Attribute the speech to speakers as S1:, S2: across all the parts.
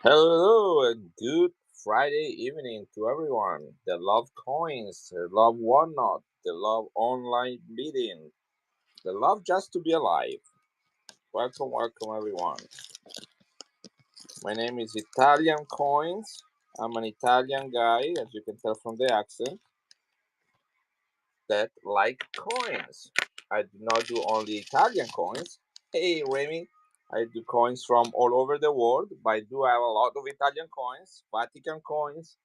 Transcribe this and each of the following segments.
S1: Hello and good Friday evening to everyone. The love coins, the love whatnot, the love online meeting, the love just to be alive. Welcome, welcome everyone. My name is Italian Coins. I'm an Italian guy, as you can tell from the accent, that like coins. I do not do only Italian coins. Hey Remy, I do coins from all over the world, but I do have a lot of Italian coins, Vatican coins,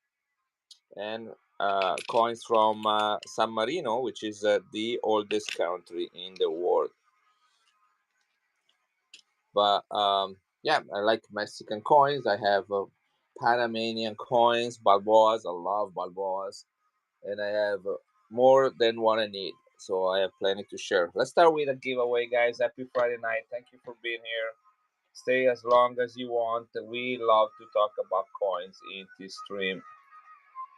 S1: and coins from San Marino, which is the oldest country in the world. But yeah, I like Mexican coins. I have Panamanian coins, Balboas. I love Balboas, and I have more than what I need. So I have plenty to share. Let's start with a giveaway, guys. Happy Friday night. Thank you for being here. Stay as long as you want. We love to talk about coins in this stream,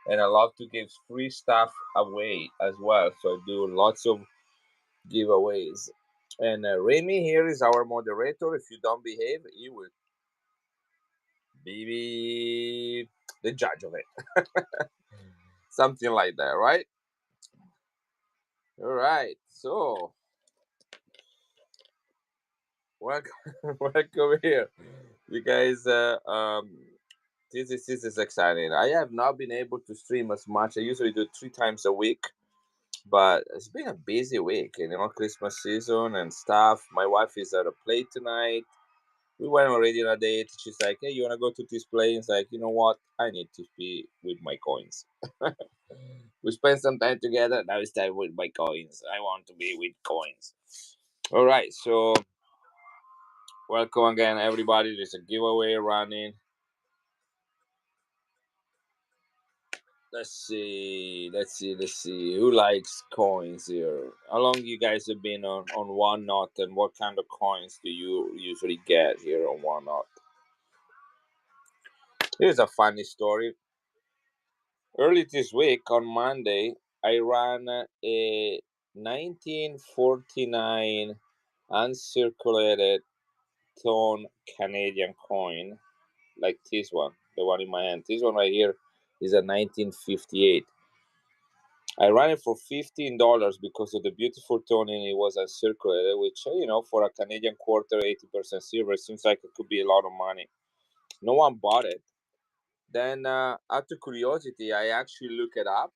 S1: and I love to give free stuff away as well. So I do lots of giveaways. And Remy here is our moderator. If you don't behave, he will be the judge of it. Something like that, right? All right. So welcome, welcome here, you guys. This is exciting. I have not been able to stream as much. I usually do 3 times a week, but it's been a busy week, Christmas season and stuff. My wife is at a play tonight. We went already on a date. She's like, "Hey, you wanna go to this place?" It's like, you know what? I need to be with my coins. We spent some time together. Now it's time with my coins. I want to be with coins. All right, so welcome again, everybody. There's a giveaway running. Let's see. Who likes coins here? How long you guys have been on One Knot, and what kind of coins do you usually get here on One Knot? Here's a funny story. Early this week on Monday, I ran a 1949 uncirculated tone Canadian coin, like this one, the one in my hand. This one right here is a 1958. I ran it for $15 because of the beautiful tone, and it was uncirculated, which, for a Canadian quarter, 80% silver, seems like it could be a lot of money. No one bought it. Then, out of curiosity, I actually looked it up,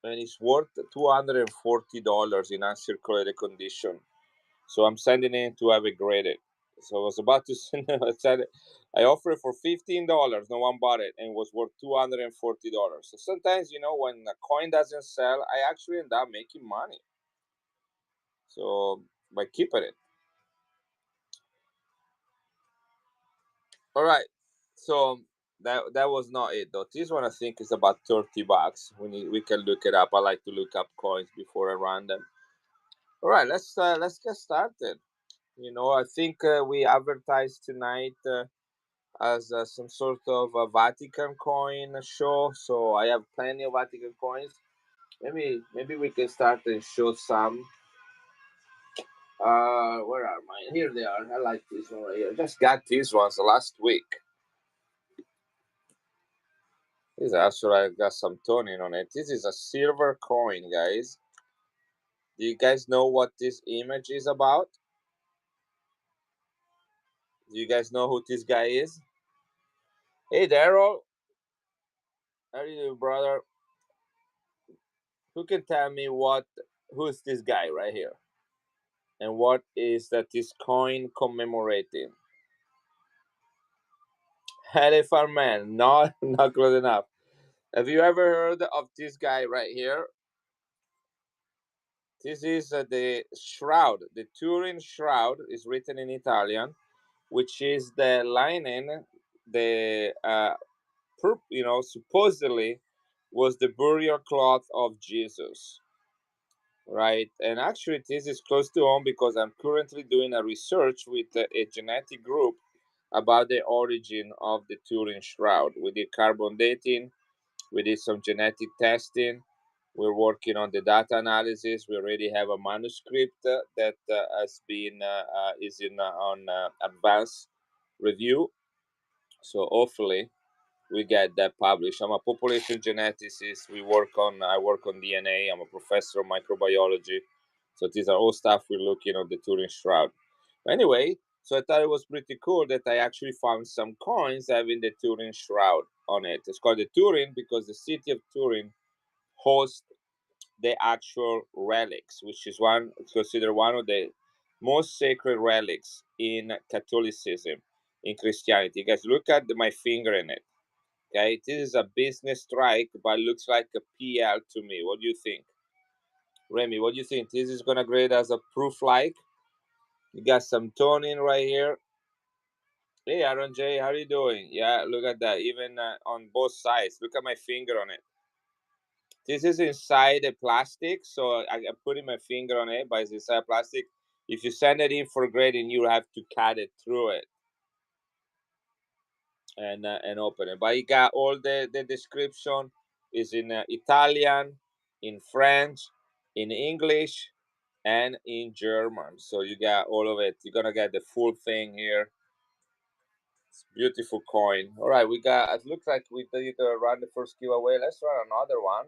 S1: and it's worth $240 in uncirculated condition. So I'm sending it to have it graded. So I was about to send it. I offered it for $15. No one bought it, and it was worth $240. So sometimes, when a coin doesn't sell, I actually end up making money. So by keeping it. All right. So that was not it though. This one I think is about $30. We can look it up. I like to look up coins before I run them. All right. Let's get started. I think we advertised tonight as some sort of a Vatican coin show. So I have plenty of Vatican coins. Maybe we can start and show some. Where are mine? Here they are. I like this one right here. Just got these ones last week. This actually I got some toning on it. This is a silver coin, guys. Do you guys know what this image is about? Do you guys know who this guy is? Hey, Daryl. How are you doing, brother? Who can tell me who's this guy right here? And what is that this coin commemorating? Elephant Man, not not close enough. Have you ever heard of this guy right here? This is the shroud. The Turin shroud is written in Italian, which is the linen, the supposedly was the burial cloth of Jesus, right? And actually, this is close to home because I'm currently doing a research with a genetic group about the origin of the Turin shroud. We did carbon dating, we did some genetic testing, we're working on the data analysis. We already have a manuscript that has been is in on advanced review. So hopefully we get that published. I'm a population geneticist. I work on DNA. I'm a professor of microbiology. So these are all stuff we're looking at the Turing Shroud. Anyway, so I thought it was pretty cool that I actually found some coins having the Turing Shroud on it. It's called the Turin because the city of Turin hosts the actual relics, which is considered one of the most sacred relics in Catholicism, in Christianity. Guys, look at my finger in it. Okay, this is a business strike, but looks like a PL to me. What do you think, Remy? What do you think? This is gonna grade as a proof like. You got some toning right here. Hey, Aaron J, how are you doing? Yeah, look at that. Even on both sides. Look at my finger on it. This is inside a plastic, so I'm putting my finger on it, but it's inside plastic. If you send it in for grading, you have to cut it through it and open it. But you got all the description is in Italian, in French, in English, and in German. So you got all of it. You're gonna get the full thing here. It's beautiful coin. All right, we got. It looks like we did run the first giveaway. Let's run another one,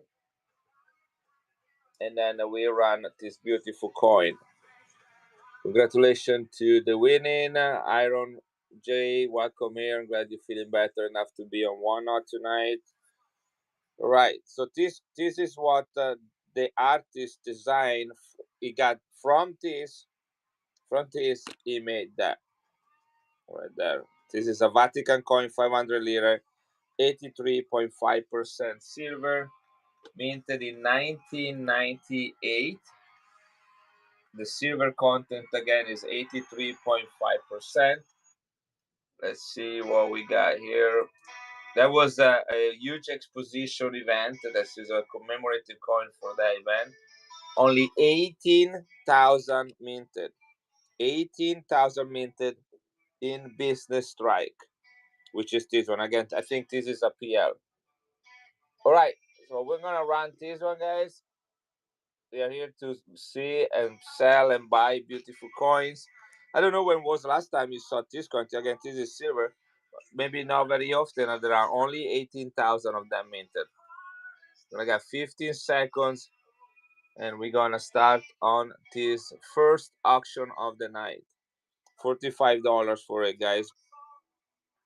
S1: and then we run this beautiful coin. Congratulations to the winning Iron J. Welcome here. I'm glad you're feeling better enough to be on One Not tonight. All right. So this is what the artist designed. He got from this. From this, he made that right there. This is a Vatican coin, 500 lira, 83.5% silver, minted in 1998. The silver content again is 83.5%. Let's see what we got here. That was a huge exposition event. This is a commemorative coin for that event. Only 18,000 minted. 18,000 minted in business strike, which is this one. Again, I think this is a PL. All right, so we're going to run this one, guys. We are here to see and sell and buy beautiful coins. I don't know when was the last time you saw this coin. Again, this is silver. Maybe not very often. There are only 18,000 of them minted. I got 15 seconds, and we're gonna start on this first auction of the night. $45 for it, guys.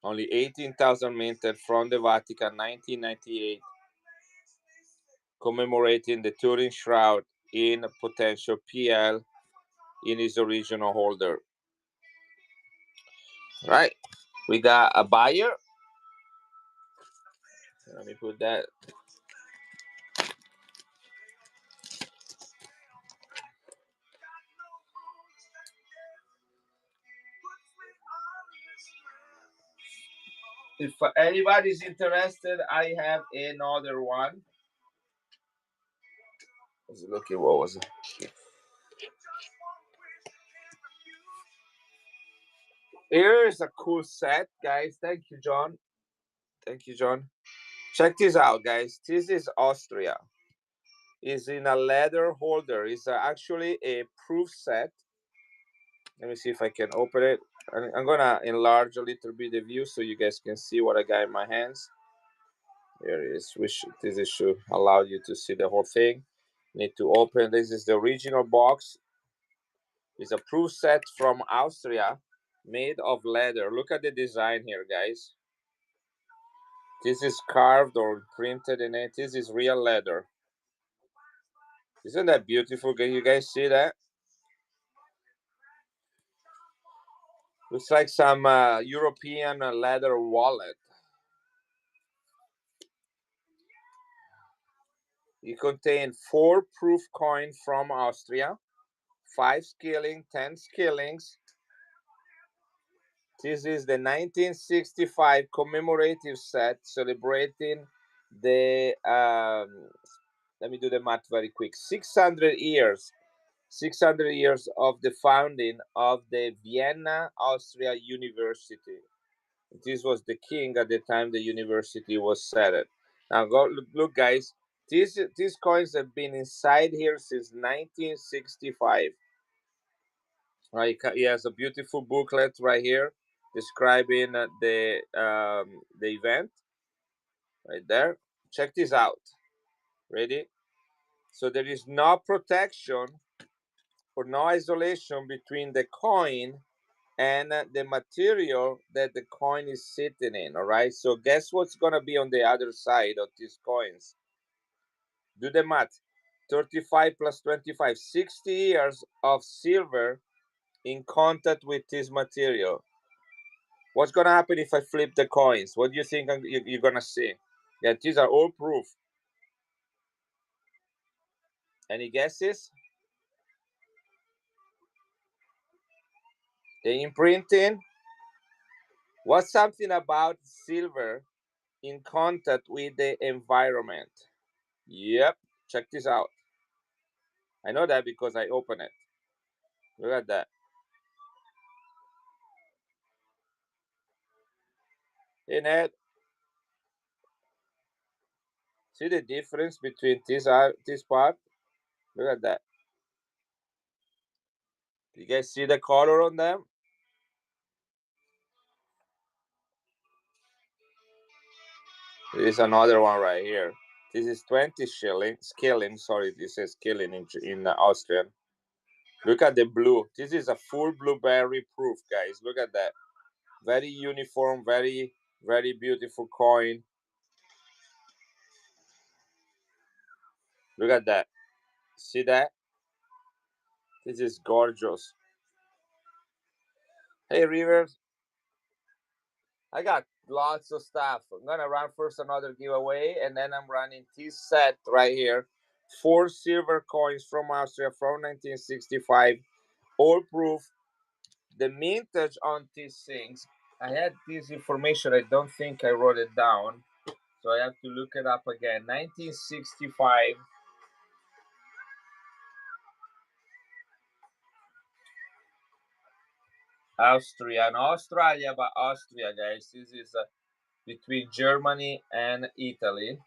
S1: Only 18,000 minted from the Vatican, 1998, commemorating the Turing Shroud in potential PL in its original holder. Right, we got a buyer. Let me put that. If anybody's interested, I have another one. I was looking, what was it? Here is a cool set, guys. Thank you, John. Thank you, John. Check this out, guys. This is Austria. It's in a leather holder. It's actually a proof set. Let me see if I can open it. I'm gonna enlarge a little bit the view so you guys can see what I got in my hands. Here it is. This should allow you to see the whole thing. Need to open. This is the original box. It's a proof set from Austria, made of leather. Look at the design here, guys. This is carved or printed in it. This is real leather. Isn't that beautiful? Can you guys see that? Looks like some European leather wallet. It contains 4 proof coins from Austria, 5 skilling, 10 skillings. This is the 1965 commemorative set celebrating the, let me do the math very quick, 600 years of the founding of the Vienna, Austria University. This was the king at the time the university was set. Now go look, guys. These coins have been inside here since 1965. Right, he has a beautiful booklet right here. describing the event right there. Check this out. Ready? So there is no protection or no isolation between the coin and the material that the coin is sitting in. All right. So guess what's gonna be on the other side of these coins? Do the math. 35 plus 25, 60 years of silver in contact with this material. What's gonna happen if I flip the coins? What do you think you're gonna see? Yeah, these are all proof. Any guesses? The imprinting. What's something about silver in contact with the environment? Yep. Check this out. I know that because I open it. Look at that. In it, see the difference between this part? Look at that. You guys see the color on them? There is another one right here. This is 20 skilling. Sorry, this is skilling in Austrian. Look at the blue. This is a full blueberry proof, guys. Look at that. Very uniform, very beautiful coin. Look at that. See that? This is gorgeous. Hey, Rivers. I got lots of stuff. I'm gonna run first another giveaway, and then I'm running this set right here. 4 silver coins from Austria from 1965, all proof. The mintage on these things. I had this information. I don't think I wrote it down, so I have to look it up again. 1965. Austria, and Australia, but Austria, guys. This is between Germany and Italy.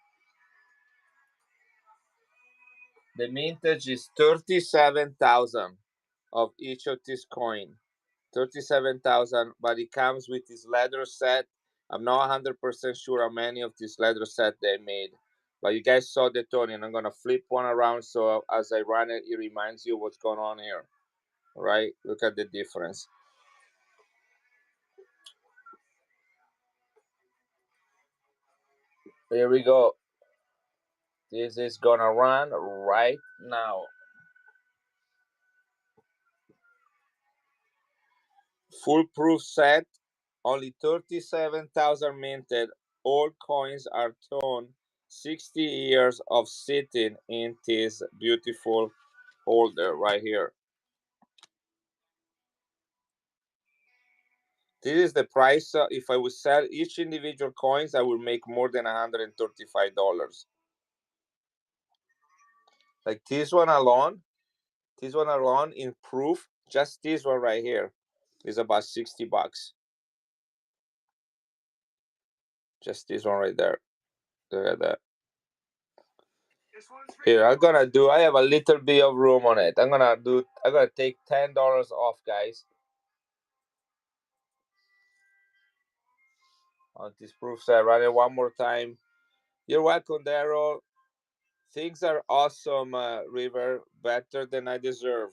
S1: The mintage is 37,000 of each of this coin. 37,000, but it comes with this leather set. I'm not 100% sure how many of this leather set they made, but you guys saw the Tony, and I'm gonna flip one around so as I run it, it reminds you what's going on here. All right, look at the difference. Here we go. This is gonna run right now. Foolproof set, only 37,000 minted. All coins are torn. 60 years of sitting in this beautiful holder right here. This is the price. If I would sell each individual coins, I would make more than $135. Like this one alone in proof, just this one right here is about $60. Just this one right there. Look at that. Here, I have a little bit of room on it. I'm gonna take $10 off, guys. On this proof set, run it one more time. You're welcome, Daryl. Things are awesome, River. Better than I deserve.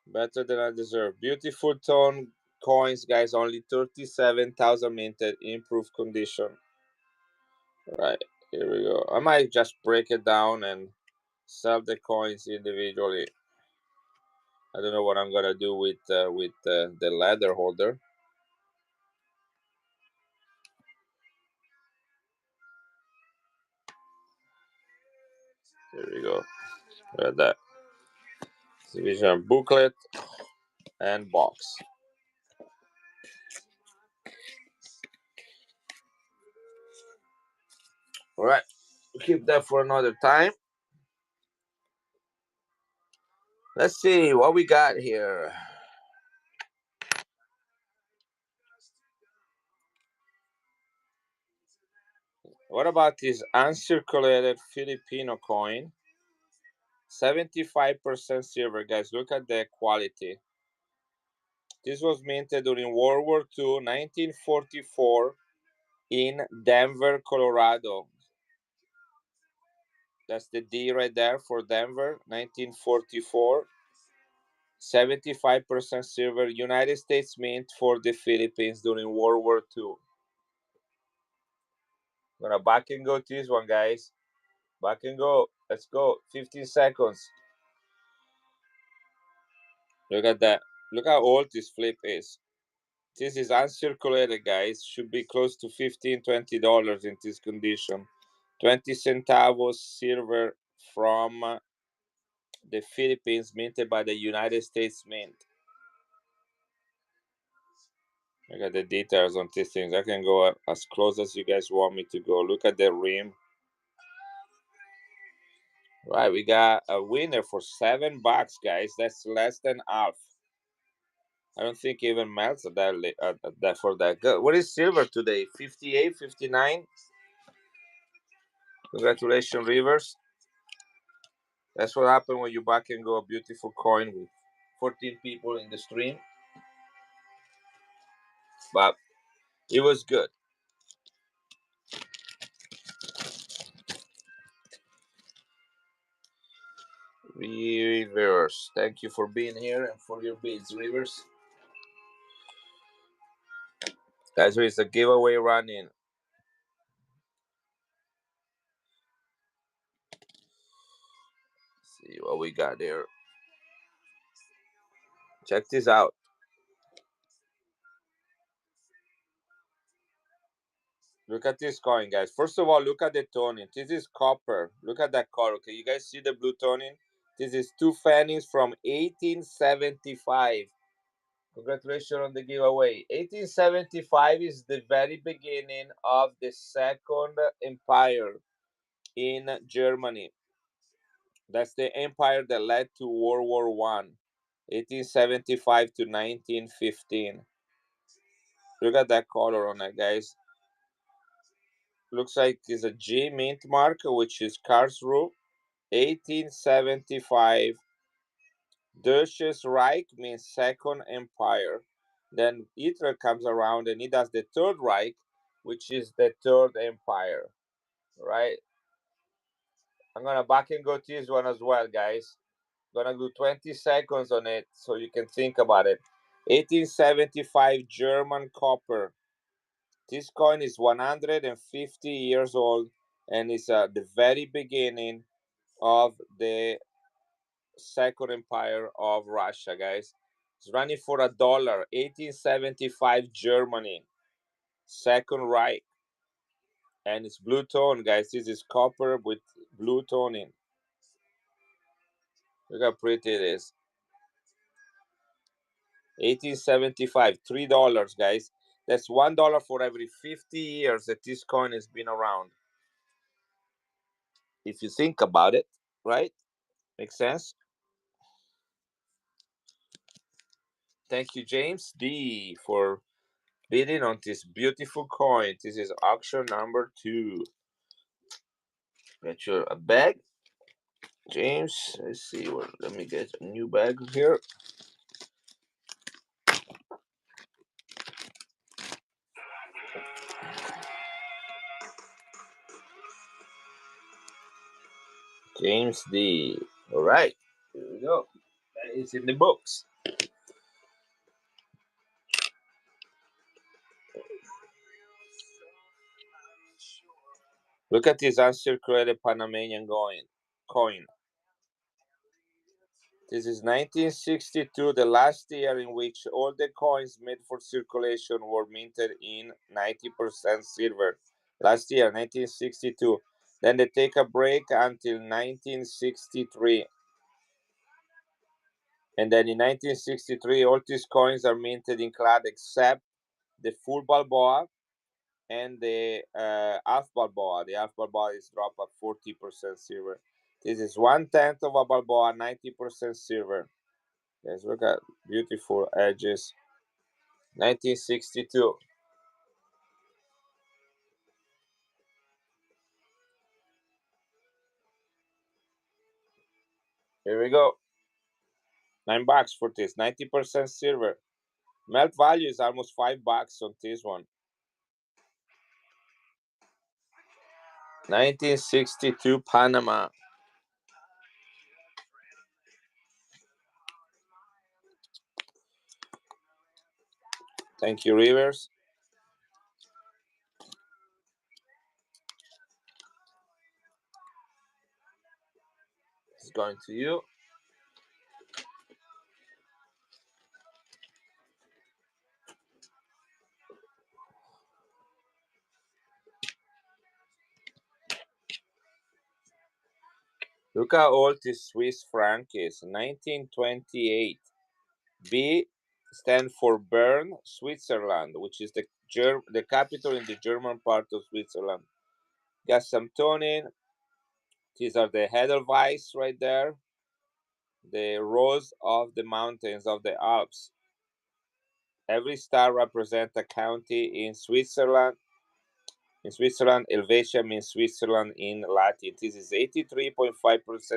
S1: Better than I deserve. Beautiful tone coins, guys. Only 37,000 minted, improved condition. Right, here we go. I might just break it down and sell the coins individually. I don't know what I'm gonna do with the leather holder. Here we go. Look at that. Division booklet and box. All right, keep that for another time. Let's see what we got here. What about this uncirculated Filipino coin? 75% silver, guys. Look at the quality. This was minted during World War II, 1944, in Denver, Colorado. That's the D right there for Denver, 1944. 75% silver, United States Mint for the Philippines during World War II. I'm gonna back and go to this one, guys. Back and go. Let's go. 15 seconds. Look at that. Look how old this flip is. This is uncirculated, guys. Should be close to $15-20 in this condition. 20 centavos silver from the Philippines, minted by the United States Mint. Look at the details on these things. I can go as close as you guys want me to go. Look at the rim. Right, we got a winner for $7, guys. That's less than half. I don't think even melts at that for that. What is silver today? 58, 59. Congratulations, Rivers. That's what happened when you back and go a beautiful coin with 14 people in the stream. But it was good. Rivers, thank you for being here and for your bids, Rivers. Guys, there is a giveaway running. See what we got there. Check this out. Look at this coin, guys. First of all, look at the toning. This is copper. Look at that color. Can you guys see the blue toning? This is two fannies from 1875. Congratulations on the giveaway. 1875 is the very beginning of the Second Empire in Germany. That's the empire that led to World War I, 1875 to 1915. Look at that color on it, guys. Looks like it's a G mint mark, which is Karlsruhe, 1875. Deutsches Reich means Second Empire. Then Hitler comes around and he does the Third Reich, which is the Third Empire, right? I'm gonna back and go to this one as well, guys. Gonna do 20 seconds on it so you can think about it. 1875 German copper. This coin is 150 years old and is the very beginning of the Second Empire of Russia, guys. It's running for $1. 1875 Germany, Second Reich, and it's blue tone, guys. This is copper with blue toning. Look how pretty it is. 1875, $3, guys. That's $1 for every 50 years that this coin has been around. If you think about it, right? Makes sense? Thank you, James D, for bidding on this beautiful coin. This is auction number 2. Get your a bag, James. Let's see. Let me get a new bag here. James D. All right, here we go. That is in the books. Look at this uncirculated Panamanian coin. This is 1962, the last year in which all the coins made for circulation were minted in 90% silver. Last year, 1962. Then they take a break until 1963. And then in 1963, all these coins are minted in clad except the full Balboa and the half Balboa. The half Balboa is dropped at 40% silver. This is 1/10 of a Balboa, 90% silver. Guys, look at beautiful edges. 1962. Here we go. $9 for this. 90% silver. Melt value is almost $5 on this one. 1962 Panama. Thank you, Rivers. It's going to you. Look how old this Swiss franc is. 1928. B stands for Bern, Switzerland, which is the capital in the German part of Switzerland. Got some tonin. These are the Edelweiss right there. The rose of the mountains of the Alps. Every star represents a county in Switzerland. In Switzerland, Helvetia means Switzerland in Latin. This is 83.5%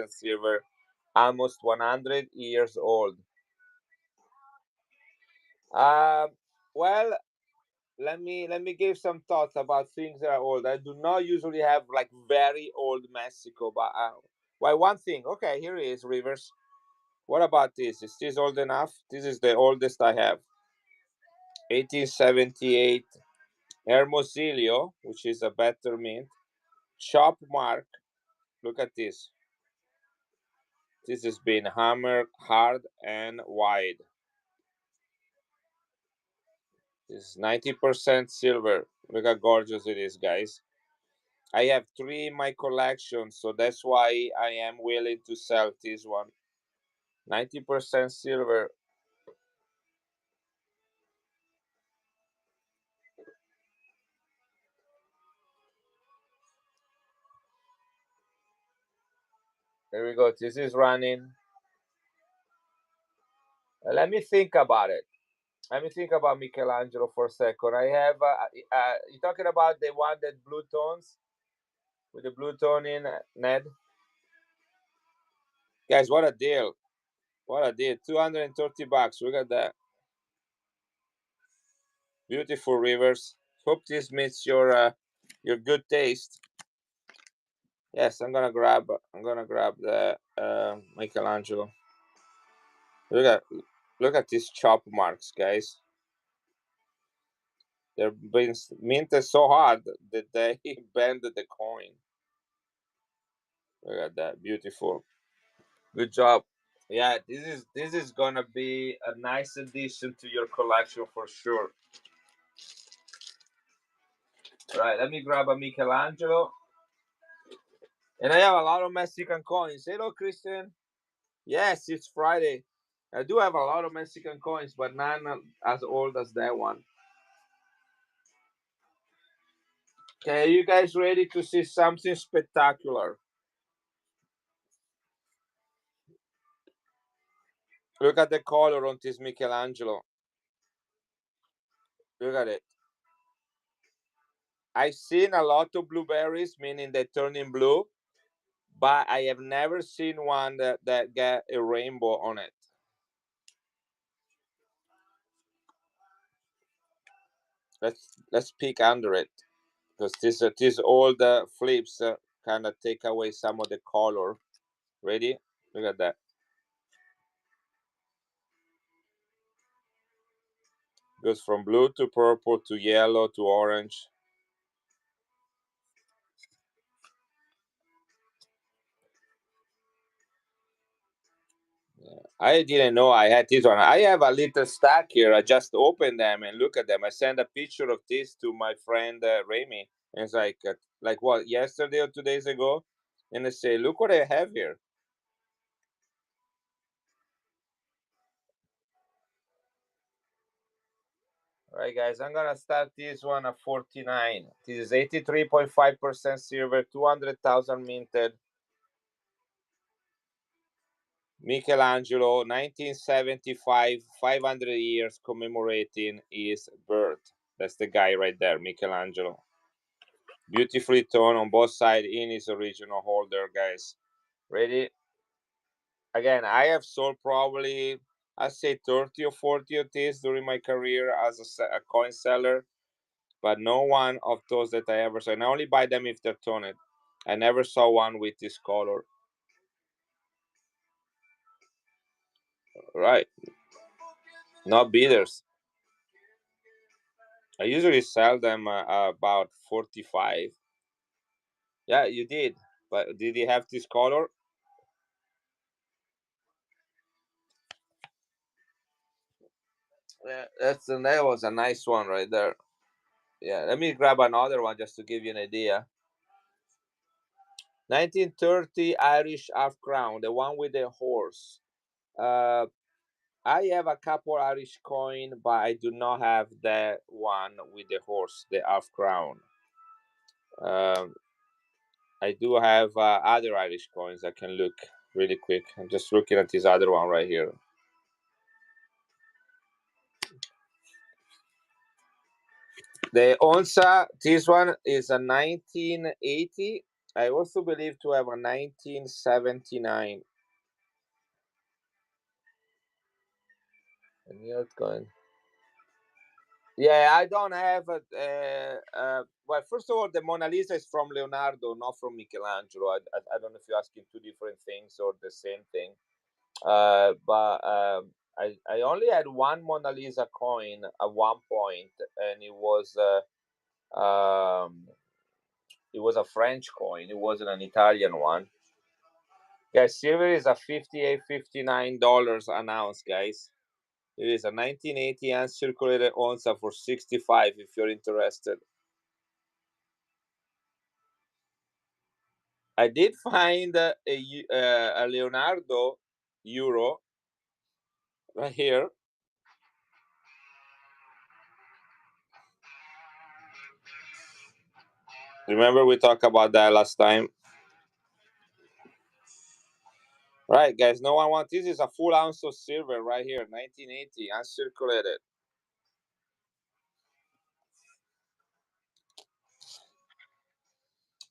S1: silver, almost 100 years old. Uh, well, let me give some thoughts about things that are old. I do not usually have like very old Mexico, but well, one thing. Okay, here it is, Rivers. What about this? Is this old enough? This is the oldest I have. 1878 Hermosillo, which is a better mint. Chop mark. Look at this. This has been hammered hard and wide. This is 90% silver. Look how gorgeous it is, guys. I have three in my collection, so that's why I am willing to sell this one. 90% silver. There we go. This is running. Let me think about it. Let me think about Michelangelo for a second. I have. You talking about the one that blue tones with the blue tone in, Ned? Guys, what a deal! What a deal! $230. Look at that. Beautiful rivers. Hope this meets your good taste. Yes, I'm gonna grab. I'm gonna grab the Michelangelo. Look at look at these chop marks, guys. They're being minted so hard that they bend the coin. Look at that, beautiful. Good job. Yeah, this is gonna be a nice addition to your collection for sure. All right, let me grab a Michelangelo. And I have a lot of Mexican coins. Hello, Christian. Yes, it's Friday. I do have a lot of Mexican coins, but none as old as that one. Okay, are you guys ready to see something spectacular? Look at the color on this Michelangelo. Look at it. I've seen a lot of blueberries, meaning they turn in blue, but I have never seen one that get a rainbow on it. Let's peek under it because this old flips kind of take away some of the color. Ready? Look at that. Goes from blue to purple to yellow to orange. I didn't know I had this one. I have a little stack here. I just opened them and look at them. I sent a picture of this to my friend Remy, and it's like what, yesterday or 2 days ago, and I say, look what I have here. All right, guys, I'm gonna start this one at 49. This is 83.5% silver, 200,000 minted. Michelangelo, 1975, 500 years commemorating his birth. That's the guy right there, Michelangelo. Beautifully toned on both sides in his original holder, guys. Ready? Again, I have sold probably I say 30 or 40 of these during my career as a coin seller, but no one of those that I ever saw. And I only buy them if they're toned. I never saw one with this color. Right. Not bidders. I usually sell them about 45. Yeah, you did. But did he have this color? Yeah, that was a nice one right there. Yeah, let me grab another one just to give you an idea. 1930 Irish half crown, the one with the horse. Uh, I have a couple Irish coin, but I do not have the one with the horse, the half crown. Um, I do have other Irish coins. I can look really quick. I'm just looking at this other one right here. The onza, this one is a 1980. I also believe to have a 1979. A New York coin. Yeah, I don't have a. Well, first of all, the Mona Lisa is from Leonardo, not from Michelangelo. I don't know if you're asking two different things or the same thing. But I only had one Mona Lisa coin at one point, and it was a French coin. It wasn't an Italian one. Guys, silver is a $58-$59 an ounce, guys. It is a 1980 uncirculated onza for 65 if you're interested. I did find a Leonardo euro right here. Remember we talked about that last time? Right, guys. No one wants this. Is a full ounce of silver right here, 1980, uncirculated.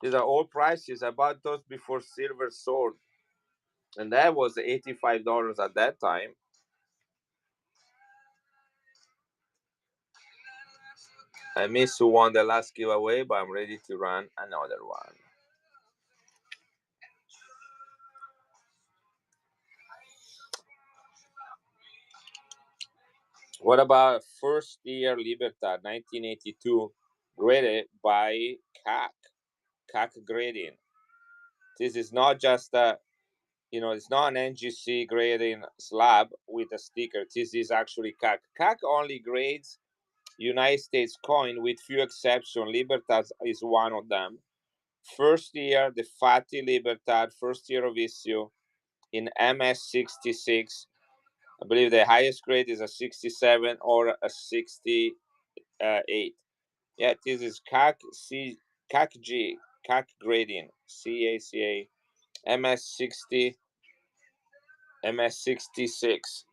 S1: These are all prices. I bought those before silver soared, and that was $85 at that time. I missed who won the last giveaway, but I'm ready to run another one. What about first year Libertad 1982, graded by CAC grading. This is not just it's not an NGC grading slab with a sticker. This is actually CAC. CAC only grades United States coin with few exceptions. Libertads is one of them. First year, the Fatty Libertad, first year of issue in MS66. I believe the highest grade is a 67 or a 68. Yeah, this is CAC G, CAC grading, CACA, MS60, MS66.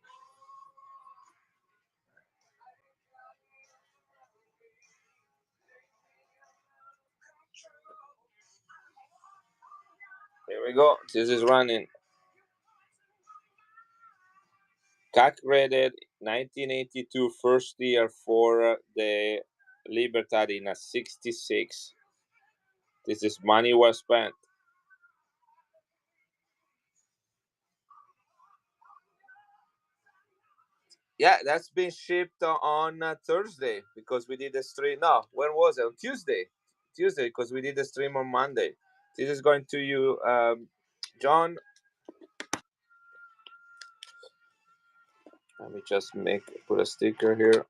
S1: Here we go. This is running. CAC graded 1982 first year for the Libertad in a 66. This is money well spent. Yeah, that's been shipped on Thursday because we did the stream. No, when was it? On Tuesday. Tuesday because we did the stream on Monday. This is going to you, John. Let me just put a sticker here.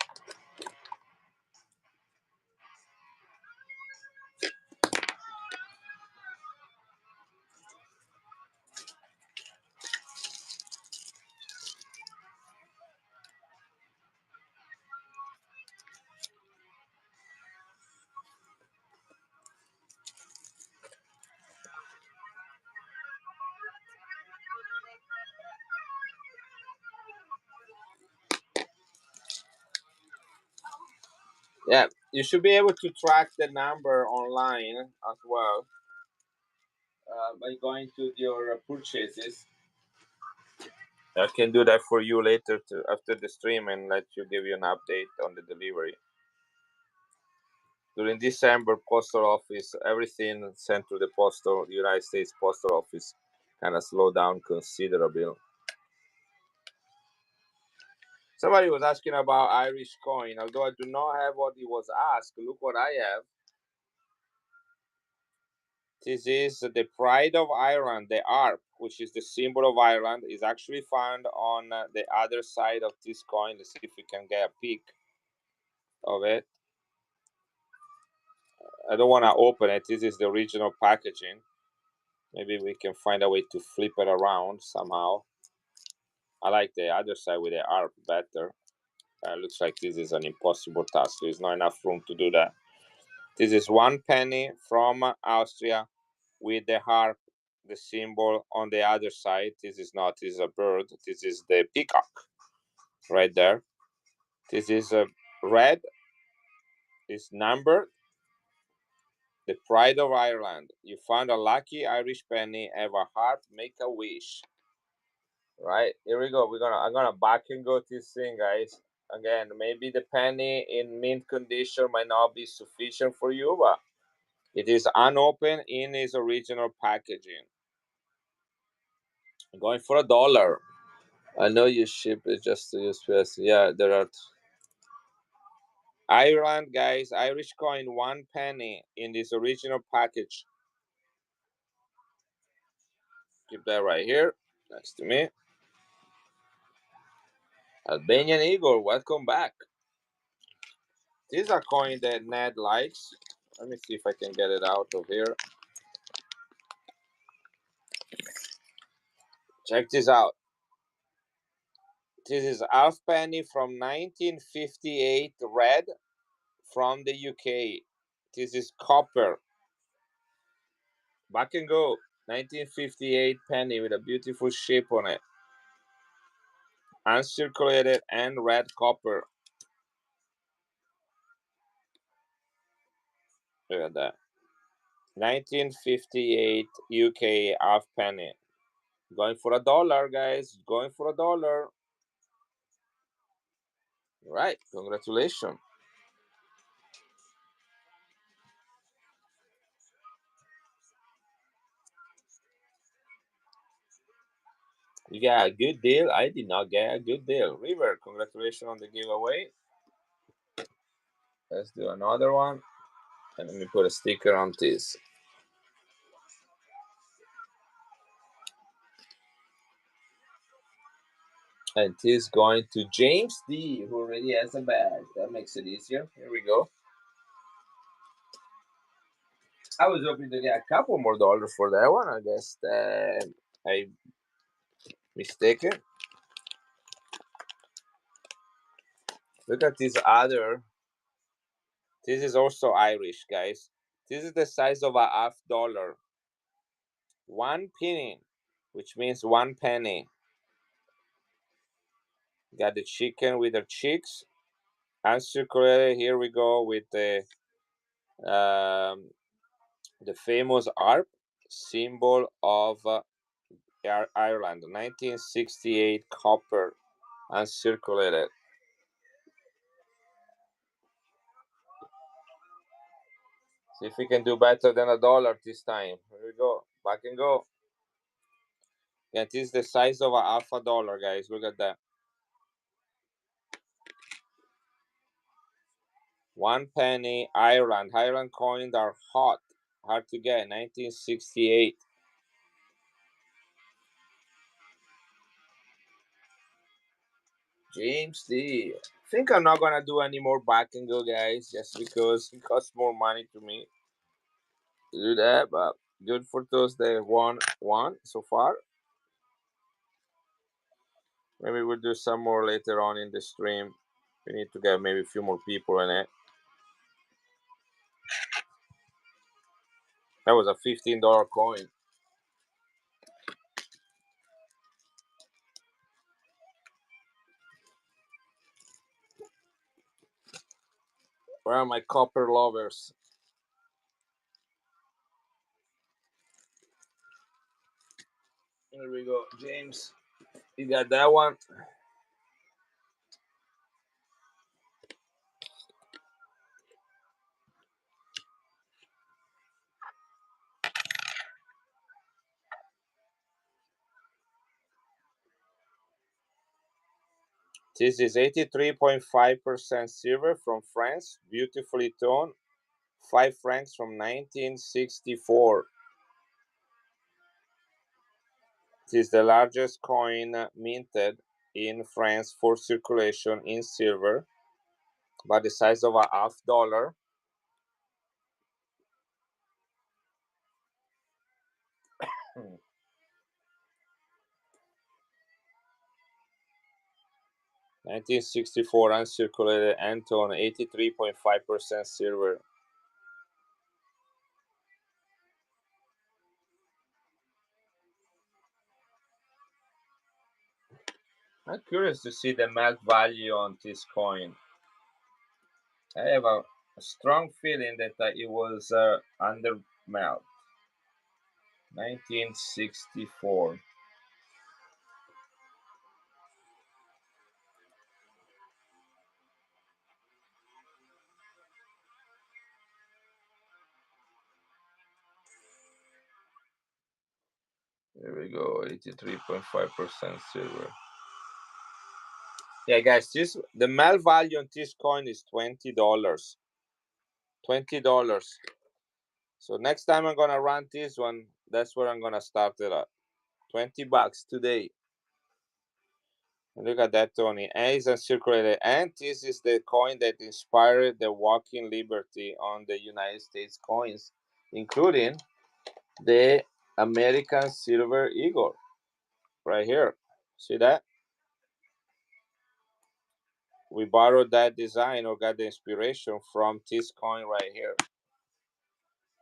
S1: Yeah, you should be able to track the number online as well by going to your purchases. I can do that for you later after the stream and let you give you an update on the delivery. During December, postal office, everything sent to the United States postal office kind of slowed down considerably. Somebody was asking about Irish coin. Although I do not have what he was asked, look what I have. This is the pride of Ireland, the ARP, which is the symbol of Ireland, is actually found on the other side of this coin. Let's see if we can get a peek of it. I don't want to open it. This is the original packaging. Maybe we can find a way to flip it around somehow. I like the other side with the ARP better. Looks like this is an impossible task. There's not enough room to do that. This is 1 penny from Austria with the harp, the symbol on the other side. This is not, this is a bird. This is the peacock right there. This is a red, is numbered. The pride of Ireland. You found a lucky Irish penny, have a harp, make a wish. Right, here we go. I'm gonna back and go this thing, guys. Again, maybe the penny in mint condition might not be sufficient for you, but it is unopened in its original packaging. I'm going for $1. I know you ship it just to US. Yeah, there are Ireland, guys. Irish coin, 1 penny in this original package. Keep that right here next to me. Albanian Eagle, welcome back. This is a coin that Ned likes. Let me see if I can get it out of here. Check this out. This is half penny from 1958, red, from the UK. This is copper. Back and go. 1958 penny with a beautiful shape on it. Uncirculated and red copper. Look at that. 1958 UK half penny. Going for $1, guys. Going for $1. Right. Congratulations. You got a good deal. I did not get a good deal. River, congratulations on the giveaway. Let's do another one. And let me put a sticker on this. And this going to James D, who already has a badge. That makes it easier. Here we go. I was hoping to get a couple more dollars for that one. I guess I mistaken. Look at this other. This is also Irish, guys. This is the size of a $1. 1 penny, which means 1 penny. Got the chicken with the cheeks. Uncirculated. Here we go with the famous harp, symbol of Ireland. 1968 copper, uncirculated. See if we can do better than $1 this time. Here we go. Back and go. Yeah, this is the size of a $1, guys. Look at that. 1 penny, Ireland. Ireland coins are hot. Hard to get. 1968. James D. I think I'm not gonna do any more back and go, guys, just because it costs more money to me to do that. But good for Thursday. 1-1 so far. Maybe we'll do some more later on in the stream. We need to get maybe a few more people in it. That was a $15 coin. Where are my copper lovers? Here we go, James. You got that one. This is 83.5% silver from France, beautifully toned, 5 francs from 1964. It is the largest coin minted in France for circulation in silver, about the size of a half dollar. Hmm. 1964 uncirculated Anton, 83.5% silver. I'm curious to see the melt value on this coin. I have a strong feeling that it was under melt. 1964. There we go, 83.5% silver. Yeah, guys, the melt value on this coin is $20. $20. So next time I'm gonna run this one, that's where I'm gonna start it at. $20 today. Look at that, Tony. And it's uncirculated. And this is the coin that inspired the walking liberty on the United States coins, including the American Silver Eagle right here. See that? We borrowed that design or got the inspiration from this coin right here.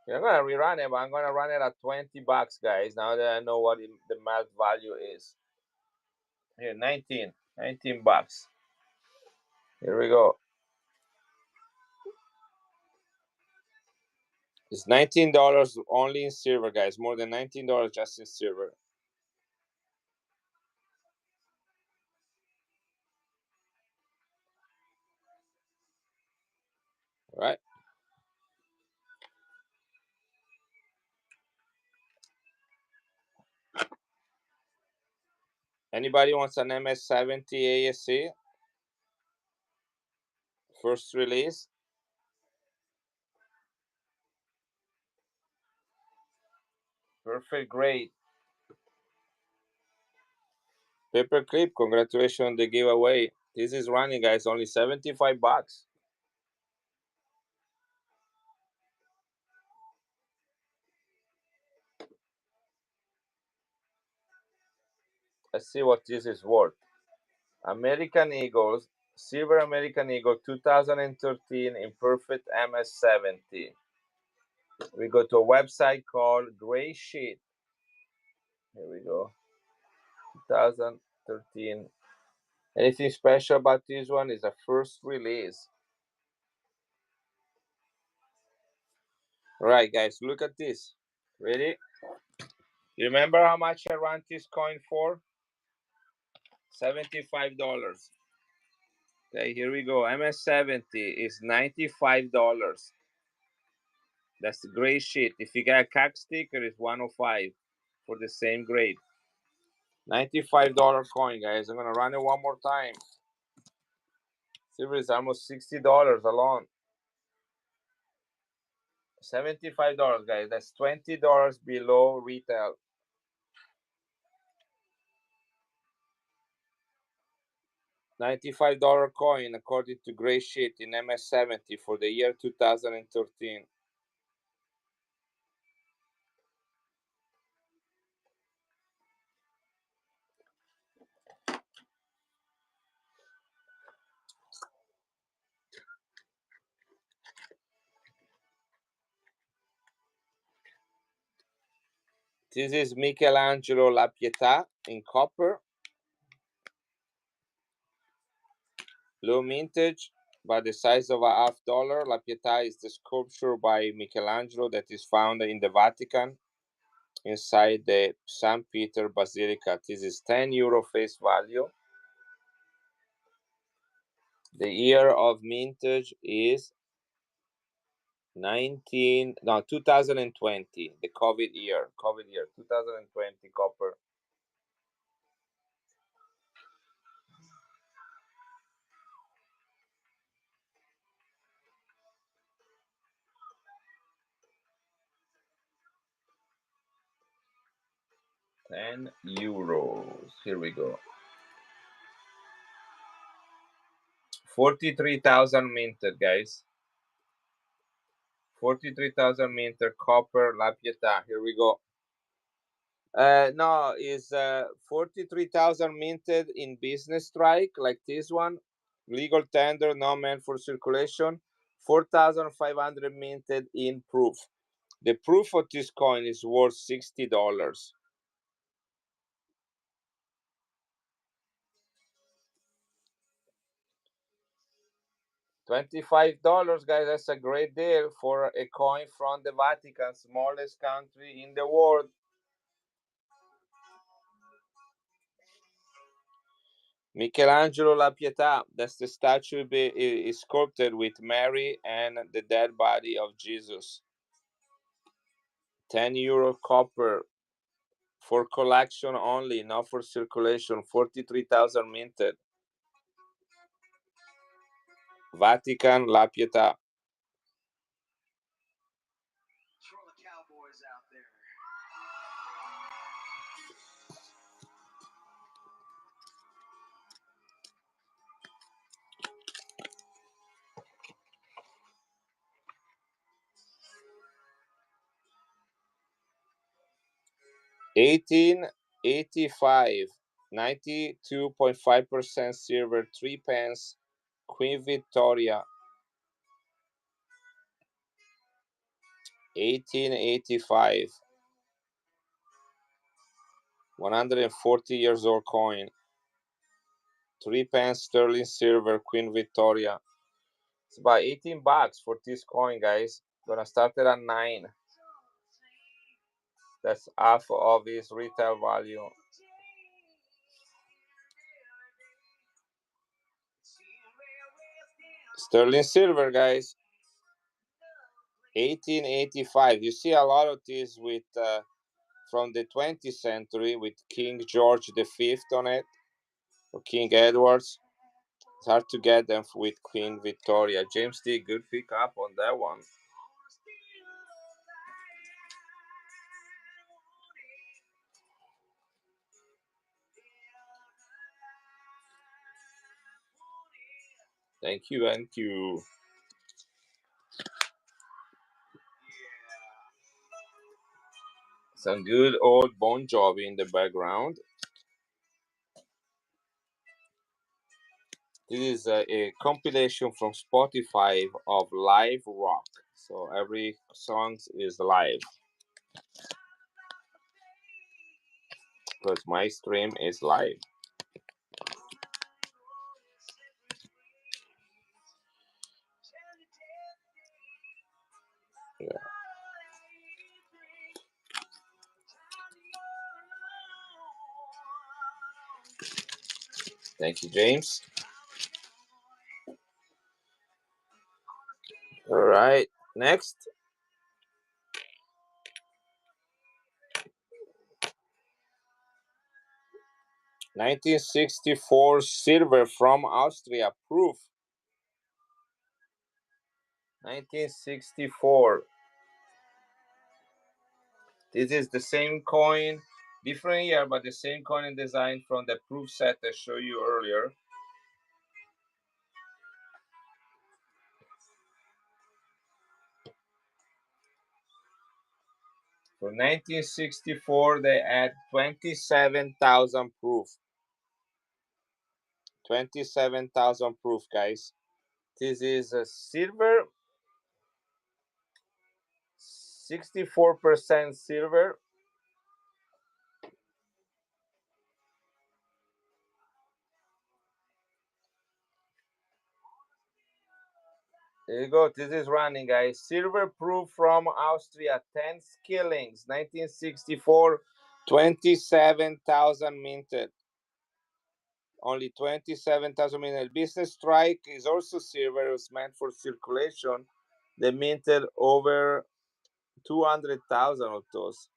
S1: I'm gonna rerun it, but I'm gonna run it at $20, guys. Now that I know what the math value is. Here, 19 bucks. Here we go. It's $19 only in silver, guys. More than $19 just in silver. All right. Anybody wants an MS-70 ASC? First release. Perfect grade. Paperclip, congratulations on the giveaway. This is running, guys, only 75 bucks. Let's see what this is worth. American Eagles, Silver American Eagle 2013 in perfect MS-70. We go to a website called Gray Sheet. Here we go. 2013. Anything special about this one is a first release. All right, guys, look at this. Ready? You remember how much I ran this coin for? $75. Okay, here we go. MS-70 is $95. That's the gray sheet. If you got a CAC sticker, it's 105 for the same grade. $95 coin, guys. I'm gonna run it one more time. Silver is almost $60 alone. $75, guys. That's $20 below retail. $95 coin according to Gray Sheet in MS-70 for the year 2013. This is Michelangelo La Pietà in copper. Low mintage, by the size of a half dollar. La Pietà is the sculpture by Michelangelo that is found in the Vatican inside the St. Peter Basilica. This is €10 face value. The year of mintage is 2020, the COVID year, 2020 copper. €10. Here we go. 43,000 minted, guys. 43,000 minted copper La Pietà. Here we go. No, is 43,000 minted in business strike like this one. Legal tender, not meant for circulation. 4,500 minted in proof. The proof of this coin is worth $60. $25, guys. That's a great deal for a coin from the Vatican, smallest country in the world. Michelangelo La Pietà. That's the statue is sculpted with Mary and the dead body of Jesus. €10 copper for collection only, not for circulation. 43,000 minted. Vatican La Pietà. $18.85, 92.5% silver, 3 pence, Queen Victoria. 1885, 140 years old coin, 3 pence sterling silver, Queen Victoria. It's about $18 for this coin, guys. Gonna start it at 9. That's half of its retail value. Sterling silver, guys. 1885. You see a lot of these with from the 20th century with King George V on it, or King Edwards. It's hard to get them with Queen Victoria. James D, good pick up on that one. Thank you, thank you. Some good old Bon Jovi in the background. This is a compilation from Spotify of live rock. So every song is live. Because my stream is live. Yeah. Thank you, James. All right, next. $1964 silver from Austria, proof. 1964. This is the same coin, different year, but the same coin and design from the proof set I showed you earlier. For 1964, they add 27,000 proof. 27,000 proof, guys. This is a silver, 64% silver. Here you go. This is running, guys. Silver proof from Austria, 10 skillings, 1964, 27,000 minted. Only 27,000 minted. Business strike is also silver. It was meant for circulation. They minted over 200,000 of those.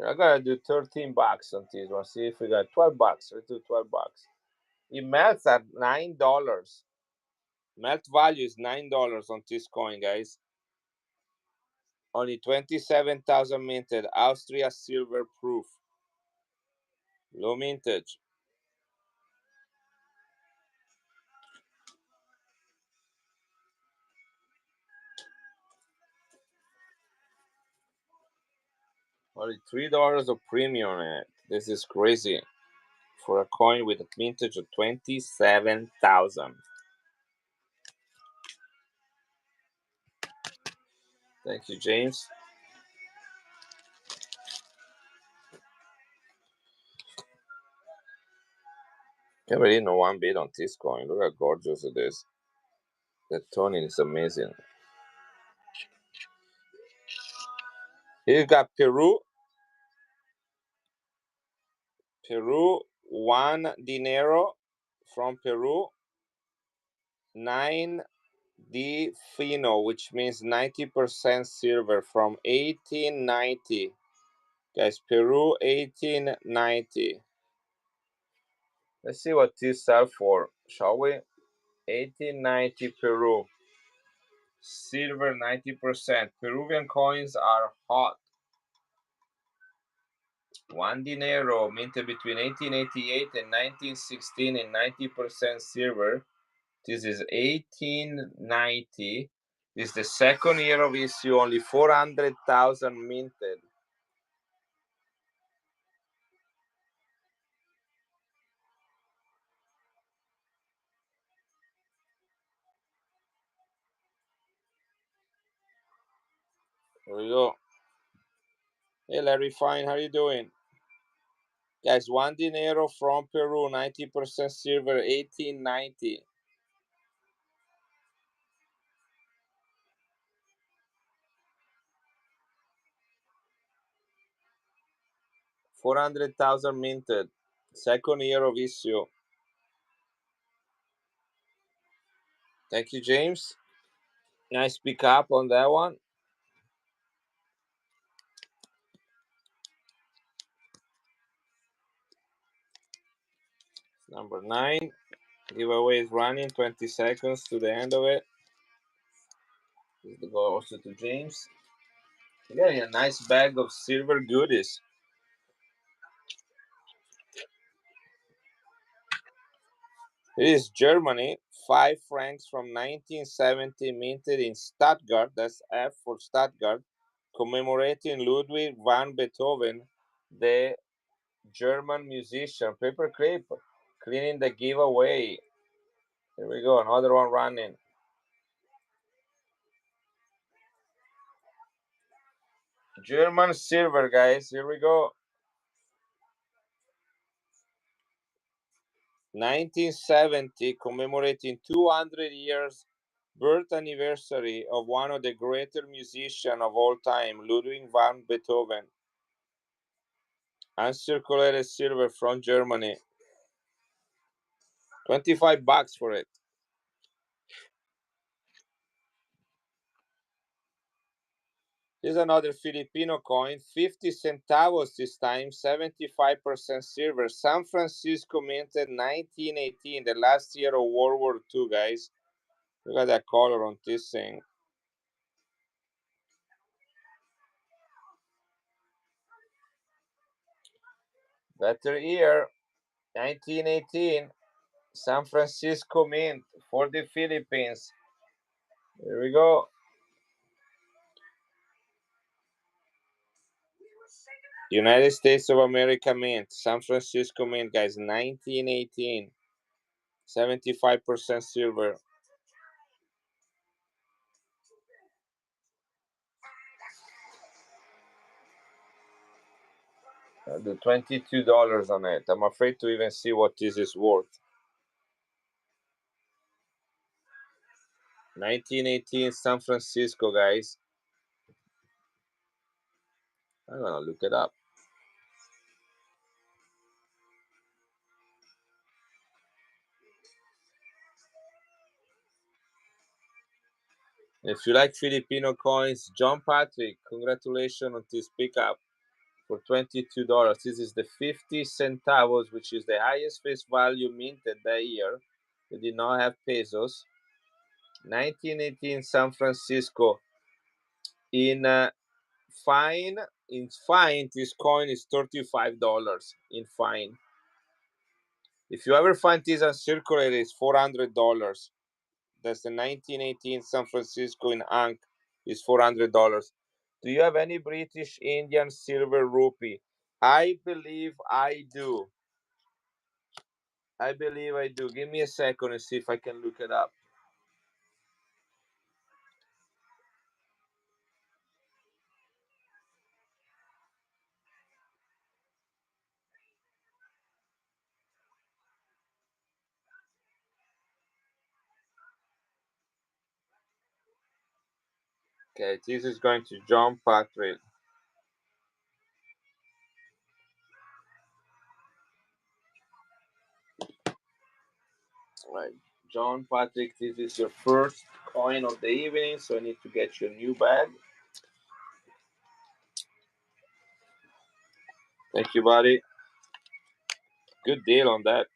S1: I gotta do 13 bucks on this one. See if we got 12 bucks. Let's do 12 bucks. It melts at $9. Melt value is $9 on this coin, guys. Only 27,000 minted. Austria silver proof. Low mintage. Only $3 of premium on it. This is crazy for a coin with a mintage of 27,000. Thank you, James. Can't really know one bit on this coin. Look how gorgeous it is. The toning is amazing. Here you got Peru. Peru, one dinero from Peru. 9D fino, which means 90% silver from 1890. Guys, Peru 1890. Let's see what this sell for, shall we? 1890 Peru. Silver 90%. Peruvian coins are hot. One dinero minted between 1888 and 1916 in 90% silver. This is 1890. This is the second year of issue, only 400,000 minted. Here we go. Hey Larry, fine, how you doing? Guys, one dinero from Peru, 90% silver, 1890. $400,000 minted. Second year of issue. Thank you, James. Nice pick up on that one. Number 9. Giveaway is running. 20 seconds to the end of it. This goes also to James. You're getting a nice bag of silver goodies. This is Germany. 5 francs from 1970, minted in Stuttgart. That's F for Stuttgart. Commemorating Ludwig van Beethoven, the German musician. Paperclip, cleaning the giveaway. Here we go, another one running. German silver, guys. Here we go. 1970, commemorating 200 years birth anniversary of one of the greatest musicians of all time, Ludwig van Beethoven. Uncirculated silver from Germany. 25 bucks for it. Here's another Filipino coin, 50 centavos this time, 75% silver. San Francisco minted 1918, the last year of World War II, guys. Look at that color on this thing. Better year, 1918, San Francisco Mint for the Philippines. Here we go. United States of America Mint, San Francisco Mint, guys, 1918. 75% silver. I'll do $22 on it. I'm afraid to even see what this is worth. 1918 San Francisco, guys. I'm gonna look it up. If you like Filipino coins, John Patrick, congratulations on this pickup for $22. This is the 50 centavos, which is the highest face value minted that year. They did not have pesos. 1918 San Francisco. In fine, this coin is $35 in fine. If you ever find this uncirculated, it's $400. That's the 1918 San Francisco in Ankh is $400. Do you have any British Indian silver rupee? I believe I do. I believe I do. Give me a second and see if I can look it up. Okay, this is going to John Patrick. Right. John Patrick, this is your first coin of the evening, so I need to get you a new bag. Thank you, buddy. Good deal on that.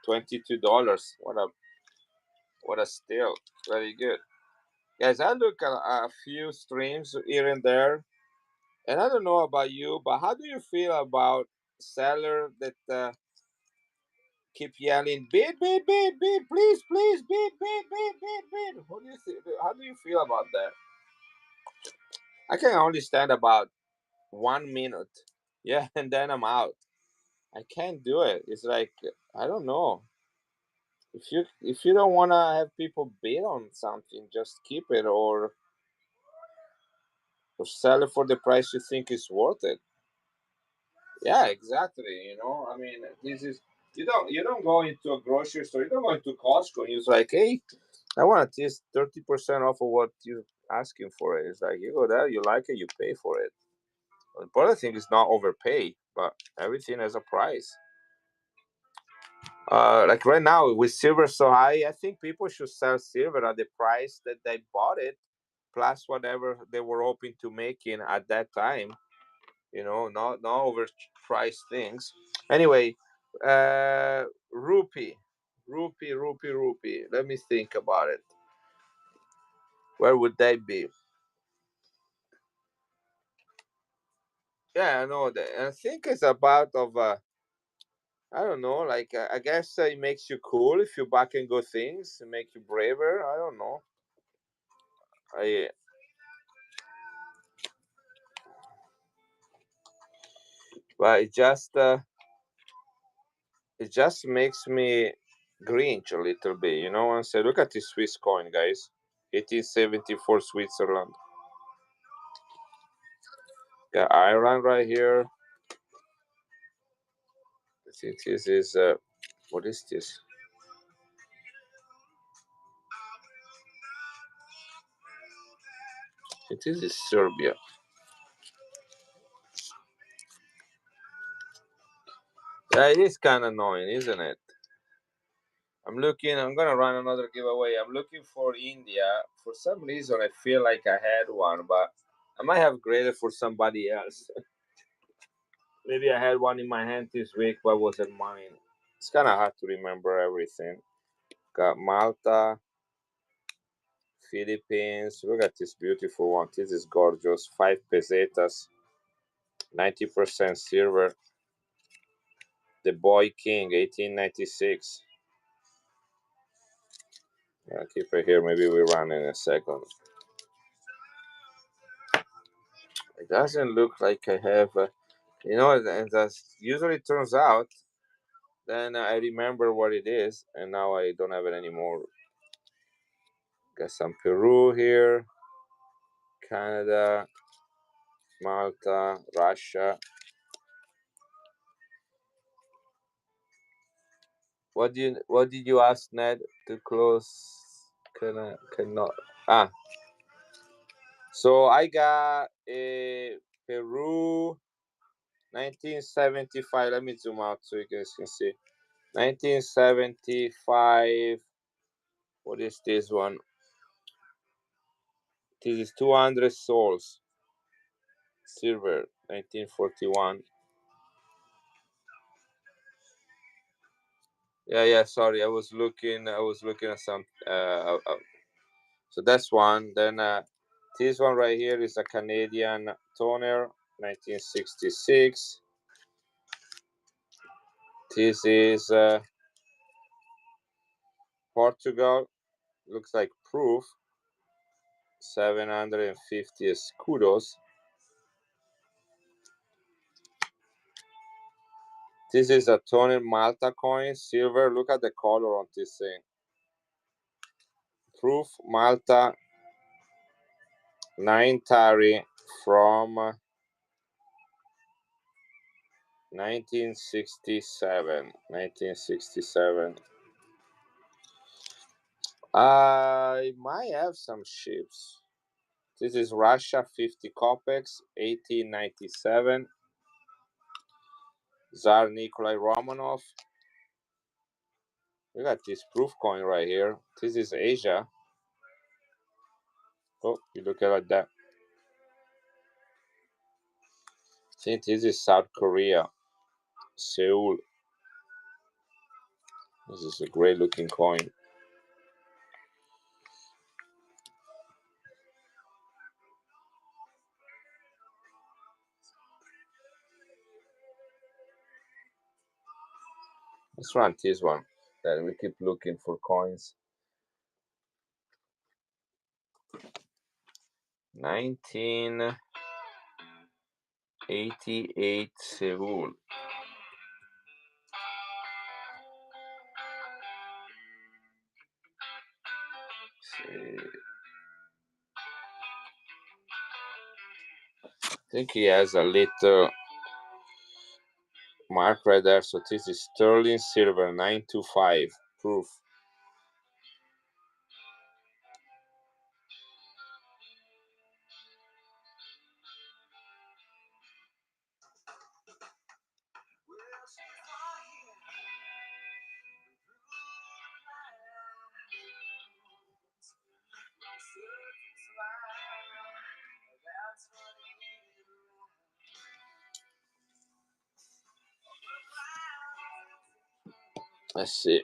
S1: $22. What a steal. Very good. Guys, I look at a few streams here and there, and I don't know about you, but how do you feel about seller that keep yelling bid, bid, bid, bid, please, please, bid, bid, bid, bid, bid? What do you think? How do you feel about that? I can only stand about 1 minute. Yeah, and then I'm out. I can't do it. It's like I don't know. If you don't wanna have people bid on something, just keep it or sell it for the price you think is worth it. Yeah, exactly. I mean, this is you don't go into a grocery store, you don't go into Costco, and you're like, hey, I want this 30% off of what you're asking for it. It's like you go there, you like it, you pay for it. The important thing is not overpay, but everything has a price. Like right now with silver so high, I think people should sell silver at the price that they bought it, plus whatever they were hoping to make in at that time. Not overpriced things. Anyway, rupee, rupee. Let me think about it. Where would that be? Yeah, I know that. I think it's about of I don't know. Like I guess it makes you cool if you back and go things, it make you braver. I don't know. I but it just makes me grinch a little bit, and say, look at this Swiss coin, guys. 1874 Switzerland. Got Ireland right here. I think this is what is this? It is Serbia. Yeah, it is kind of annoying, isn't it? I'm gonna run another giveaway. I'm looking for India. For some reason, I feel like I had one, but I might have graded for somebody else. Maybe I had one in my hand this week, but it wasn't mine. It's kind of hard to remember everything. Got Malta, Philippines. Look at this beautiful one. This is gorgeous. 5 pesetas, 90% silver. The Boy King, 1896. I'll keep it here. Maybe we run in a second. It doesn't look like I have, and that usually turns out. Then I remember what it is, and now I don't have it anymore. Got some Peru here, Canada, Malta, Russia. What did you ask, Ned, to close? Cannot. Ah, so I got a Peru 1975. Let me zoom out so you guys can see. 1975. What is this one? This is 200 souls. Silver, 1941. Yeah. Sorry, I was looking. At some. So that's one. Then this one right here is a Canadian toner, 1966. This is Portugal. Looks like proof. 750 escudos. This is a toner Malta coin, silver. Look at the color on this thing. Proof Malta 9 Tari from 1967. 1967. I might have some ships. This is Russia 50 kopecks, 1897. Tsar Nikolai Romanov. We got this proof coin right here. This is Asia. Oh, you look at that. I think this is South Korea, Seoul. This is a great looking coin. Let's run this one. Then we keep looking for coins. 1988 Seoul. I think he has a little mark right there. So this is sterling silver 925 proof. Let's see.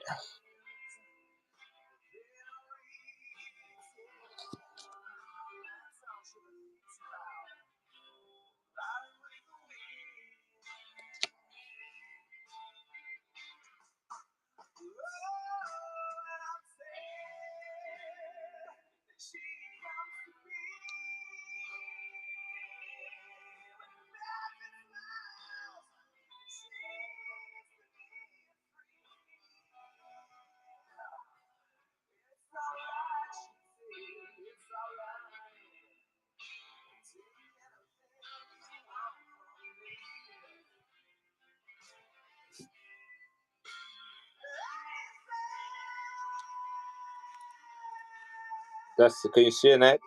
S1: Can you see it?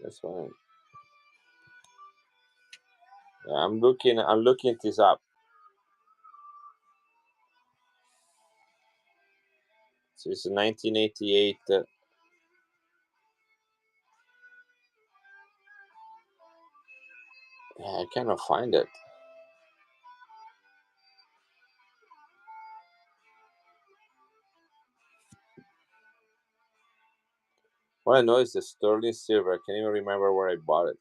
S1: That's fine. Yeah, I'm looking this up. So it's 1988. Yeah, I cannot find it. What I know is the sterling silver. I can't even remember where I bought it.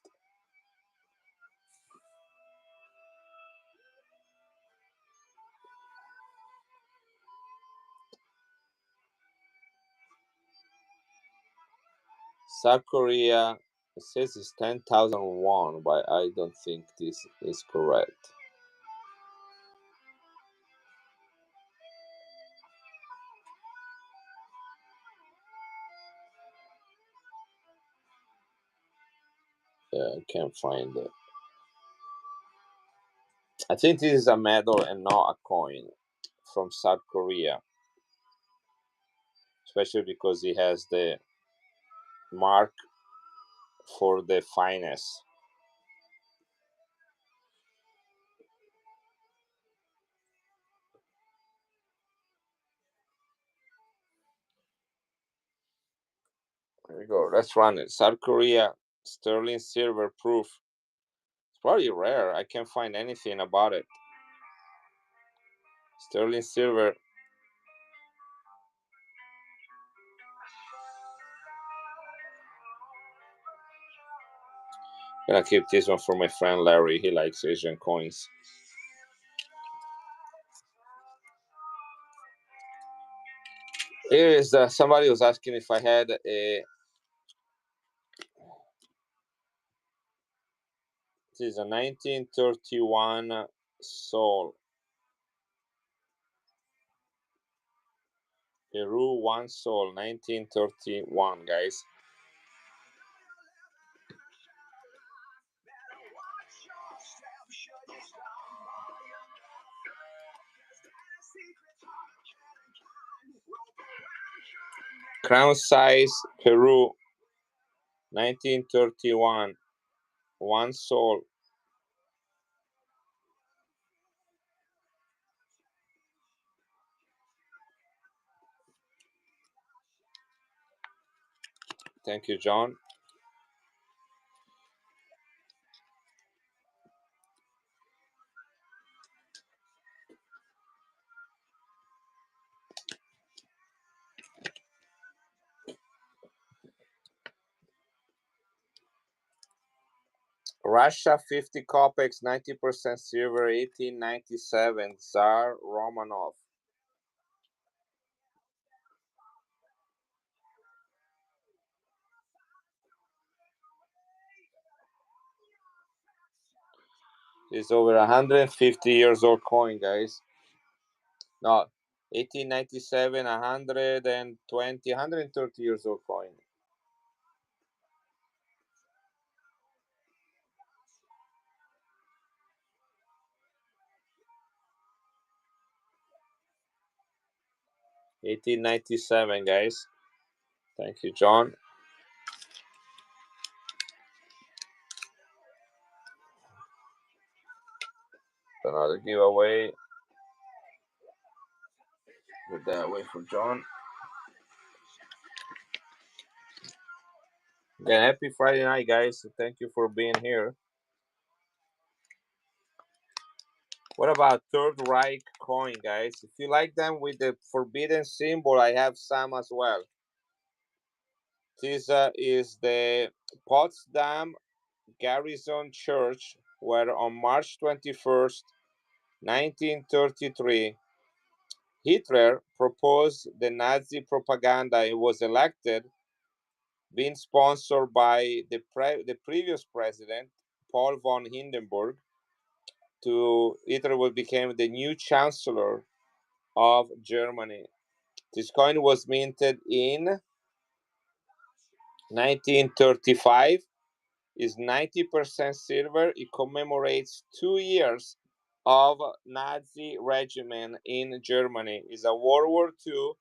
S1: South Korea, it says it's 10,000 won, but I don't think this is correct. Yeah, I can't find it. I think this is a medal and not a coin from South Korea, especially because it has the mark for the finest. There we go. Let's run it. South Korea sterling silver proof. It's probably rare. I can't find anything about it. Sterling silver. Gonna keep this one for my friend Larry. He likes Asian coins. Here is somebody was asking if I had a. This is a 1931 Sol. Peru one Sol, 1931, guys. Crown size Peru, 1931, one Sol. Thank you, John. Russia 50 kopecks, 90% silver, 1897, Tsar Romanov. It's over 150 years old coin, guys. No, 1897, 120, 130 years old coin. $18.97, guys. Thank you, John. Another giveaway. Put that away for John. Again, happy Friday night, guys. Thank you for being here. What about Third Reich coin, guys? If you like them with the forbidden symbol, I have some as well. This is the Potsdam Garrison Church, where on March 21st, 1933, Hitler proposed the Nazi propaganda. He was elected, being sponsored by the previous president, Paul von Hindenburg. Hitler will become the new chancellor of Germany. This coin was minted in 1935. Is 90% silver. It commemorates 2 years of Nazi regime in Germany. It's a World War II,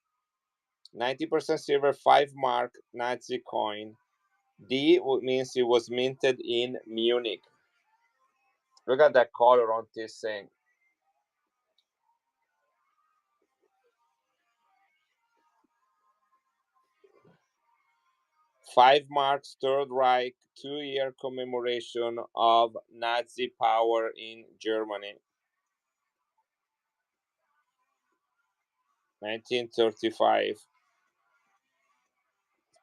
S1: 90% silver, 5 mark Nazi coin. D means it was minted in Munich. Look at that color on this thing. Five marks Third Reich 2-year commemoration of Nazi power in Germany. 1935.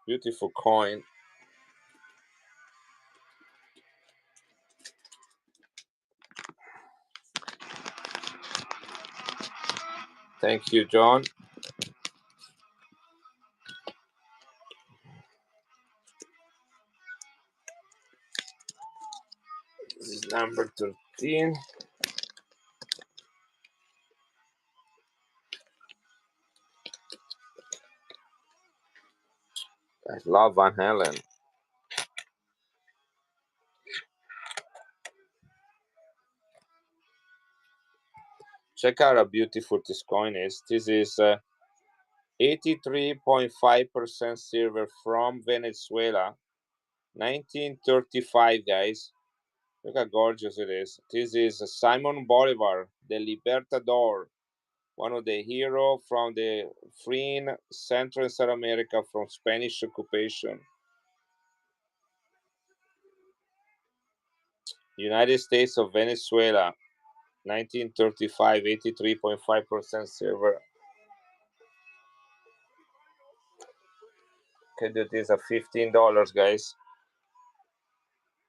S1: Beautiful coin. Thank you, John. This is number 13. I love Van Halen. Check out how beautiful this coin is. This is 83.5% silver from Venezuela, 1935, guys. Look how gorgeous it is. This is Simon Bolivar, the Libertador, one of the heroes from the freeing Central and South America from Spanish occupation. United States of Venezuela, 1935, 83.5% silver. Can do this at $15, guys.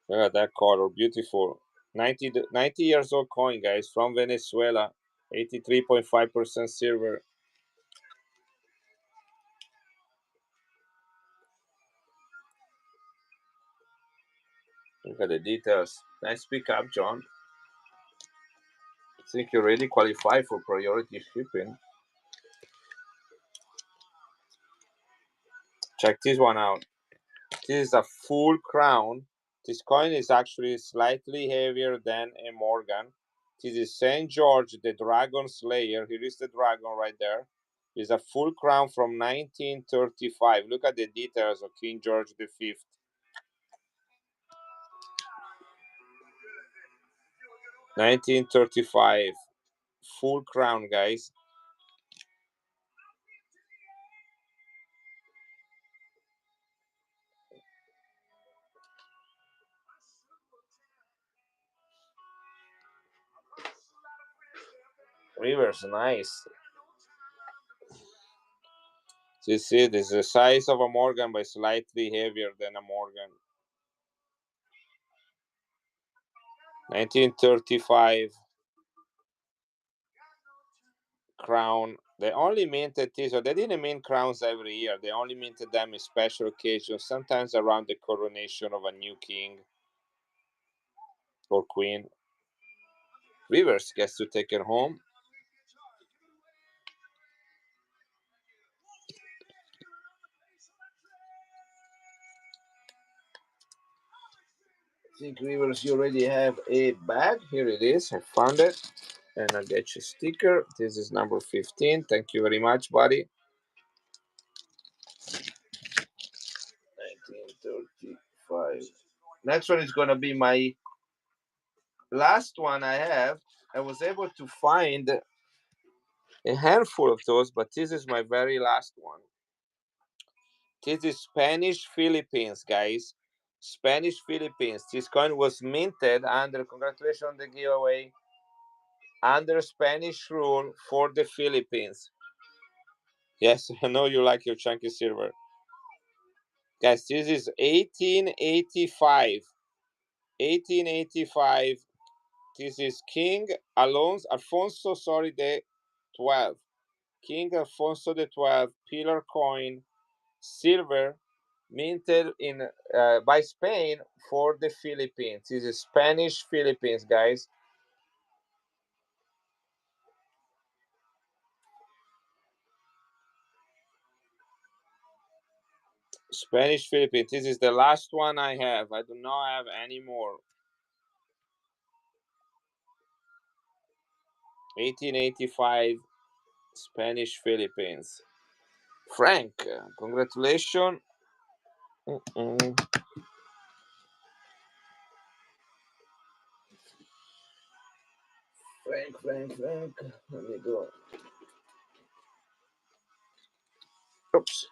S1: Look at that color, beautiful. 90 years old coin, guys, from Venezuela, 83.5% silver. Look at the details. Nice pickup, John. I think you already qualify for priority shipping. Check this one out. This is a full crown. This coin is actually slightly heavier than a Morgan. This is St. George, the Dragon Slayer. Here is the dragon right there. It's a full crown from 1935. Look at the details of King George V. 1935. Full crown, guys. Rivers, nice. You see, this is the size of a Morgan, but slightly heavier than a Morgan. 1935 crown. They only minted this, or they didn't mint crowns every year. They only minted them in special occasions, sometimes around the coronation of a new king or queen. Rivers gets to take it home. I think Rivers, you already have a bag. Here it is. I found it. And I'll get you a sticker. This is number 15. Thank you very much, buddy. 1935. Next one is going to be my last one I have. I was able to find a handful of those, but this is my very last one. This is Spanish Philippines, guys. Spanish Philippines. This coin was minted under, congratulations on the giveaway, under Spanish rule for the Philippines. Yes, I know you like your chunky silver. Guys, this is 1885. 1885. This is King Alfonso, the 12th. King Alfonso the 12th pillar coin, silver, minted in by Spain for the Philippines. This is Spanish Philippines, guys. Spanish Philippines. This is the last one I have. I do not have any more. 1885 Spanish Philippines. Frank, congratulations. Frank. Let me go. Oops.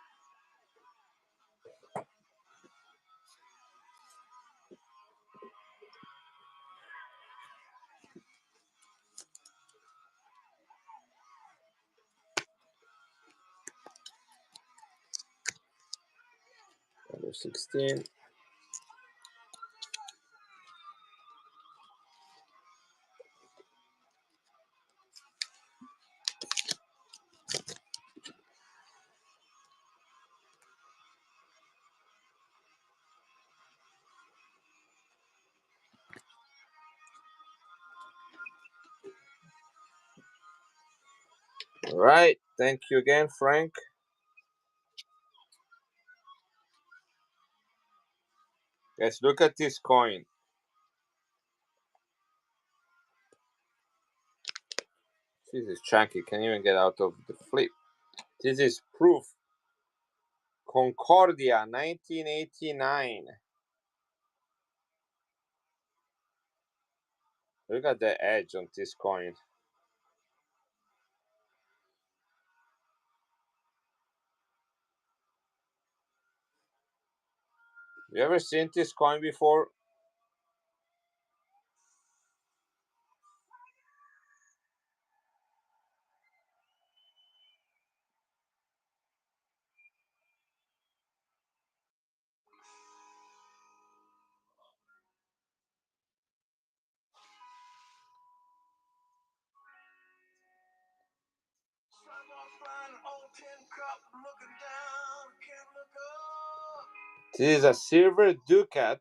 S1: Number 16. All right. Thank you again, Frank. Guys, look at this coin. This is chunky. Can't even get out of the flip. This is proof. Concordia, 1989. Look at the edge on this coin. You ever seen this coin before? This is a silver ducat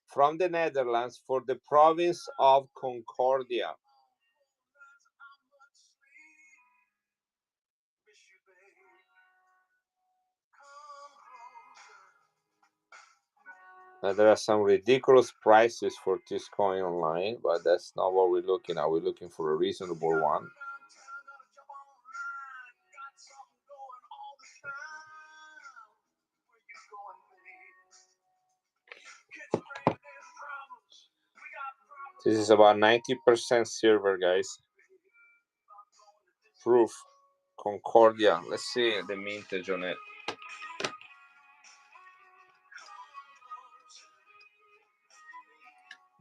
S1: from the Netherlands for the province of Concordia. Now, there are some ridiculous prices for this coin online, but that's not what we're looking at. We're looking for a reasonable one. This is about 90% silver, guys. Proof. Concordia. Let's see the mintage on it.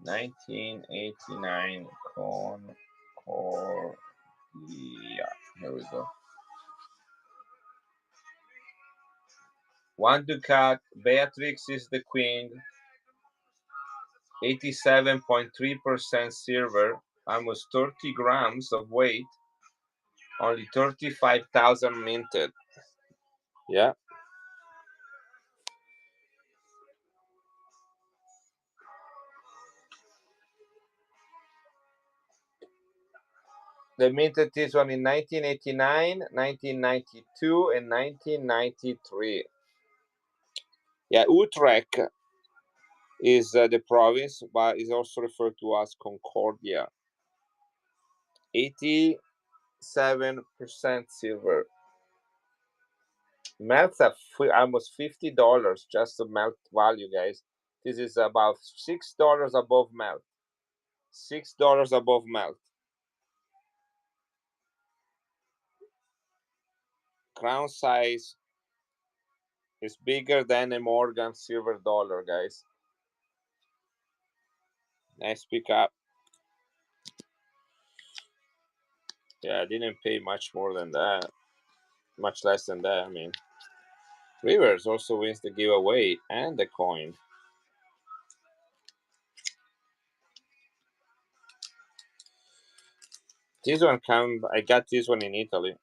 S1: $1989 Concordia. Here we go. One ducat. Beatrix is the queen. 87.3% silver. Almost 30 grams of weight. Only 35,000 minted. Yeah. They minted this one in 1989, 1992, and 1993. Yeah, Utrecht is the province, but is also referred to as Concordia. 87% silver. Melts at almost $50 just the melt value, guys. This is about $6 above melt. $6 above melt. Crown size is bigger than a Morgan silver dollar, guys. Nice pickup. Yeah, I didn't pay much more than that. Much less than that, I mean. Rivers also wins the giveaway and the coin. This one I got this one in Italy.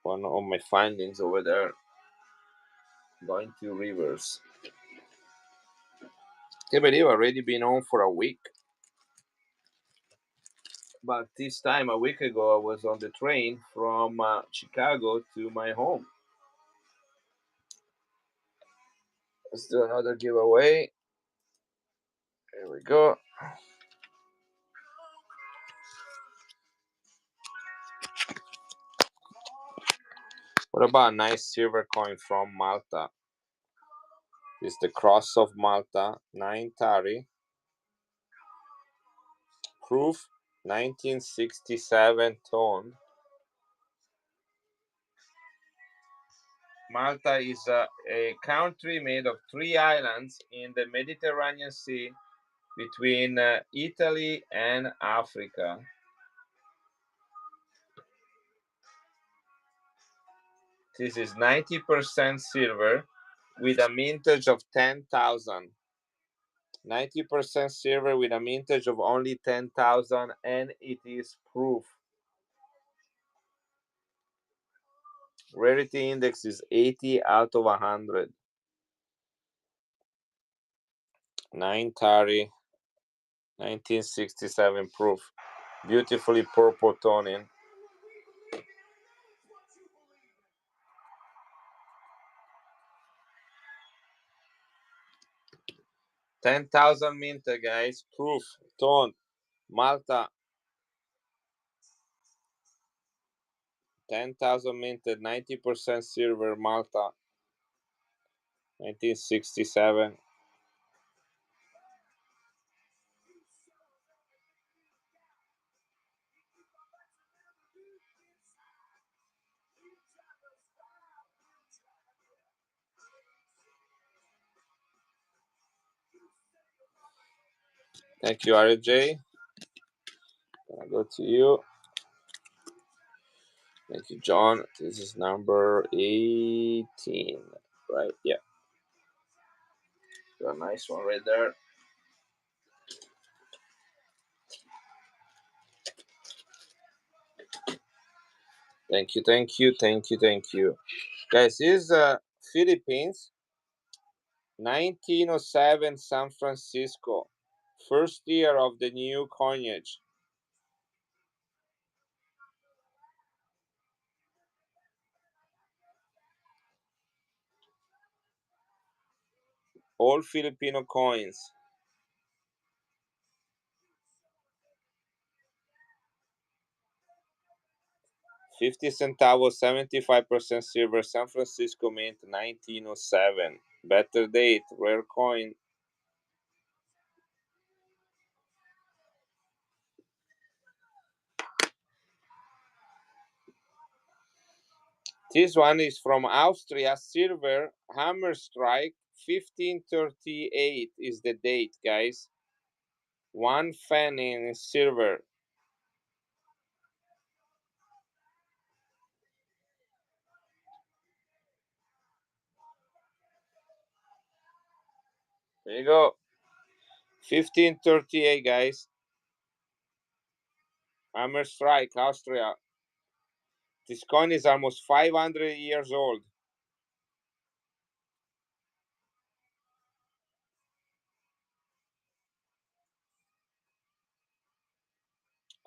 S1: One of my findings over there. Going to Rivers. I believe already been on for a week. But this time, a week ago, I was on the train from Chicago to my home. Let's do another giveaway. Here we go. What about a nice silver coin from Malta? It's the Cross of Malta, 9 Tari. Proof, 1967 tone. Malta is a country made of 3 islands in the Mediterranean Sea between Italy and Africa. This is 90% silver with a mintage of 10,000. 90% silver with a mintage of only 10,000, and it is proof. Rarity index is 80 out of 100. 9 Tari, 1967 proof. Beautifully purple toning. $10,000 minter, guys. Proof. Tone. Malta, 10,000 minted, 90% silver, Malta, 1967. Thank you, RJ. Gonna go to you. Thank you, John. This is number 18, right? Yeah. Got a nice one right there. Thank you, thank you, thank you, thank you. Guys, this is Philippines, 1907 San Francisco. First year of the new coinage. All Filipino coins. 50 centavos, 75% silver, San Francisco Mint, 1907. Better date, rare coin. This one is from Austria, silver, hammer strike, 1538 is the date, guys. One penny in silver. There you go. 1538, guys. Hammer strike, Austria. This coin is almost 500 years old.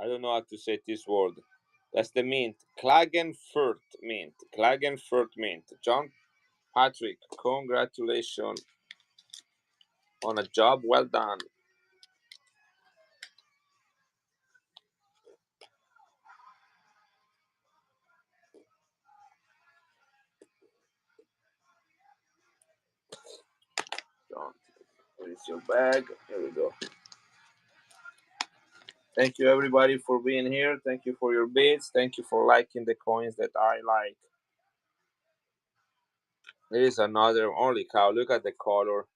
S1: I don't know how to say this word. That's the mint. Klagenfurt mint. Klagenfurt mint. John Patrick, congratulations on a job well done. John, where is your bag? Here we go. Thank you everybody for being here. Thank you for your bids. Thank you for liking the coins that I like. There is another. Holy cow, look at the color.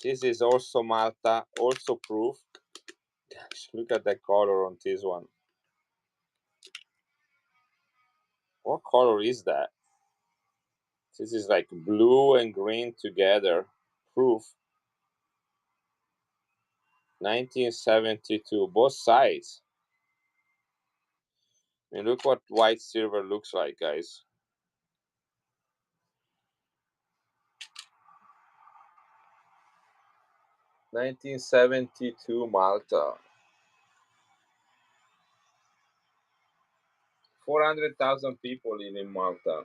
S1: This is also Malta, also proof. Gosh, look at the color on this one. What color is that? This is like blue and green together. Proof. 1972, both sides. I mean, look what white silver looks like, guys. (1972) Malta. 400,000 people live in Malta.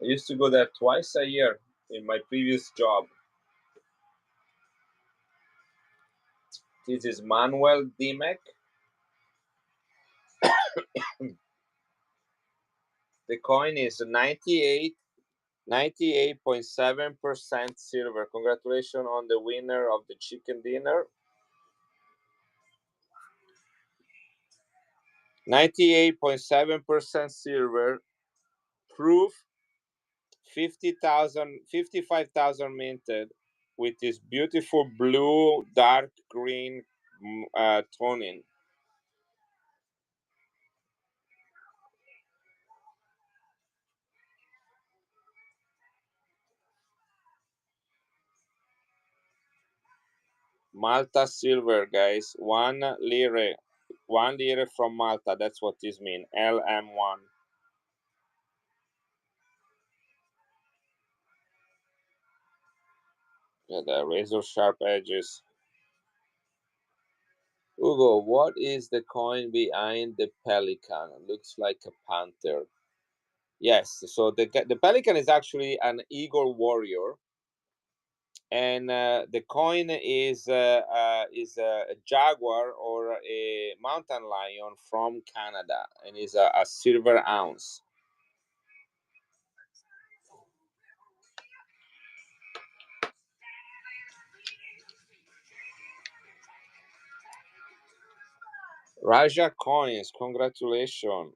S1: I used to go there twice a year in my previous job. This is Manuel Dimek. The coin is 98.7% silver. Congratulations on the winner of the chicken dinner. 98.7% silver. Proof 55,000 minted with this beautiful blue, dark green toning. Malta silver, guys. 1 lire. 1 lire from Malta. That's what this means. LM1. Yeah, the razor sharp edges. Hugo, what is the coin behind the pelican? Looks like a panther. Yes, so the pelican is actually an eagle warrior. and the coin is a jaguar or a mountain lion from Canada, and is a silver ounce. Raja coins, congratulations!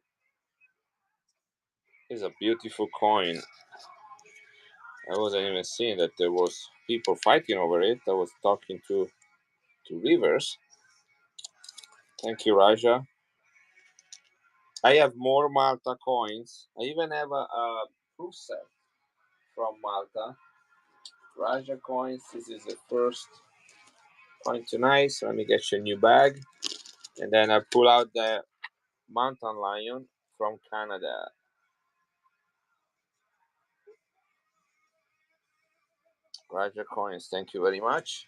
S1: It's a beautiful coin. I wasn't even seeing that there was people fighting over it. I was talking to Rivers. Thank you, Raja. I have more Malta coins. I even have a proof set from Malta. Raja coins. This is the first coin tonight. So let me get you a new bag. And then I pull out the mountain lion from Canada. Raja coins. Thank you very much.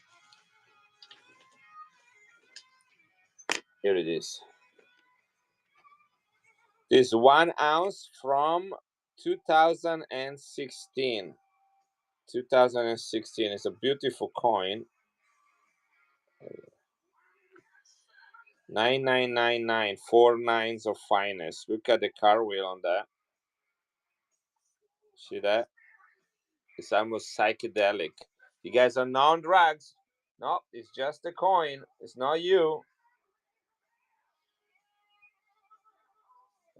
S1: Here it is. This 1 ounce from 2016. 2016 is a beautiful coin. 9999, 4 nines of finest. Look at the car wheel on that. See that? It's almost psychedelic. You guys are non drugs. No, it's just a coin. It's not you.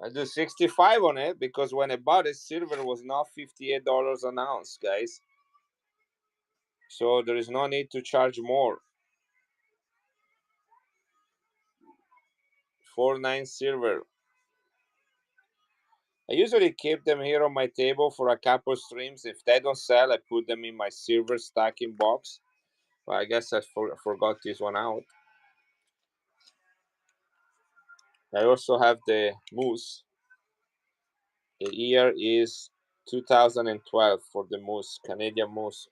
S1: I do 65 on it because when I bought it, silver was not $58 an ounce, guys. So there is no need to charge more. 4 9 silver. I usually keep them here on my table for a couple streams. If they don't sell, I put them in my silver stacking box. Well, I guess I forgot this one out. I also have the moose. The year is 2012 for the moose, Canadian moose.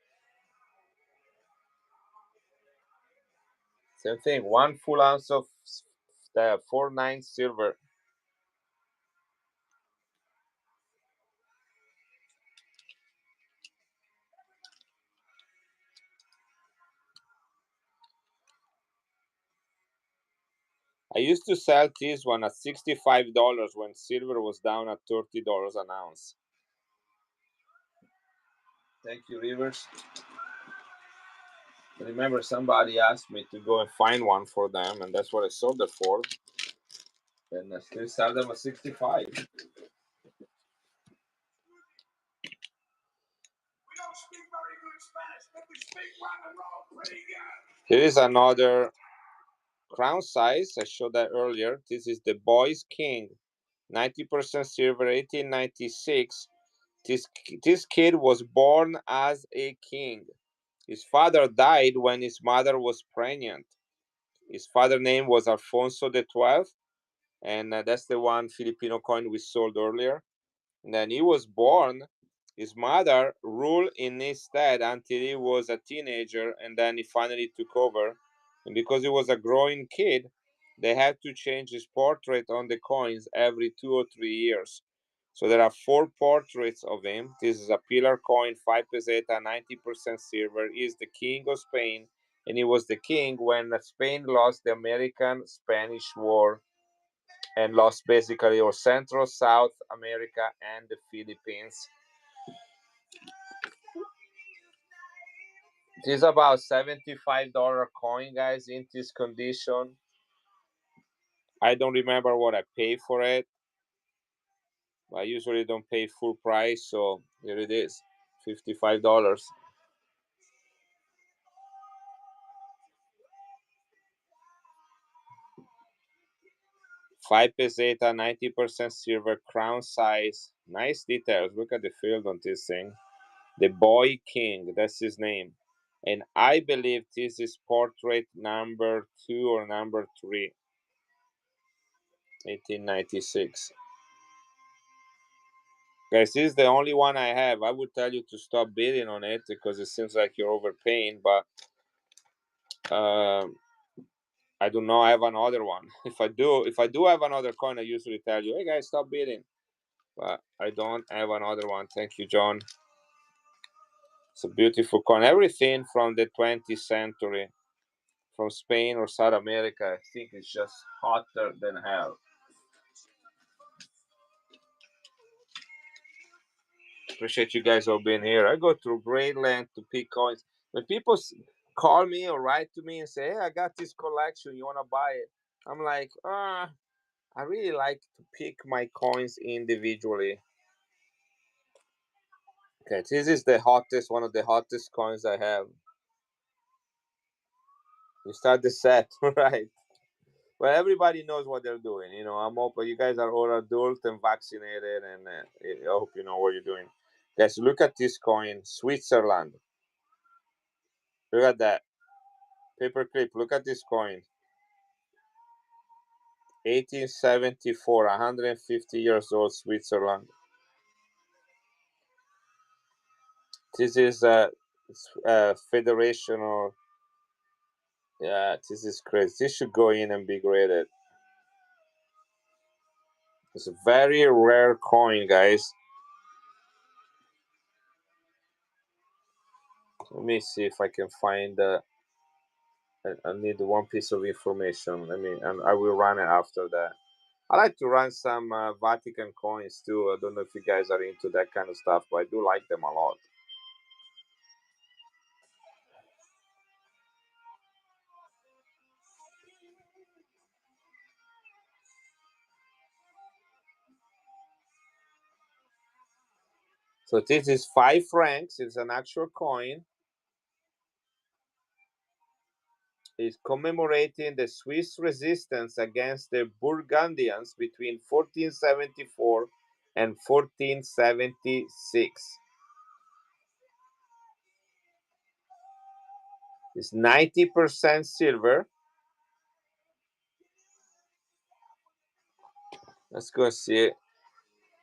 S1: Same thing, 1 full ounce of the 4 9 silver. I used to sell this one at $65 when silver was down at $30 an ounce. Thank you, Rivers. Remember, somebody asked me to go and find one for them, and that's what I sold it for. And I still sell them at 65. Here is another crown size. I showed that earlier. This is the Boy's King, 90% silver, 1896. This kid was born as a king. His father died when his mother was pregnant. His father's name was Alfonso the 12th, and that's the one Filipino coin we sold earlier. And then he was born. His mother ruled in his stead until he was a teenager, and then he finally took over. And because he was a growing kid, they had to change his portrait on the coins every 2 or 3 years. So there are 4 portraits of him. This is a pillar coin, 5 peseta, 90% silver. He is the king of Spain, and he was the king when Spain lost the American-Spanish War and lost basically or Central, South America, and the Philippines. It is about $75 coin, guys, in this condition. I don't remember what I paid for it. I usually don't pay full price, so here it is, $55. 5 peseta, 90% silver, crown size. Nice details. Look at the field on this thing. The Boy King, that's his name. And I believe this is portrait number 2 or number 3. 1896. Guys, this is the only one I have. I would tell you to stop bidding on it because it seems like you're overpaying, but I do not have another one. If I do have another coin, I usually tell you, hey guys, stop bidding. But I don't have another one. Thank you, John. It's a beautiful coin. Everything from the 20th century, from Spain or South America, I think it's just hotter than hell. Appreciate you guys all being here. I go through great length to pick coins. When people call me or write to me and say, "Hey, I got this collection. You want to buy it?" I'm like, I really like to pick my coins individually. Okay, this is the hottest, one of the hottest coins I have. You start the set, right? Well, everybody knows what they're doing. You know, I'm open. You guys are all adult and vaccinated, and I hope you know what you're doing. Guys, look at this coin, Switzerland. Look at that paperclip. Look at this coin, 1874, 150 years old, Switzerland. This is a federation or yeah, this is crazy. This should go in and be graded. It's a very rare coin, guys. Let me see if I can find. I need one piece of information. And I will run it after that. I like to run some Vatican coins too. I don't know if you guys are into that kind of stuff, but I do like them a lot. So this is 5 francs. It's an actual coin. It's commemorating the Swiss resistance against the Burgundians between 1474 and 1476. It's 90% silver. Let's go see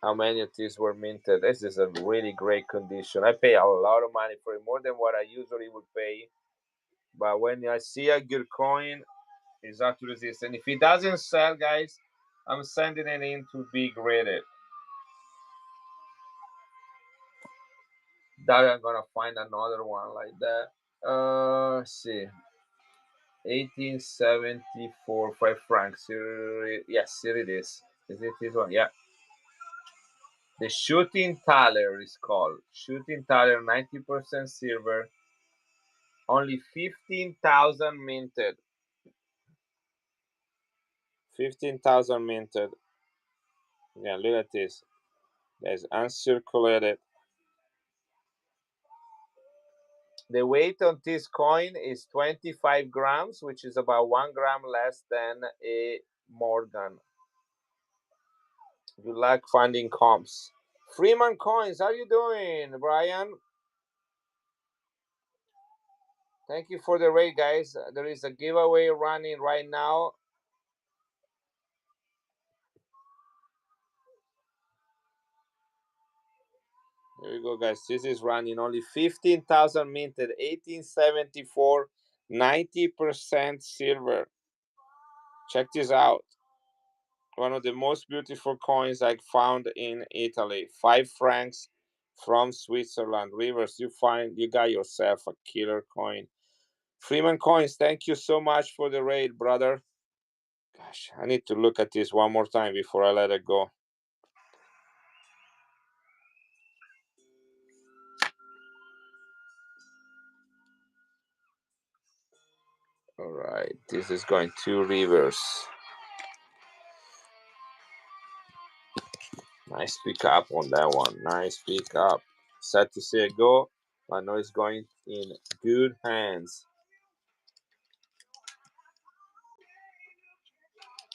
S1: how many of these were minted. This is a really great condition. I pay a lot of money for it, more than what I usually would pay. But when I see a good coin, it's up to resist. And if it doesn't sell, guys, I'm sending it in to be graded. That I'm gonna find another one like that. Let's see. 1874, 5 francs. Yes, here it is. Is it this one? Yeah. The shooting thaler is called. Shooting thaler, 90% silver. Only 15,000 minted. 15,000 minted. Yeah, look at this. Guys, uncirculated. The weight on this coin is 25 grams, which is about 1 gram less than a Morgan. Good luck finding comps. Freeman Coins, how you doing, Brian? Thank you for the raid, guys. There is a giveaway running right now. Here we go, guys. This is running only 15,000 minted, 1874, 90% silver. Check this out. One of the most beautiful coins I found in Italy. 5 francs from Switzerland. Rivers, you got yourself a killer coin. Freeman Coins, thank you so much for the raid, brother. Gosh, I need to look at this one more time before I let it go. All right, this is going to Rivers. Nice pick up on that one. Nice pick up. Sad to see it go. I know it's going in good hands.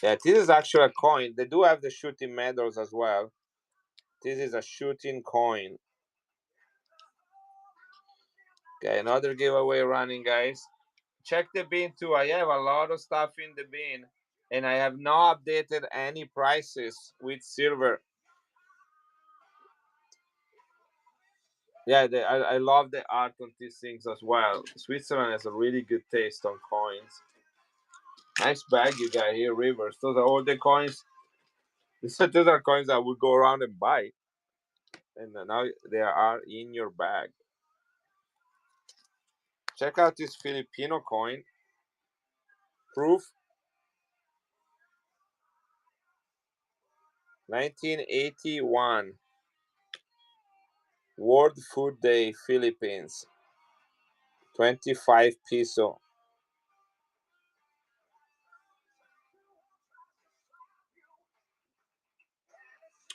S1: Yeah, this is actually a coin. They do have the shooting medals as well. This is a shooting coin. Okay, another giveaway running, guys. Check the bin too. I have a lot of stuff in the bin, and I have not updated any prices with silver. Yeah, I love the art on these things as well. Switzerland has a really good taste on coins. Nice bag you got here, Rivers. Those are all the coins. Those are coins that would go around and buy, and now they are in your bag. Check out this Filipino coin. Proof 1981. World Food Day, Philippines. 25 peso.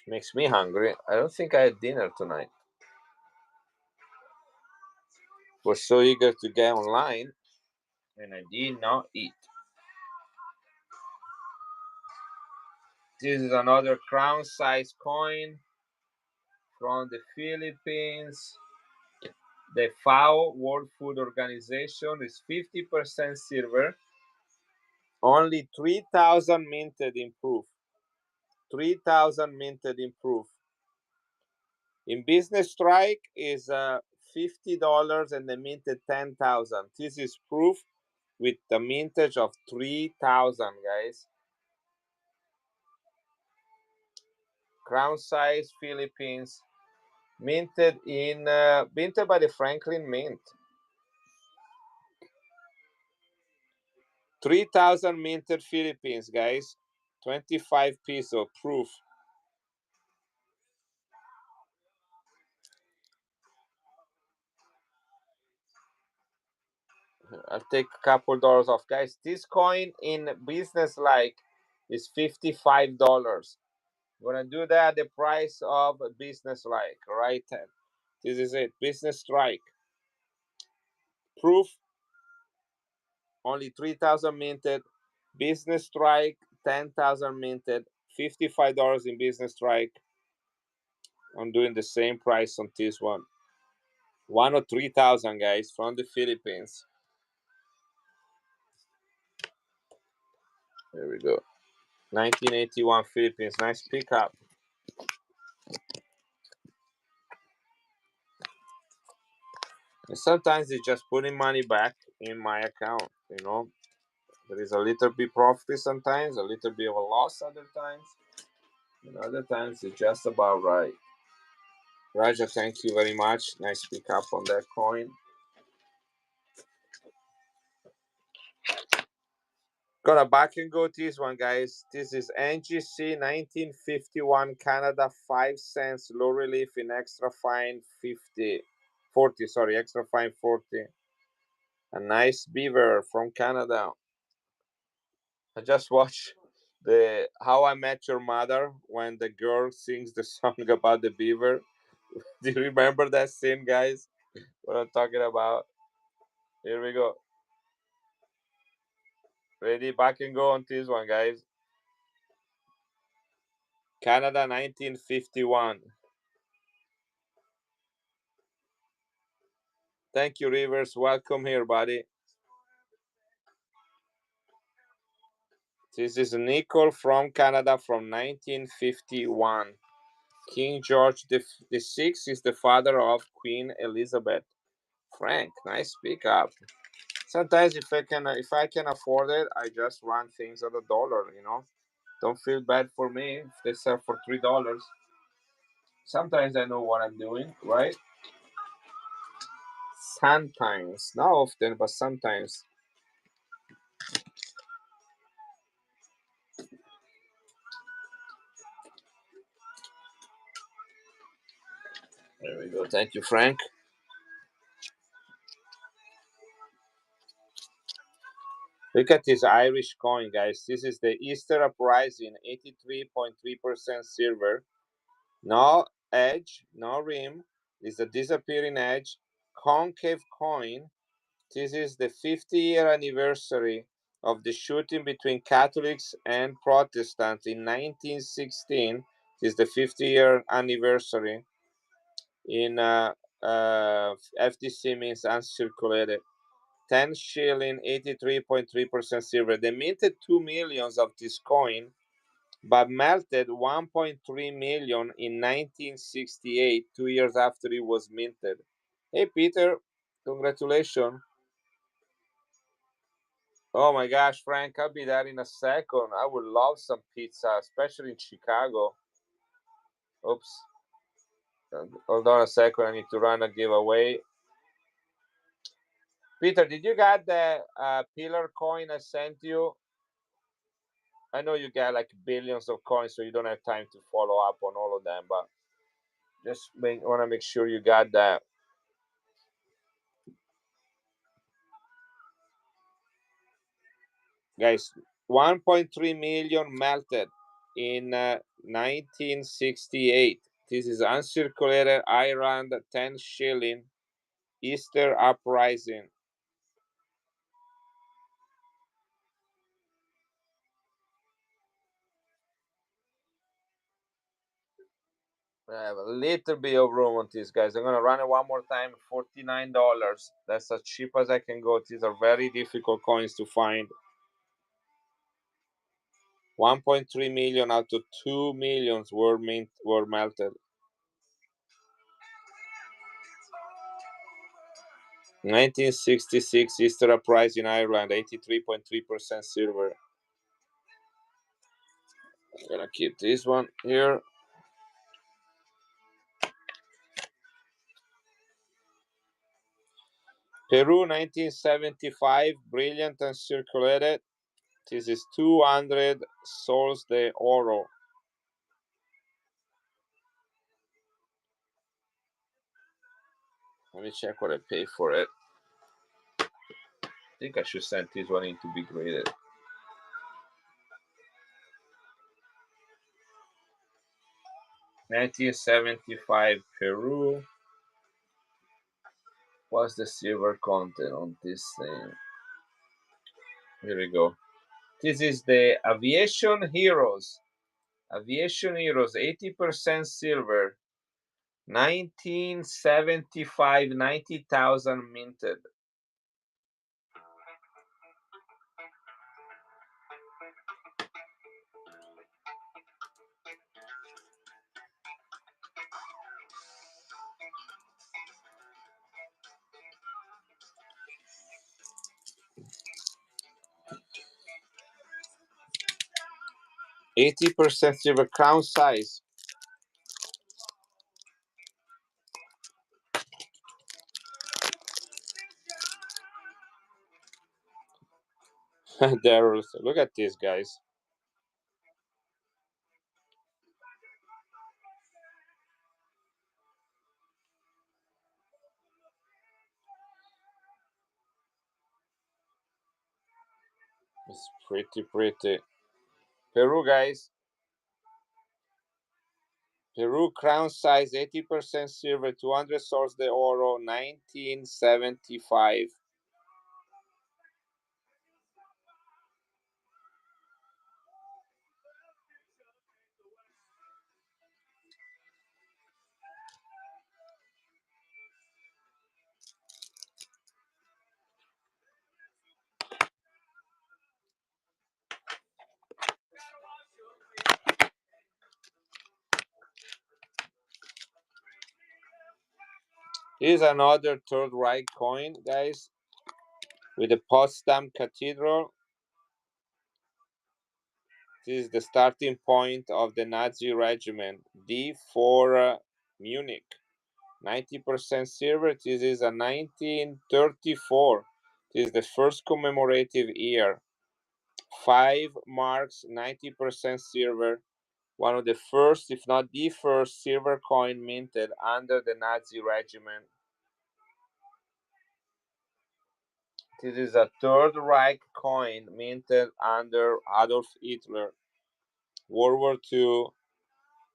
S1: Makes me hungry. I don't think I had dinner tonight. Was so eager to get online, and I did not eat. This is another crown size coin from the Philippines. The FAO, World Food Organization, is 50% silver. Only 3,000 minted in proof. 3,000 minted in proof. In business strike is $50 and the minted 10,000. This is proof with the mintage of 3,000, guys. Crown size Philippines, minted by the Franklin Mint. 3,000 minted Philippines, guys. 25 peso proof. I'll take a couple dollars off, guys. This coin in business like is $55. I'm gonna do that at the price of business like, right? This is it. Business strike. Proof. Only 3,000 minted. Business strike. 10,000 minted. $55 in business strike. I'm doing the same price on this one. 1 or 3,000, guys, from the Philippines. There we go. 1981 Philippines. Nice pickup. And sometimes it's just putting money back in my account. There is a little bit profit sometimes, a little bit of a loss other times. And other times it's just about right. Raja, thank you very much. Nice pickup on that coin. Gonna back and go this one, guys. This is NGC 1951 Canada 5 cents low relief in extra fine 40, sorry, extra fine 40. A nice beaver from Canada. I just watched the How I Met Your Mother when the girl sings the song about the beaver. Do you remember that scene, guys? What I'm talking about? Here we go. Ready? Back and go on this one, guys. Canada 1951. Thank you, Rivers. Welcome here, buddy. This is Nicole from Canada from 1951. King George the Sixth is the father of Queen Elizabeth. Frank, nice pickup. Sometimes if I can afford it, I just run things at $1. Don't feel bad for me if they sell for $3. Sometimes I know what I'm doing, right? Sometimes, not often, but sometimes. There we go. Thank you, Frank. Look at this Irish coin, guys. This is the Easter Uprising, 83.3% silver. No edge, no rim. It's a disappearing edge. Concave coin. This is the 50-year anniversary of the shooting between Catholics and Protestants in 1916. This is the 50-year anniversary. In FTC means uncirculated. 10 shilling, 83.3% silver. They minted 2 millions of this coin, but melted 1.3 million in 1968, 2 years after it was minted. Hey, Peter, congratulations. Oh my gosh, Frank, I'll be there in a second. I would love some pizza, especially in Chicago. Oops. Hold on a second. I need to run a giveaway. Peter, did you got the pillar coin I sent you? I know you got like billions of coins, so you don't have time to follow up on all of them, but just want to make sure you got that. Guys, 1.3 million melted in 1968. This is uncirculated Ireland 10 shilling Easter uprising. I have a little bit of room on these guys. I'm gonna run it one more time. $49. That's as cheap as I can go. These are very difficult coins to find. 1.3 million out of 2 millions were melted. 1966 Easter uprising in Ireland, 83.3% silver. I'm gonna keep this one here. Peru 1975, brilliant and circulated. This is 200 soles de oro. Let me check what I paid for it. I think I should send this one in to be graded. $19.75 Peru. What's the silver content on this thing? Here we go. This is the Aviation Heroes. Aviation Heroes, 80% silver. 1975, 90,000 minted. $80 silver crown size. Daryl, look at this, guys. It's pretty. Peru, guys. Peru crown size, 80% silver, 200 soles de oro, 1975. Here's another Third Reich coin, guys, with the Potsdam Cathedral. This is the starting point of the Nazi regiment, D4 Munich. 90% silver. This is a 1934. This is the first commemorative year. 5 marks, 90% silver. One of the first, if not the first, silver coin minted under the Nazi regiment. This is a Third Reich coin minted under Adolf Hitler. World War II,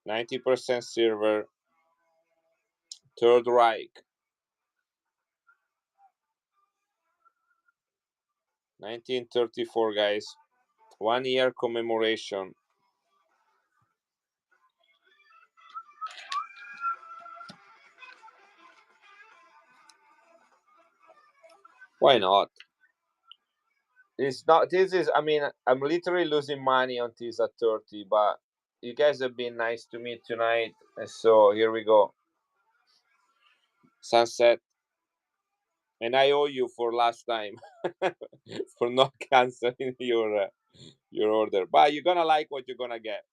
S1: 90% silver. Third Reich. 1934, guys. 1 year commemoration. Why not? It's not. This is. I mean, I'm literally losing money on this at 30, but you guys have been nice to me tonight, and so here we go. Sunset, and I owe you for last time for not canceling your order. But you're gonna like what you're gonna get.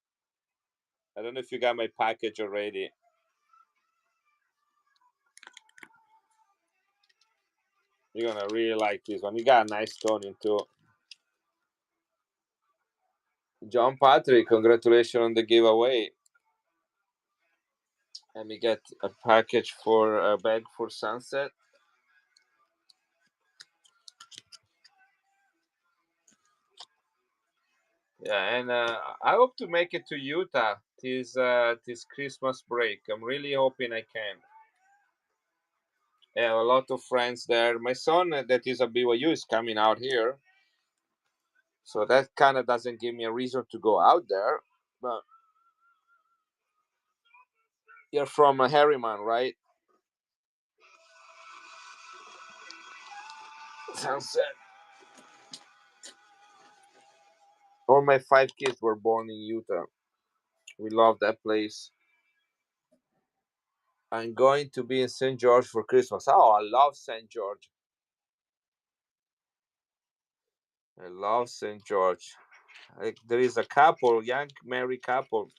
S1: I don't know if you got my package already. You're gonna really like this one. You got a nice toning too. John Patrick, congratulations on the giveaway. Let me get a package for a bag for Sunset. Yeah, and I hope to make it to Utah this Christmas break. I'm really hoping I can. I have a lot of friends there. My son, that is a BYU, is coming out here, so that kind of doesn't give me a reason to go out there. But you're from Harriman, right? Sunset. All my 5 kids were born in Utah. We love that place. I'm going to be in St. George for Christmas. Oh, I love St. George. I love St. George. There is a couple, young married couple,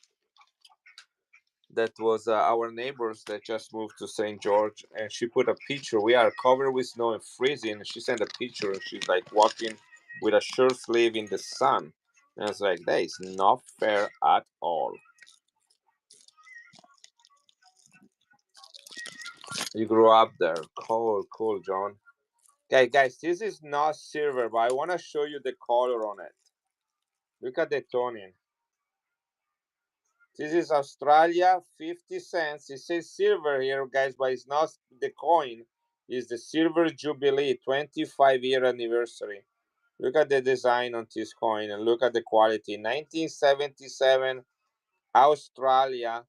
S1: that was our neighbors that just moved to St. George, and she put a picture. We are covered with snow and freezing. She sent a picture, and she's like walking with a shirt sleeve in the sun. And I was like, that is not fair at all. You grew up there. Cool, cool, John. Okay, guys, this is not silver, but I want to show you the color on it. Look at the toning. This is Australia, 50 cents. It says silver here, guys, but it's not the coin. It's the Silver Jubilee 25-year anniversary. Look at the design on this coin and look at the quality. 1977 Australia.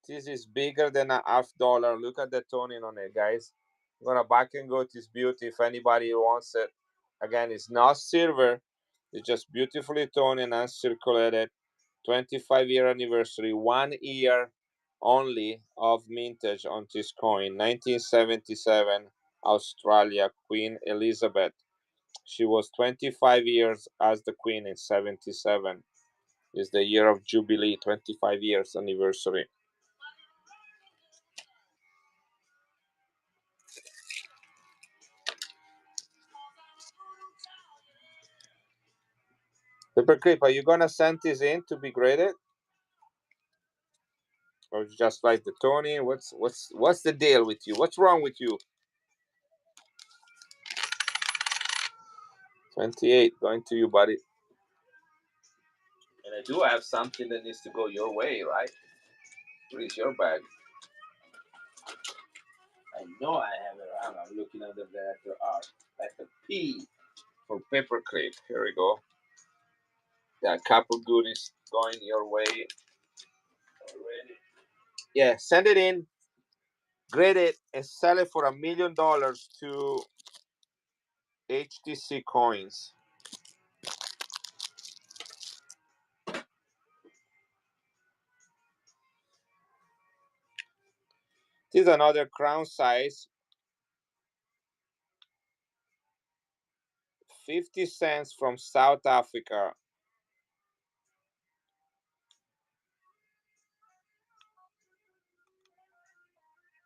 S1: This is bigger than a $1. Look at the toning on it, guys. I'm gonna back and go this beauty if anybody wants it. Again, it's not silver. It's just beautifully toned and uncirculated. 25-year anniversary, 1 year only of mintage on this coin. 1977 Australia, Queen Elizabeth. She was 25 years as the queen in 77. Is the year of jubilee, 25 years anniversary. Pepper Creep, are you gonna send this in to be graded, or just like the Tony? What's the deal with you? What's wrong with you? 28, going to you, buddy. And I do have something that needs to go your way, right? What is your bag? I know I have it around. I'm looking under the letter R. Letter P for Paperclip. Here we go. Yeah, a couple goodies going your way already. Yeah, send it in, grade it, and sell it for $1 million to HTC coins. This is another crown size. 50 cents from South Africa.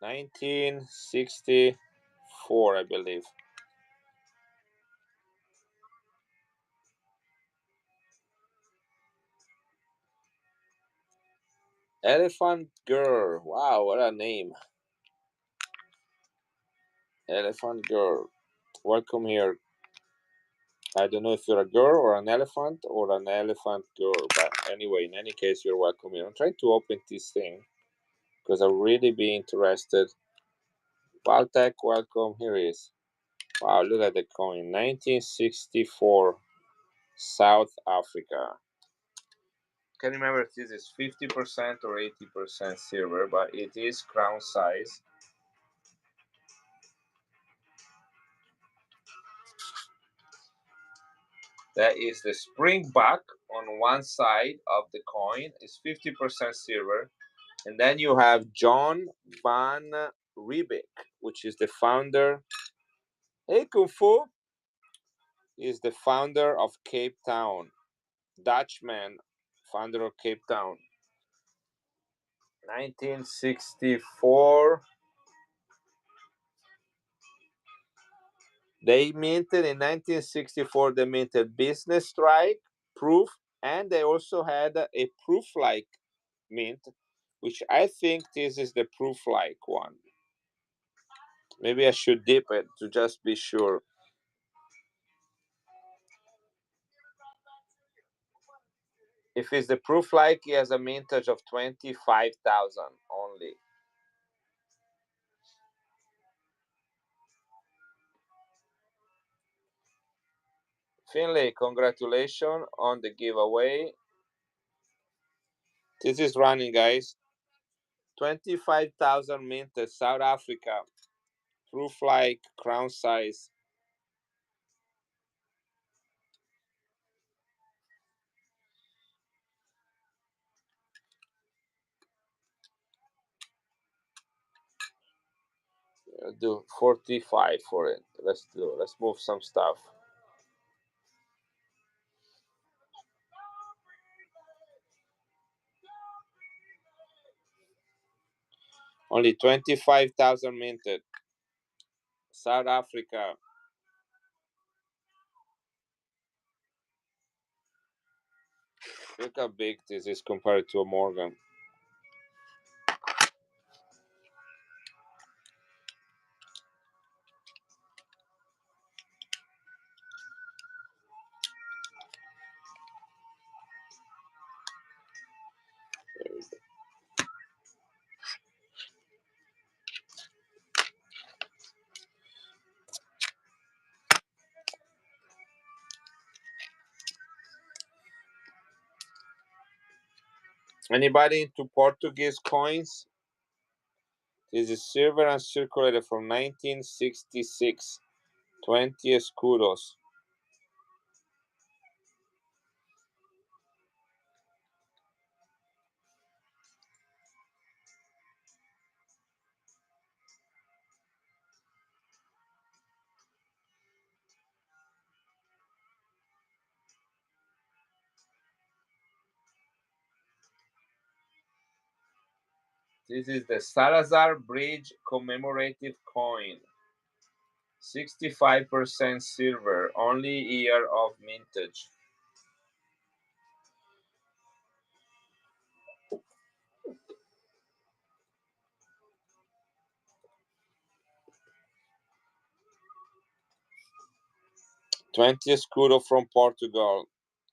S1: 1964, I believe. Elephant Girl. Wow, what a name. Elephant Girl. Welcome here. I don't know if you're a girl or an elephant girl, but anyway, in any case, you're welcome here. I'm trying to open this thing because I'll really be interested. Valtech, welcome. Here it is. Wow, look at the coin. 1964, South Africa. Can't remember if this is 50% or 80% silver, but it is crown size. That is the springback on one side of the coin is 50% silver. And then you have John van Riebeek, which is the founder. Hey, Kung Fu is the founder of Cape Town. Dutchman, founder of Cape Town. 1964. They minted in 1964. They minted business strike, proof, and they also had a proof-like mint, which I think this is the proof-like one. Maybe I should dip it to just be sure. If it's the proof-like, he has a mintage of 25,000 only. Finlay, congratulations on the giveaway. This is running, guys. 25,000 minted South Africa. Proof-like, crown size. Do 45 for it. Let's move some stuff. Only 25,000 minted. South Africa. Look how big this is compared to a Morgan. Anybody into Portuguese coins? This is silver and circulated from 1966. 20 escudos. This is the Salazar Bridge commemorative coin. 65% silver, only year of mintage. Twenty escudo from Portugal.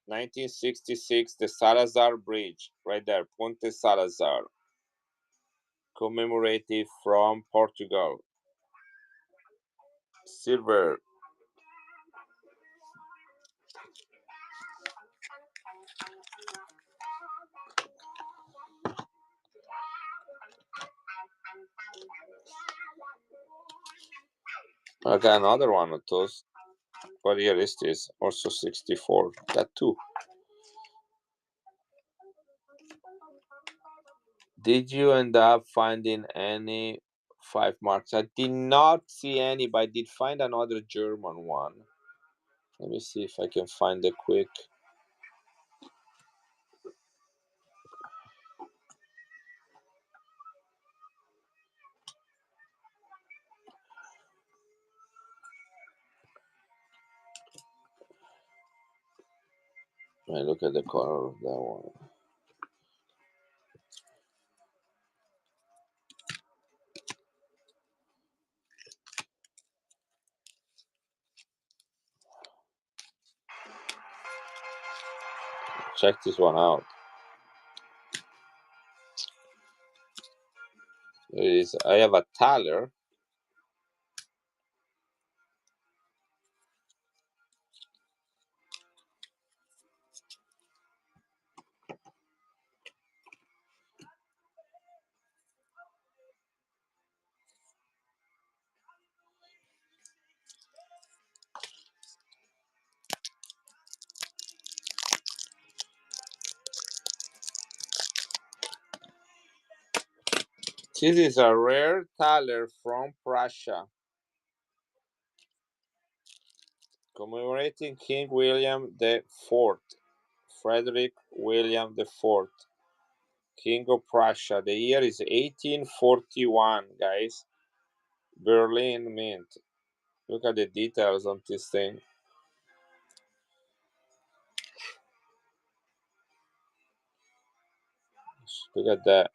S1: 1966, the Salazar Bridge, right there, Ponte Salazar. Commemorative from Portugal. Silver. I got another one of those. What year is this? Also 64. Got two. Did you end up finding any 5 marks? I did not see any, but I did find another German one. Let me see if I can find it quick. I look at the color of that one. Check this one out. I have a Thaler. This is a rare Thaler from Prussia, commemorating King William the Fourth, Frederick William the Fourth, King of Prussia. The year is 1841, guys. Berlin Mint. Look at the details on this thing. Look at that.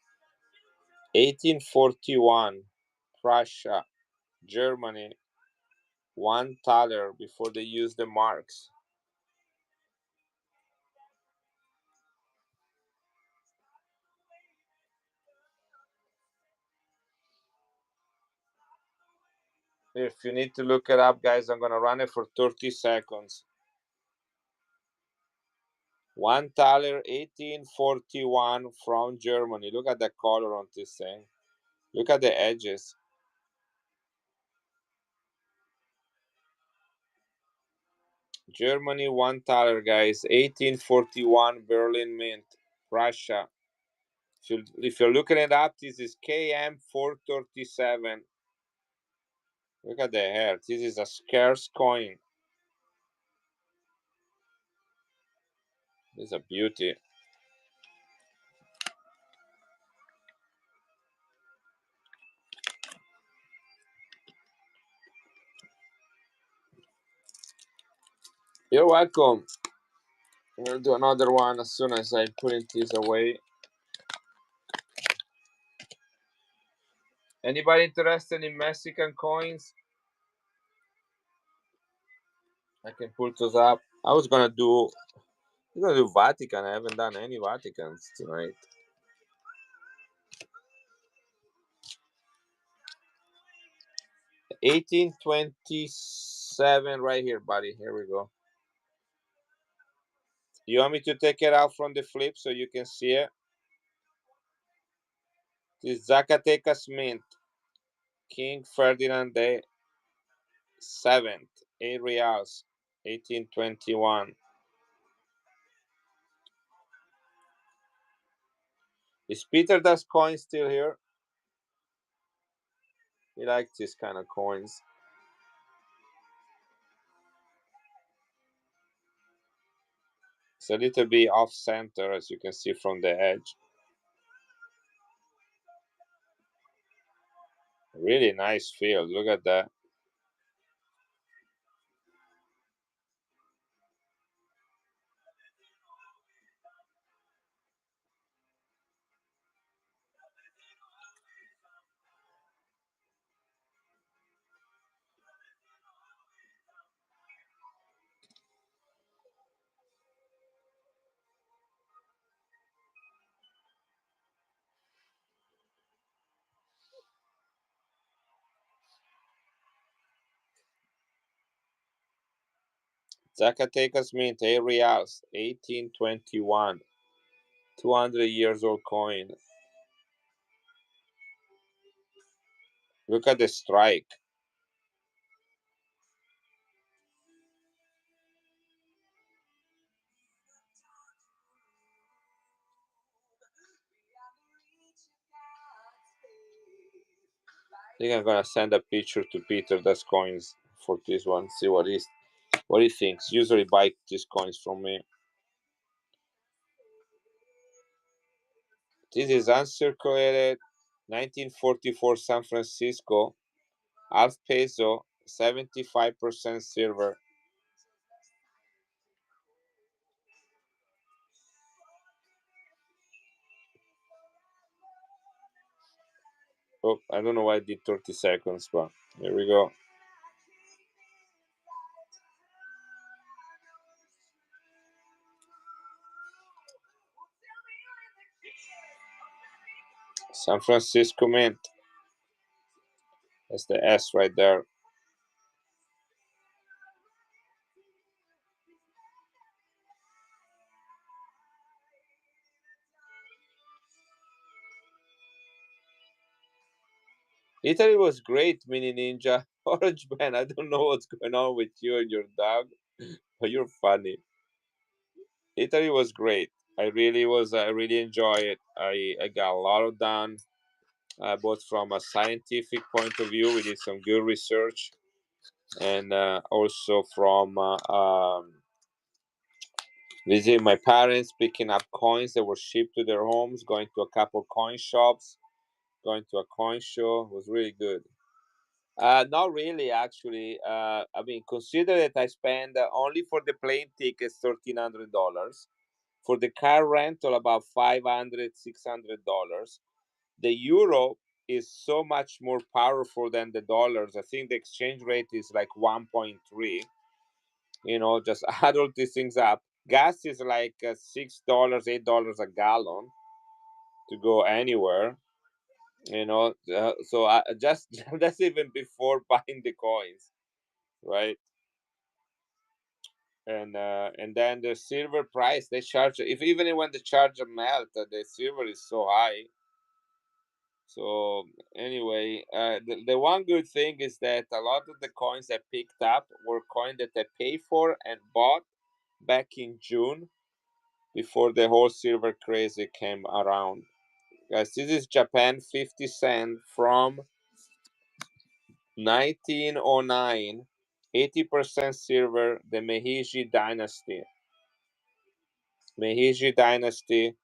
S1: 1841, Prussia, Germany, $1 before they used the marks. If you need to look it up, guys, I'm gonna run it for 30 seconds. $1, 1841 from Germany. Look at the color on this thing. Look at the edges. Germany $1, guys. 1841 Berlin Mint, Russia. If you're looking it up, this is KM 437. Look at the hair. This is a scarce coin. This is a beauty. You're welcome. I'm gonna do another one as soon as I put this away. Anybody interested in Mexican coins? I can pull those up. I'm gonna do Vatican. I haven't done any Vaticans tonight. 1827 right here, buddy. Here we go. You want me to take it out from the flip so you can see it? This Zacatecas Mint, King Ferdinand the Seventh, 8 reals, 1821. Is Peter Das coin still here? He likes this kind of coins. It's a little bit off center, as you can see from the edge. Really nice feel. Look at that. Zacatecas Mint, 8 reals, 1821. 200 years old coin. Look at the strike. I think I'm gonna send a picture to Peter Das coins for this one. See what he thinks. Usually buy these coins from me. This is uncirculated 1944 San Francisco, half peso, 75% silver. Oh, I don't know why I did 30 seconds, but here we go. San Francisco Mint. That's the S right there. Italy was great, Mini Ninja. Orange Man, I don't know what's going on with you and your dog, but you're funny. Italy was great. I really enjoy it. I got a lot of done, both from a scientific point of view. We did some good research, and also from visiting my parents, picking up coins that were shipped to their homes, going to a couple coin shops, going to a coin show. It was really good. Not really, actually. I mean, consider that I spend only for the plane tickets $1,300. For the car rental, about $500, $600. The euro is so much more powerful than the dollars. I think the exchange rate is like 1.3. Just add all these things up. Gas is like $6, $8 a gallon to go anywhere. So I just that's even before buying the coins, right? And then the silver price they charge, if even when the charger melt, the silver is so high. So anyway, the one good thing is that a lot of the coins I picked up were coins that I paid for and bought back in June before the whole silver crazy came around. Guys, this is Japan 50 cent from 1909, 80% silver, the Meiji dynasty. Meiji dynasty.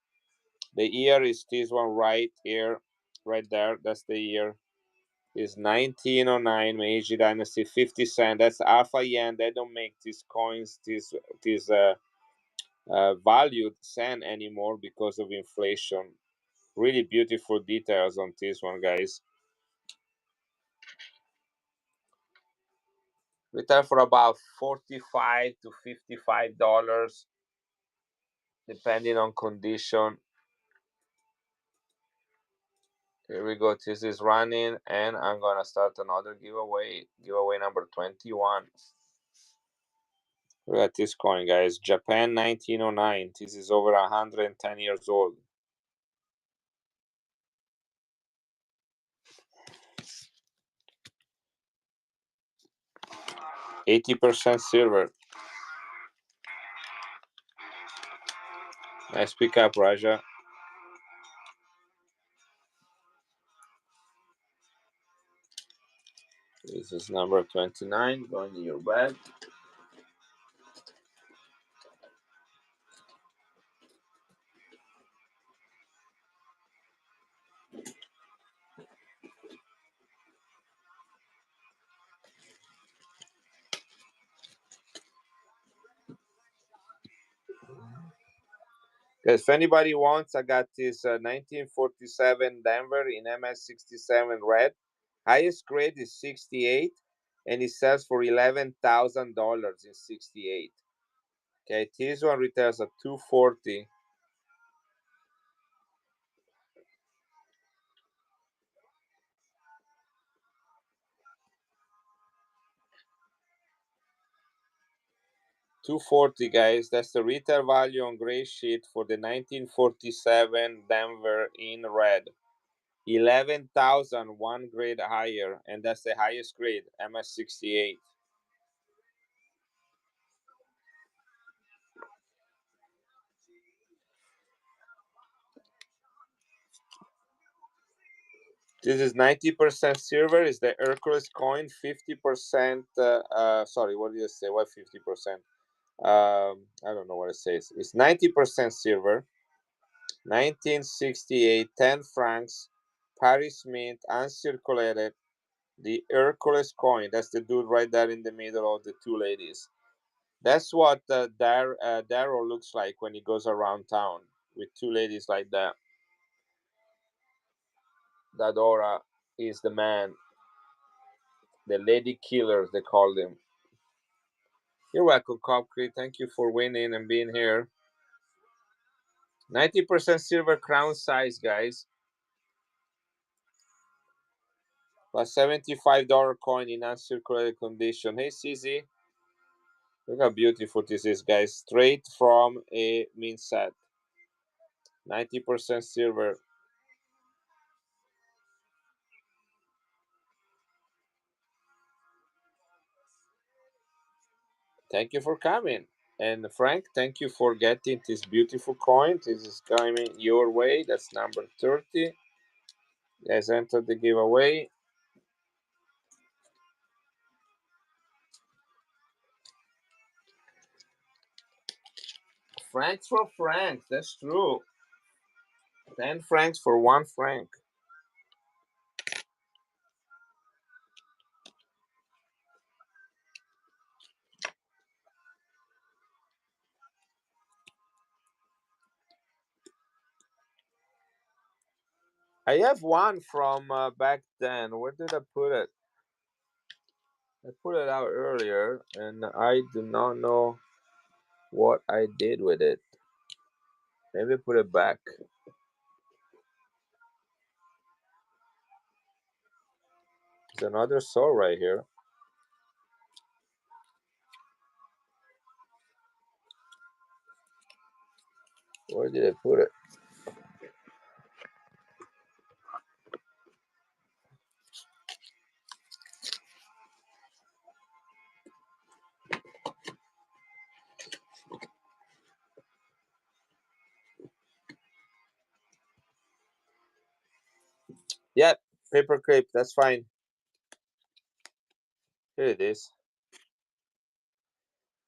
S1: The year is this one right here, right there. That's the year. Is 1909 Meiji Dynasty 50 cent. That's alpha yen. They don't make these coins, these valued cent anymore because of inflation. Really beautiful details on this one, guys. Retail for about $45 to $55, depending on condition. Here we go. This is running, and I'm gonna start another giveaway. Giveaway number 21. Look at this coin, guys. Japan 1909. This is over 110 years old. $80 silver. Nice pickup, Raja. This is number 29. Going in your bag. If anybody wants, I got this 1947 Denver in MS67 red. Highest grade is 68, and it sells for $11,000 in 68. Okay, this one retails at 240. $240, guys. That's the retail value on gray sheet for the 1947 Denver in red. 11,000, one grade higher, and that's the highest grade, MS68. This is 90% silver. Is the Hercules coin. 50%. Sorry, what did you say? What 50%? I don't know what it says. It's 90% silver. 1968, 10 francs. Paris Mint, uncirculated. The Hercules coin. That's the dude right there in the middle of the two ladies. That's what Daryl looks like when he goes around town with two ladies like that. Dadora is the man. The lady killers, they call them. You're welcome, Copcrete. Thank you for winning and being here. 90% silver crown size, guys. Plus $75 coin in uncirculated condition. Hey, CZ. Look how beautiful this is, guys. Straight from a mint set. 90% silver. Thank you for coming. And Frank, thank you for getting this beautiful coin. This is coming your way. That's number 30. Guys, enter the giveaway. Francs for francs. That's true. 10 francs for 1 franc. I have one from back then. Where did I put it? I put it out earlier, and I do not know what I did with it. Maybe put it back. There's another saw right here. Where did I put it? Yep, paper clip. That's fine. Here it is.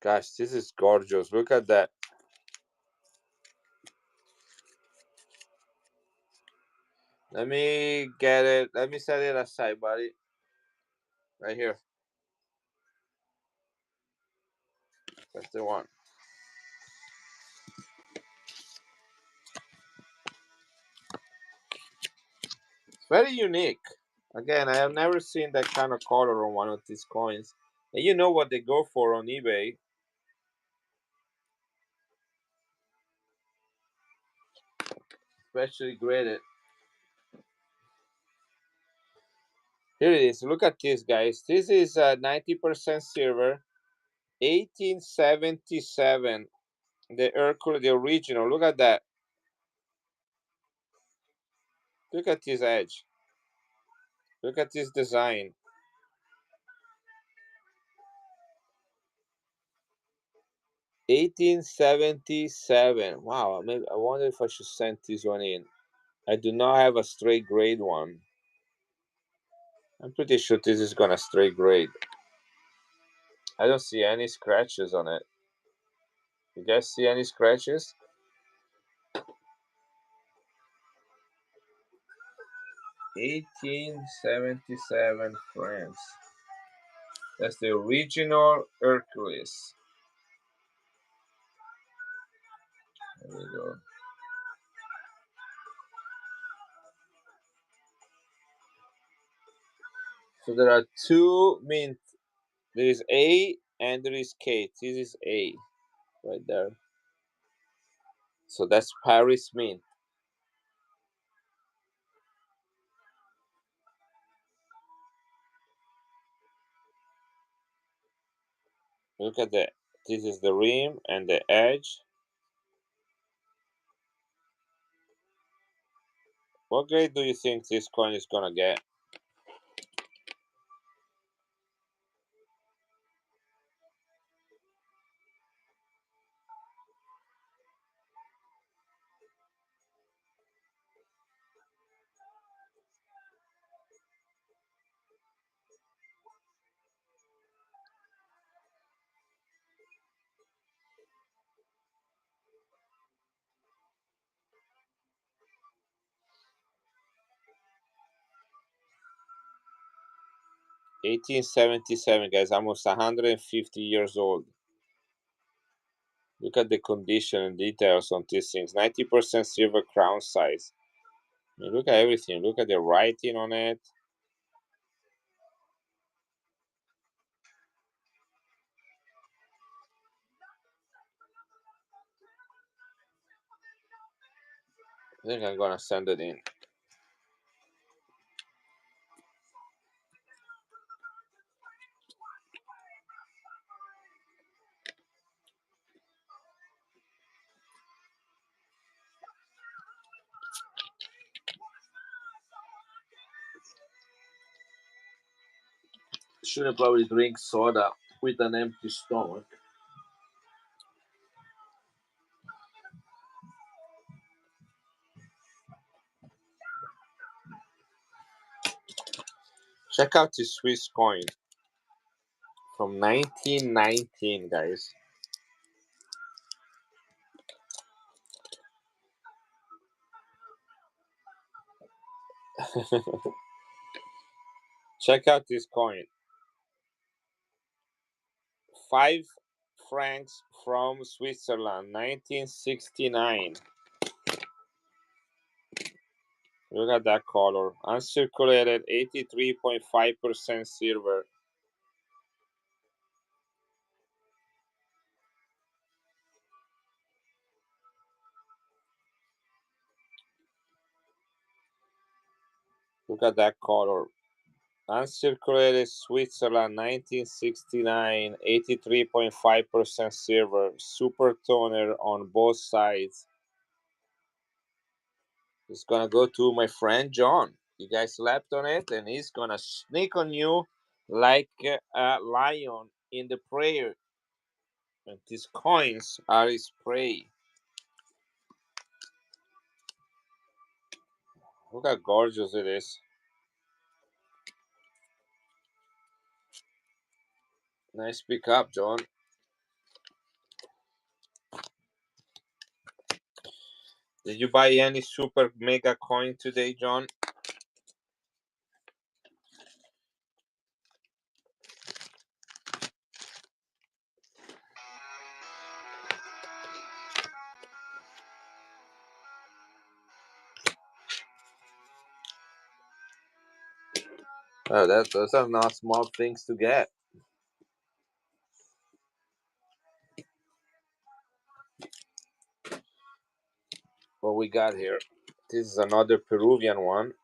S1: Gosh, this is gorgeous. Look at that. Let me get it. Let me set it aside, buddy. Right here. That's the one. It's very unique. Again, I have never seen that kind of color on one of these coins. And you know what they go for on eBay. Especially graded. Here it is. Look at this, guys. This is 90% silver. 1877. The Hercules, the original. Look at that. Look at this edge. Look at this design. 1877. Wow. Maybe I wonder if I should send this one in. I do not have a straight grade one. I'm pretty sure this is gonna straight grade. I don't see any scratches on it. You guys see any scratches? 1877 France. That's the original Hercules. There we go. So there are two mint. There is A and there is K. This is A right there. So that's Paris mint. Look at that. This is the rim and the edge. What grade do you think this coin is gonna get? $1877, guys, almost 150 years old. Look at the condition and details on these things. 90% silver crown size. I mean, look at everything. Look at the writing on it. I think I'm gonna send it in. Shouldn't probably drink soda with an empty stomach. Check out this Swiss coin from 1919, guys. Check out this coin. 5 francs from Switzerland, 1969. Look at that color. Uncirculated, 83.5% silver. Look at that color. Uncirculated Switzerland, 1969, 83.5% silver. Super toner on both sides. It's gonna go to my friend John. You guys slept on it, and he's gonna sneak on you like a lion in the prey. And these coins are his prey. Look how gorgeous it is. Nice pickup, John. Did you buy any super mega coin today, John? Oh, those are not small things to get. What we got here? This is another Peruvian one.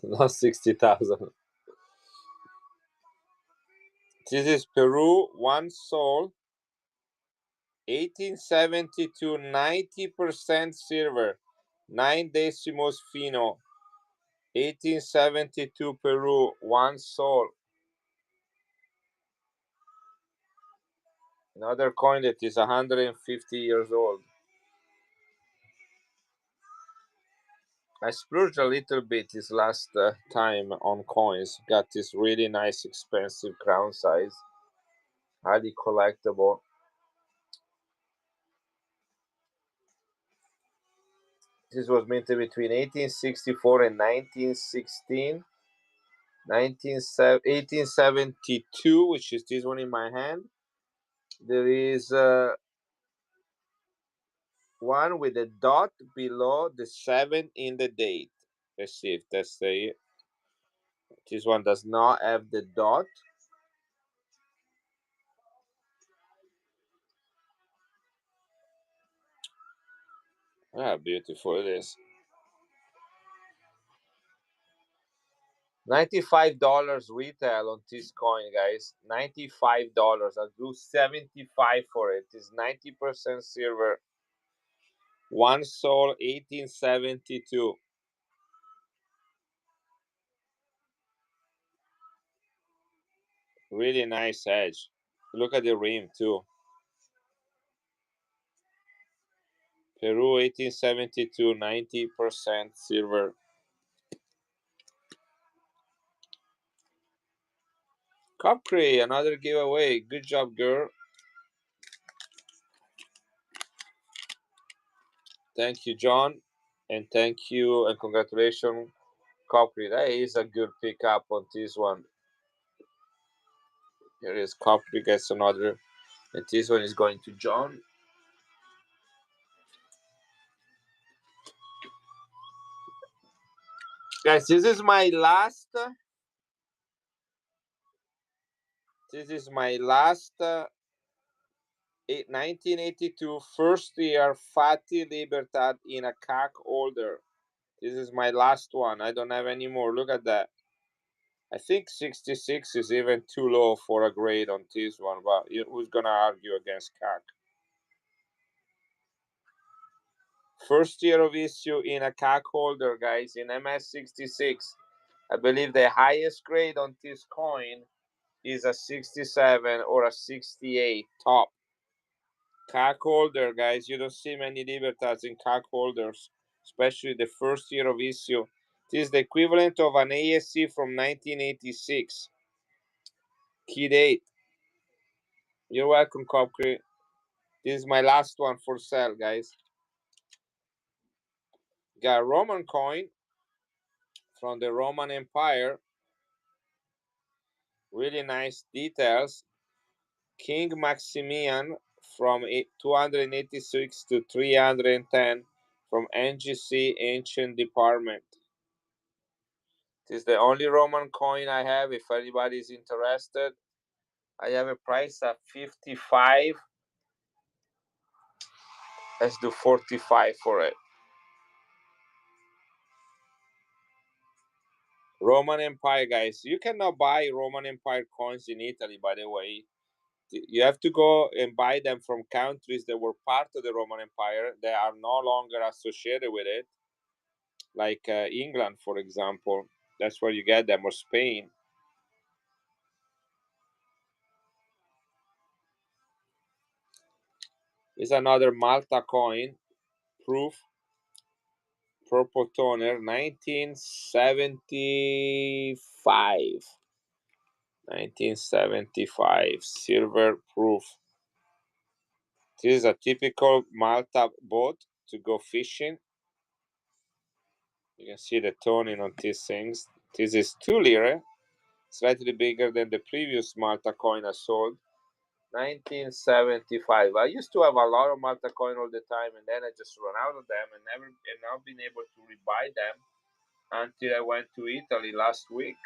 S1: Not 60,000. This is Peru, one sol, 1872, 90% silver, 9 decimos fino, 1872 Peru, one sol. Another coin that is 150 years old. I splurged a little bit this last time on coins. Got this really nice, expensive crown size, highly collectible. This was minted between 1864 and 1916. 1872, which is this one in my hand. There is one with a dot below the 7 in the date. Let's see if that's the. This one does not have the dot. Ah, beautiful it is. $95 retail on this coin, guys. $95. I'll do 75 for it. It's 90% silver. One sol, 1872. Really nice edge. Look at the rim too. Peru, 1872, 90% silver. Copcree, another giveaway. Good job, girl. Thank you, John. And thank you and congratulations, Copcree. That is a good pickup on this one. Here is Copcree gets another. And this one is going to John. Guys, this is my last. This is my last 1982 first year Fatty Libertad in a CAC holder. This is my last one. I don't have any more. Look at that. I think 66 is even too low for a grade on this one, but who's going to argue against CAC? First year of issue in a CAC holder, guys, in MS66. I believe the highest grade on this coin is a 67 or a 68 top. CAC holder, guys. You don't see many Libertads in CAC holders, especially the first year of issue. This is the equivalent of an ASC from 1986. Key date. You're welcome, Copcree. This is my last one for sale, guys. Got a Roman coin from the Roman Empire. Really nice details. King Maximian from 286 to 310 from NGC Ancient Department. This is the only Roman coin I have. If anybody is interested, I have a price of 55. Let's do 45 for it. Roman Empire, guys. You cannot buy Roman Empire coins in Italy, by the way. You have to go and buy them from countries that were part of the Roman Empire. They are no longer associated with it, like England, for example. That's where you get them, or Spain. Is another Malta coin, proof, purple toner, 1975. 1975, silver proof. This is a typical Malta boat to go fishing. You can see the toning on these things. This is 2 lire, slightly bigger than the previous Malta coin I sold. 1975. I used to have a lot of Malta coin all the time, and then I just run out of them and now been able to rebuy them until I went to Italy last week.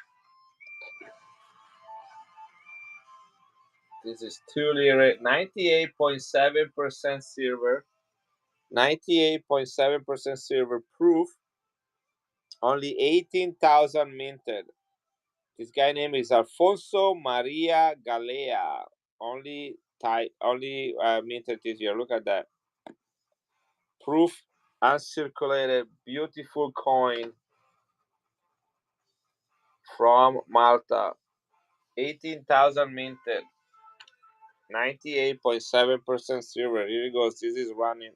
S1: This is 2 lire, 98.7% silver. 98.7% silver proof. Only 18,000 minted. This guy name is Alfonso Maria Galea. Only minted this year. Look at that. Proof, uncirculated, beautiful coin from Malta. 18,000 minted. 98.7% silver. Here it goes. This is running.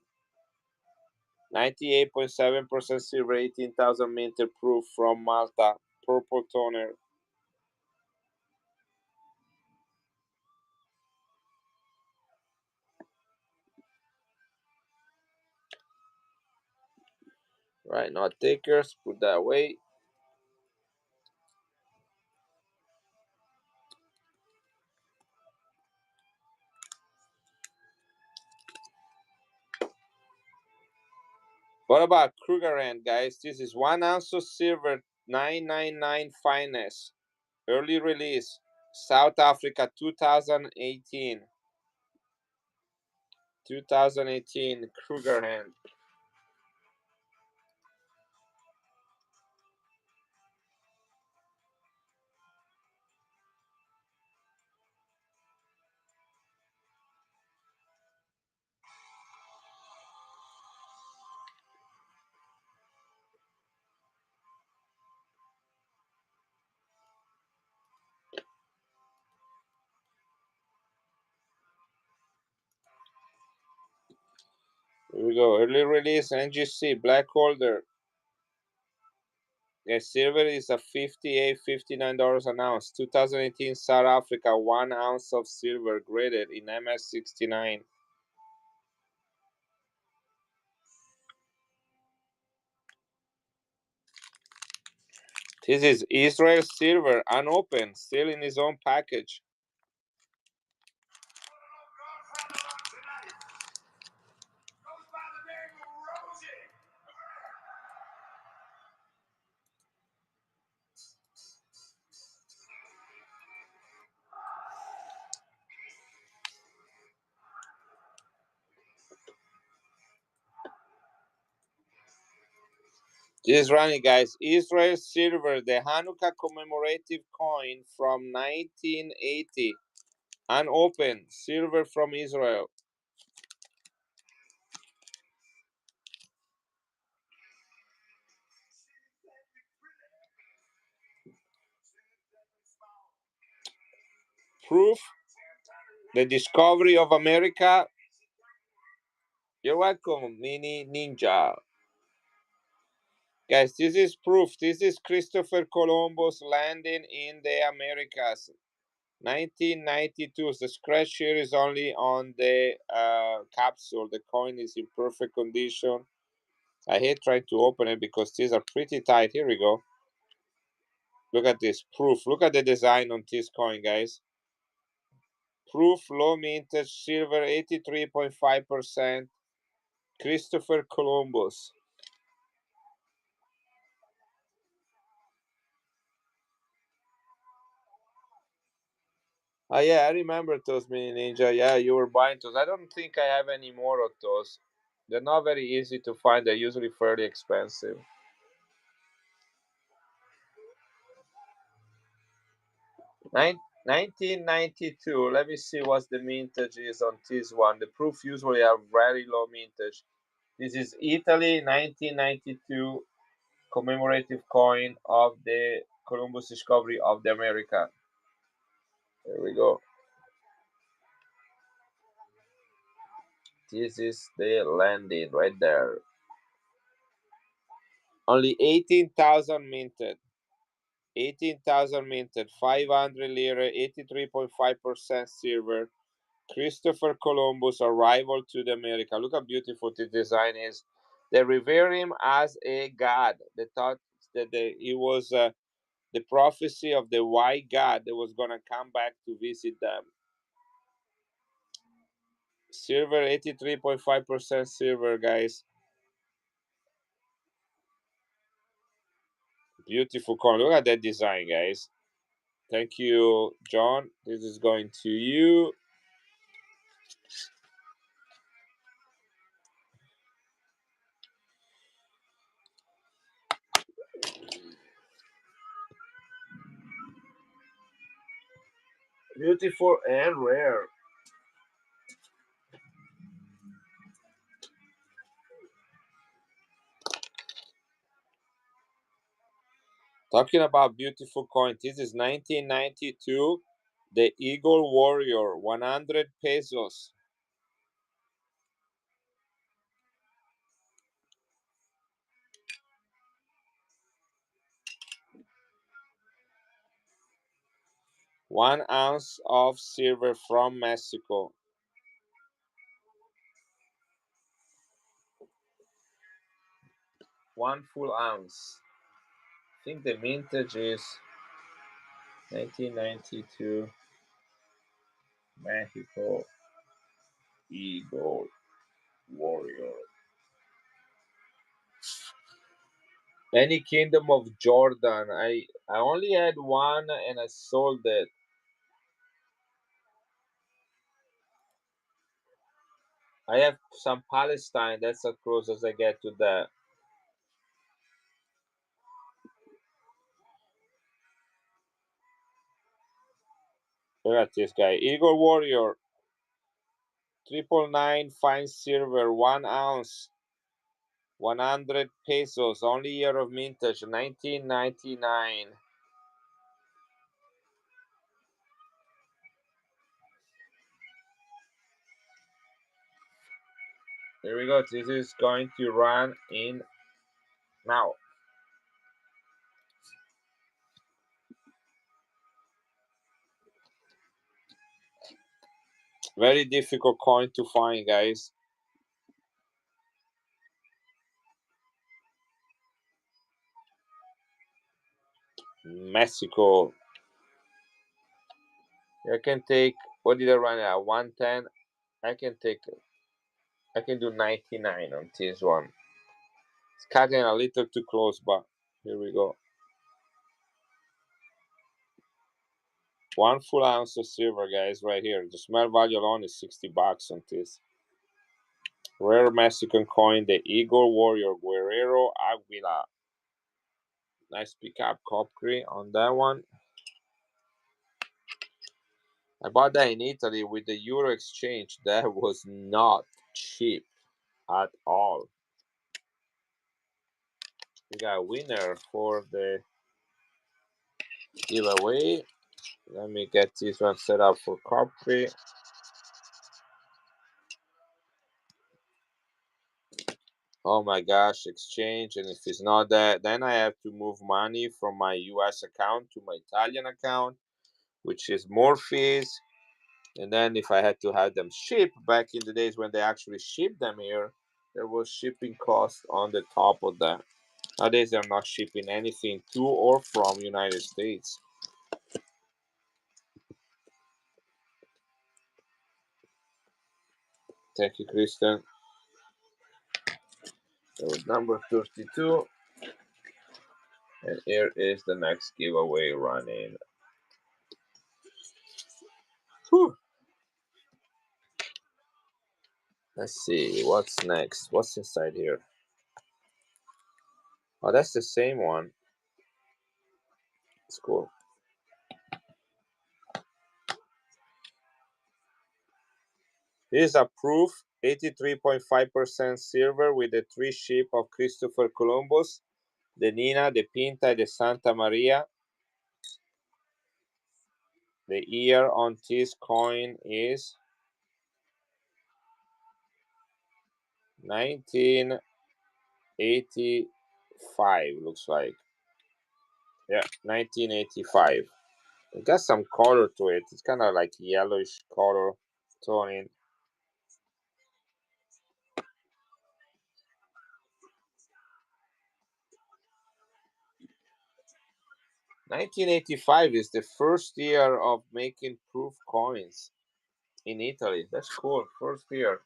S1: 98.7% silver, 18,000 minted proof from Malta. Purple toner. Right, not takers. Put that away. What about Krugerrand, guys? This is 1 ounce of silver, 999 finest. Early release, South Africa, 2018. 2018, Krugerrand. Here we go. Early release, NGC, black holder. Yeah, silver is a $58, $59 an ounce. 2018 South Africa, 1 ounce of silver graded in MS69. This is Israel silver, unopened, still in his own package. This is running, guys. Israel silver, the Hanukkah commemorative coin from 1980. Unopened, silver from Israel. Proof, the discovery of America. You're welcome, Mini Ninja. Guys, this is proof. This is Christopher Columbus landing in the Americas. 1992. The scratch here is only on the capsule. The coin is in perfect condition. I hate trying to open it because these are pretty tight. Here we go. Look at this proof. Look at the design on this coin, guys. Proof low mintage silver 83.5%. Christopher Columbus. Oh yeah, I remember those mini ninja. Yeah, you were buying those. I don't think I have any more of those. They're not very easy to find. They're usually fairly expensive. 1992. Let me see what the mintage is on this one. The proof usually are very low mintage. This is Italy 1992 commemorative coin of the Columbus discovery of the America. There we go. This is the landing right there. Only 18,000 minted. 18,000 minted. 500 lira, 83.5% silver. Christopher Columbus arrival to the America. Look how beautiful the design is. They revere him as a god. They thought that he was the prophecy of the white god that was going to come back to visit them. Silver, 83.5% silver, guys. Beautiful coin. Look at that design, guys. Thank you, John. This is going to you. Beautiful and rare. Talking about beautiful coin, this is 1992. The Eagle Warrior, 100 pesos. One ounce of silver from Mexico. One full ounce. I think the mintage is 1992 Mexico Eagle Warrior. Any Kingdom of Jordan. I only had one and I sold it. I have some Palestine. That's as close as I get to that. Look at this guy. Eagle Warrior. 999 fine silver. 1 ounce. 100 pesos. Only year of mintage. 1999. Here we go. This is going to run in now. Very difficult coin to find, guys. Mexico. I can take, what did I run at? 110. I can take, I can do 99 on this one. It's cutting a little too close, but here we go. 1 full ounce of silver, guys, right here. The smell value alone is 60 bucks on this. Rare Mexican coin, the Eagle Warrior Guerrero Aguila. Nice pickup coppery on that one. I bought that in Italy with the Euro exchange. That was not cheap at all. We got a winner for the giveaway. Let me get this one set up for copy. Oh my gosh, exchange. And if it's not that, then I have to move money from my US account to my Italian account, which is more fees. And then if I had to have them shipped back in the days when they actually shipped them here, there was shipping cost on the top of that. Nowadays they're not shipping anything to or from United States. Thank you, Christian. That was number 32. And here is the next giveaway running. Whew. Let's see, what's next? What's inside here? Oh, that's the same one. It's cool. This is a proof, 83.5% silver with the 3 ship of Christopher Columbus, the Nina, the Pinta, the Santa Maria. The year on this coin is 1985, looks like. Yeah, 1985. It got some color to it. It's kind of like yellowish color toning. 1985 is the first year of making proof coins in Italy. That's cool. First year.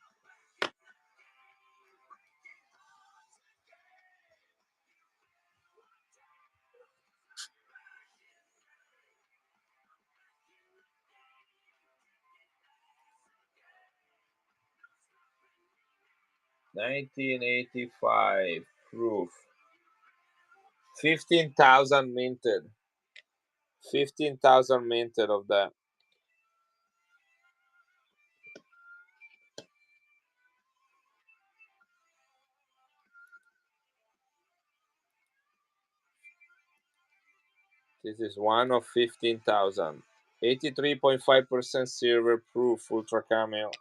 S1: $1985 proof. 15,000 minted. 15,000 minted of that. This is one of 15,000. 83.5% silver proof ultra camel.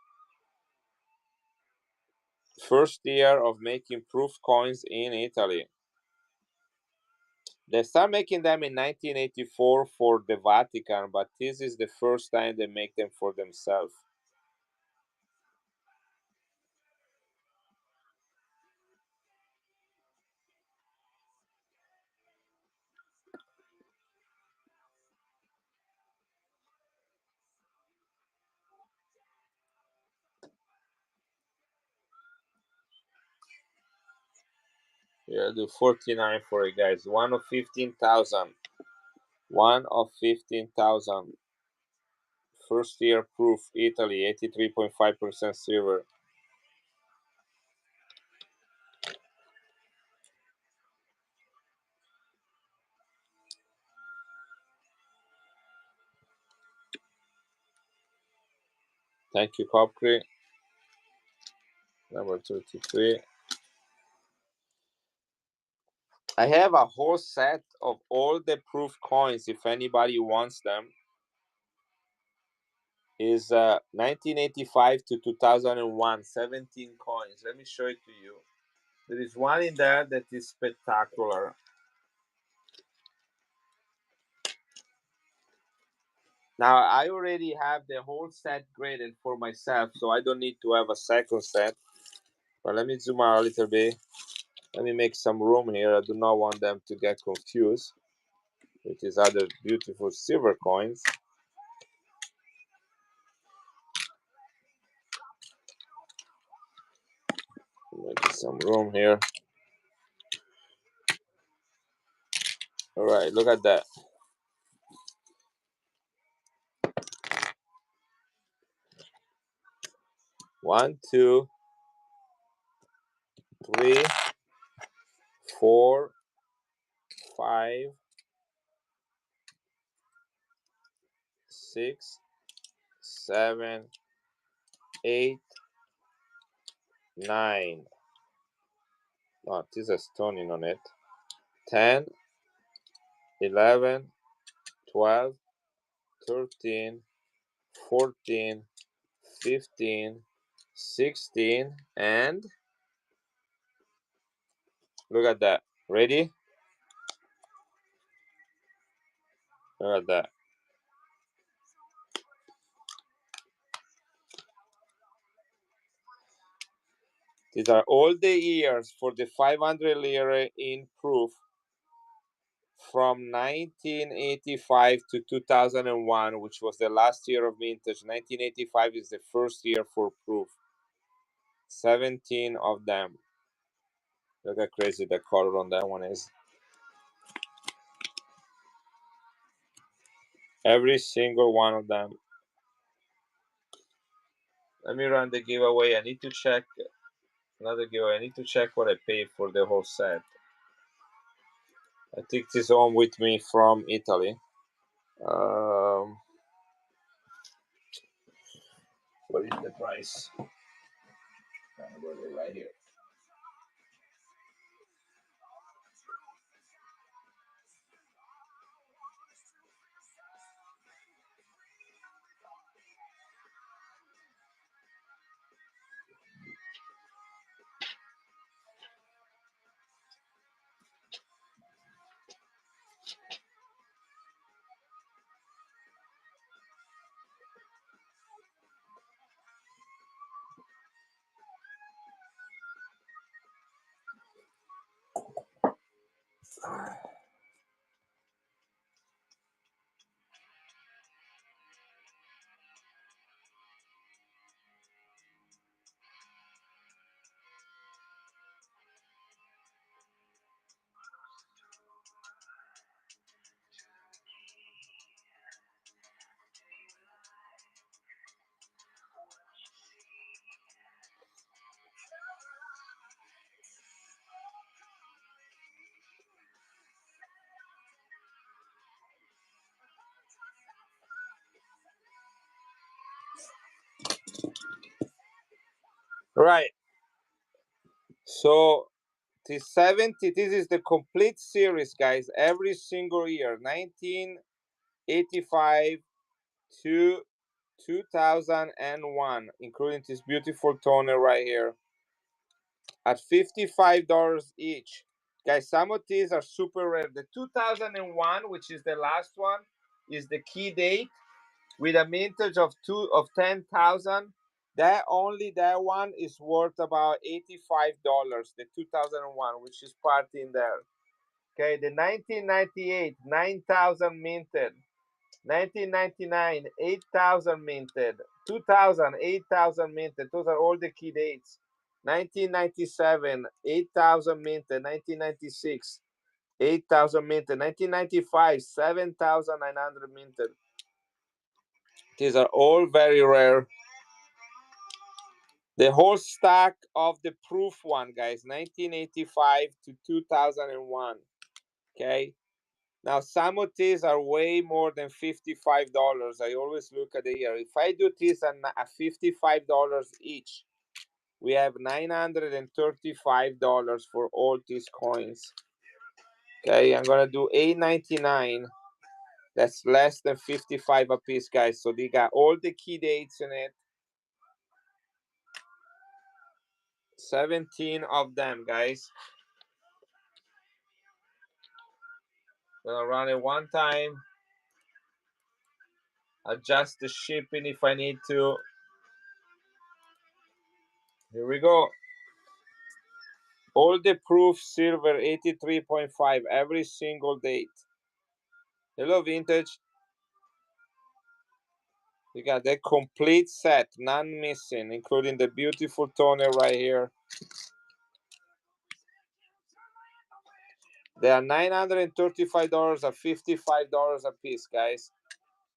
S1: First year of making proof coins in Italy. They start making them in 1984 for the Vatican, but this is the first time they make them for themselves. Yeah, do 49 for it, guys. One of 15,000. One of 15,000. First year proof, Italy, 83.5% silver. Thank you, Copcree. Number 33. I have a whole set of all the proof coins if anybody wants them. Is 1985 to 2001, 17 coins. Let me show it to you. There is one in there that is spectacular. Now, I already have the whole set graded for myself, so I don't need to have a second set. But let me zoom out a little bit. Let me make some room here. I do not want them to get confused with these other beautiful silver coins. Make some room here. All right, look at that. 1, 2, 3, 4, 5, 6, 7, 8, 9. Oh, this is stoning on it. 10, 11, 12, 13, 14, 15, 16, and look at that. Ready? Look at that. These are all the years for the 500 lira in proof from 1985 to 2001, which was the last year of vintage. 1985 is the first year for proof. 17 of them. Look how crazy the color on that one is. Every single one of them. Let me run the giveaway. I need to check another giveaway. I need to check what I paid for the whole set. I took this home with me from Italy. What is the price? Right here. Right. So this 70, this is the complete series, guys. Every single year, 1985 to 2001, including this beautiful toner right here, at $55 each. Guys, some of these are super rare. The 2001, which is the last one, is the key date with a mintage of 10,000. That one is worth about $85. The 2001, which is part in there. Okay, the 1998, 9,000 minted. 1999, 8,000 minted. 2000, 8,000 minted. Those are all the key dates. 1997, 8,000 minted. 1996, 8,000 minted. 1995, 7,900 minted. These are all very rare. The whole stack of the proof one, guys, 1985 to 2001. Okay. Now, some of these are way more than $55. I always look at the year. If I do this at $55 each, we have $935 for all these coins. Okay, I'm gonna do $8.99. That's less than 55 a piece, guys. So they got all the key dates in it. 17 of them, guys. Gonna run it one time. Adjust the shipping if I need to. Here we go. All the proof silver 83.5 every single date. Hello, vintage. You got the complete set, none missing, including the beautiful toner right here. They are $935 or $55 a piece, guys.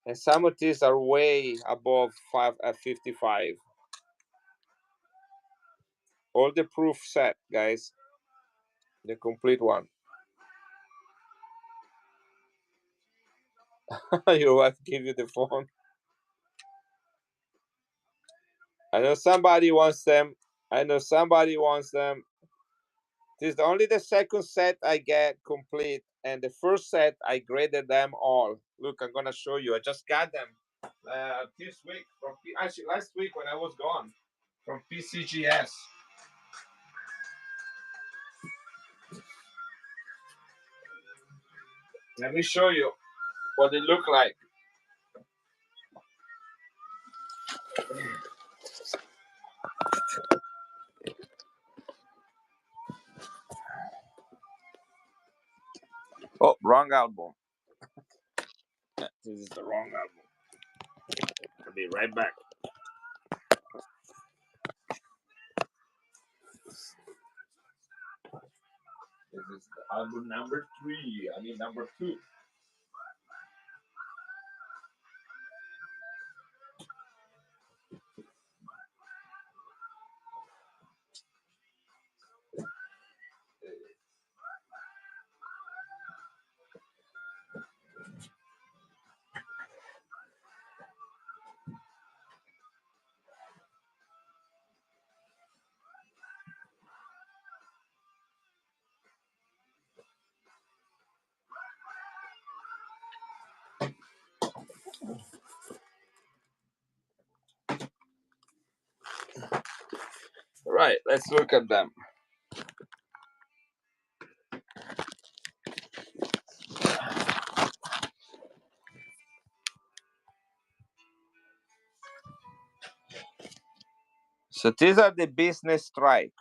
S1: And some of these are way above 55. All the proof set, guys. The complete one. Your wife give you the phone. I know somebody wants them. This is only the second set I get complete, and the first set I graded them all. Look, I'm gonna show you. I just got them this week actually last week when I was gone from PCGS. Let me show you what they look like. Oh, wrong album. This is the wrong album. I'll be right back. This is album number 3. I mean number 2. Right, let's look at them. So these are the business strike.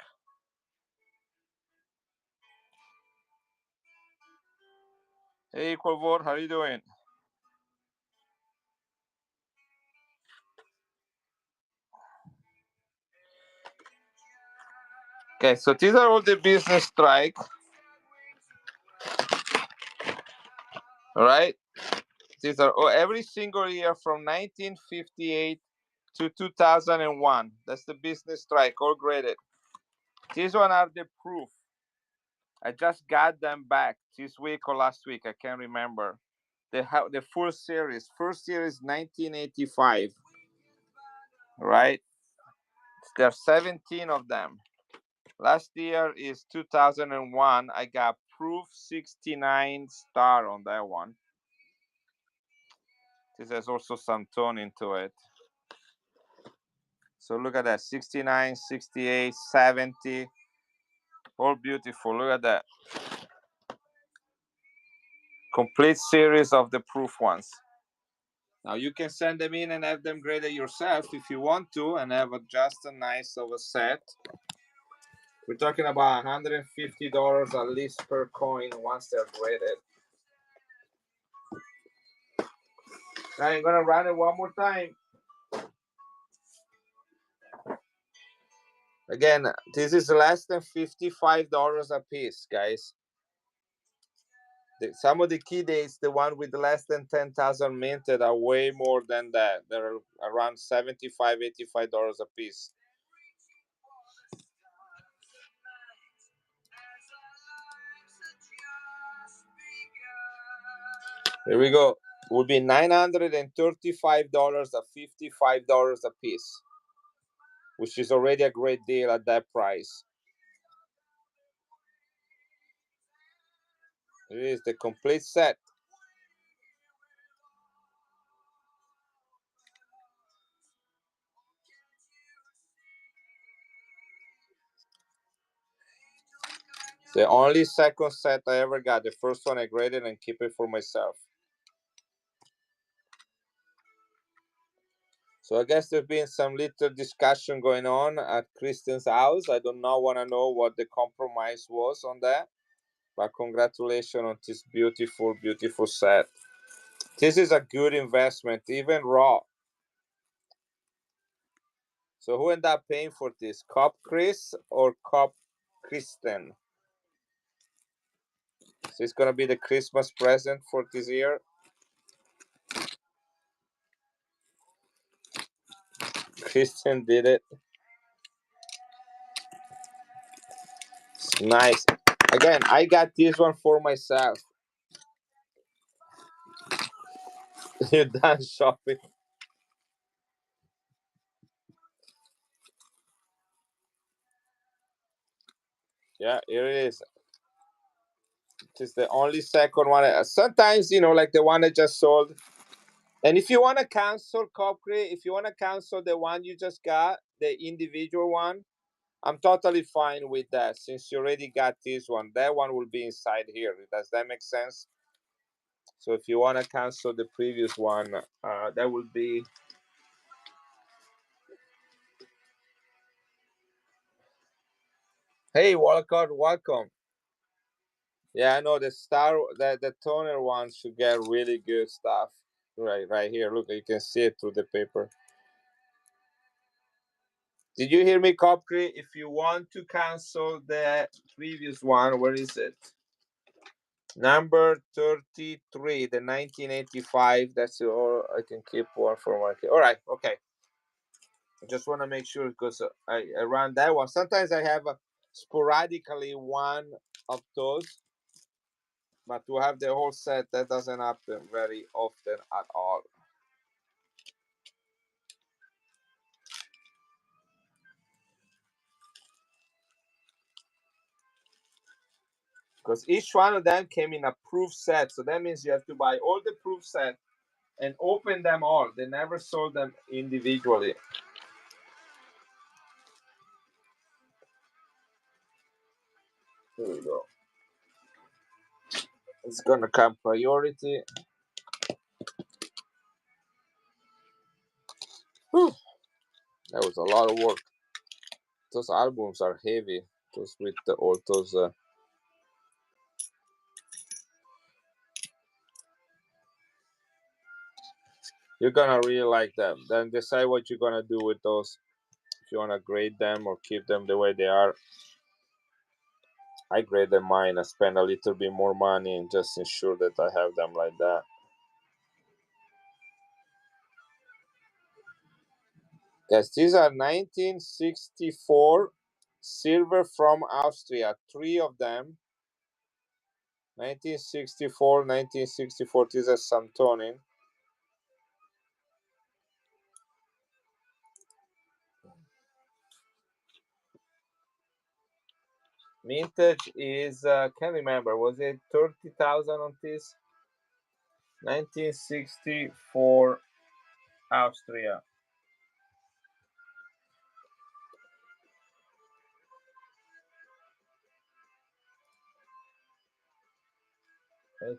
S1: Hey, Equal Vote, how are you doing? Okay, so these are all the business strike. All right. These are every single year from 1958 to 2001. That's the business strike, all graded. These one are the proof. I just got them back this week or last week. I can't remember. They have the full series. First series 1985. Right? There are 17 of them. Last year is 2001. I got proof 69 star on that one. This has also some tone into it. So look at that, 69, 68, 70. All beautiful. Look at that. Complete series of the proof ones. Now you can send them in and have them graded yourself if you want to, and have just a nice of a set. We're talking about $150 at least per coin once they're graded. Now I'm gonna run it one more time. Again, this is less than $55 a piece, guys. Some of the key dates, the one with less than 10,000 minted, are way more than that. They're around $75, $85 a piece. Here we go. Would be $935 at $55 a piece, which is already a great deal at that price. It is the complete set. The only second set I ever got. The first one I graded and keep it for myself. So I guess there's been some little discussion going on at Kristen's house. I don't want to know what the compromise was on that. But congratulations on this beautiful, beautiful set. This is a good investment, even raw. So who ended up paying for this? Cop Chris or Cop Kristen? So it's gonna be the Christmas present for this year. Kristen did it. Nice. Again, I got this one for myself. You're done shopping. Yeah, here it is. It's the only second one. Sometimes, like the one I just sold. And if you want to cancel Copcrate, if you want to cancel the one you just got, the individual one, I'm totally fine with that since you already got this one. That one will be inside here. Does that make sense? So if you want to cancel the previous one, that will be. Hey, Walcott, welcome. Yeah, I know the toner one should get really good stuff. Right here. Look, you can see it through the paper. Did you hear me, Copcree? If you want to cancel the previous one, where is it? Number 33, the 1985. That's all. I can keep one for my. All right, okay. I just want to make sure because I ran that one. Sometimes I have sporadically one of those, but to have the whole set, that doesn't happen very often at all. Because each one of them came in a proof set, so that means you have to buy all the proof set and open them all. They never sold them individually. Here we go. It's gonna come priority. Whew. That was a lot of work. Those albums are heavy. Those with all those. You're gonna really like them. Then decide what you're gonna do with those. If you wanna grade them or keep them the way they are. I graded mine. I spend a little bit more money and just ensure that I have them like that. Guys, these are 1964 silver from Austria. 3 of them. 1964, 1964. These are Santonin. Vintage is can't remember. Was it 30,000 on this? 1964 Austria.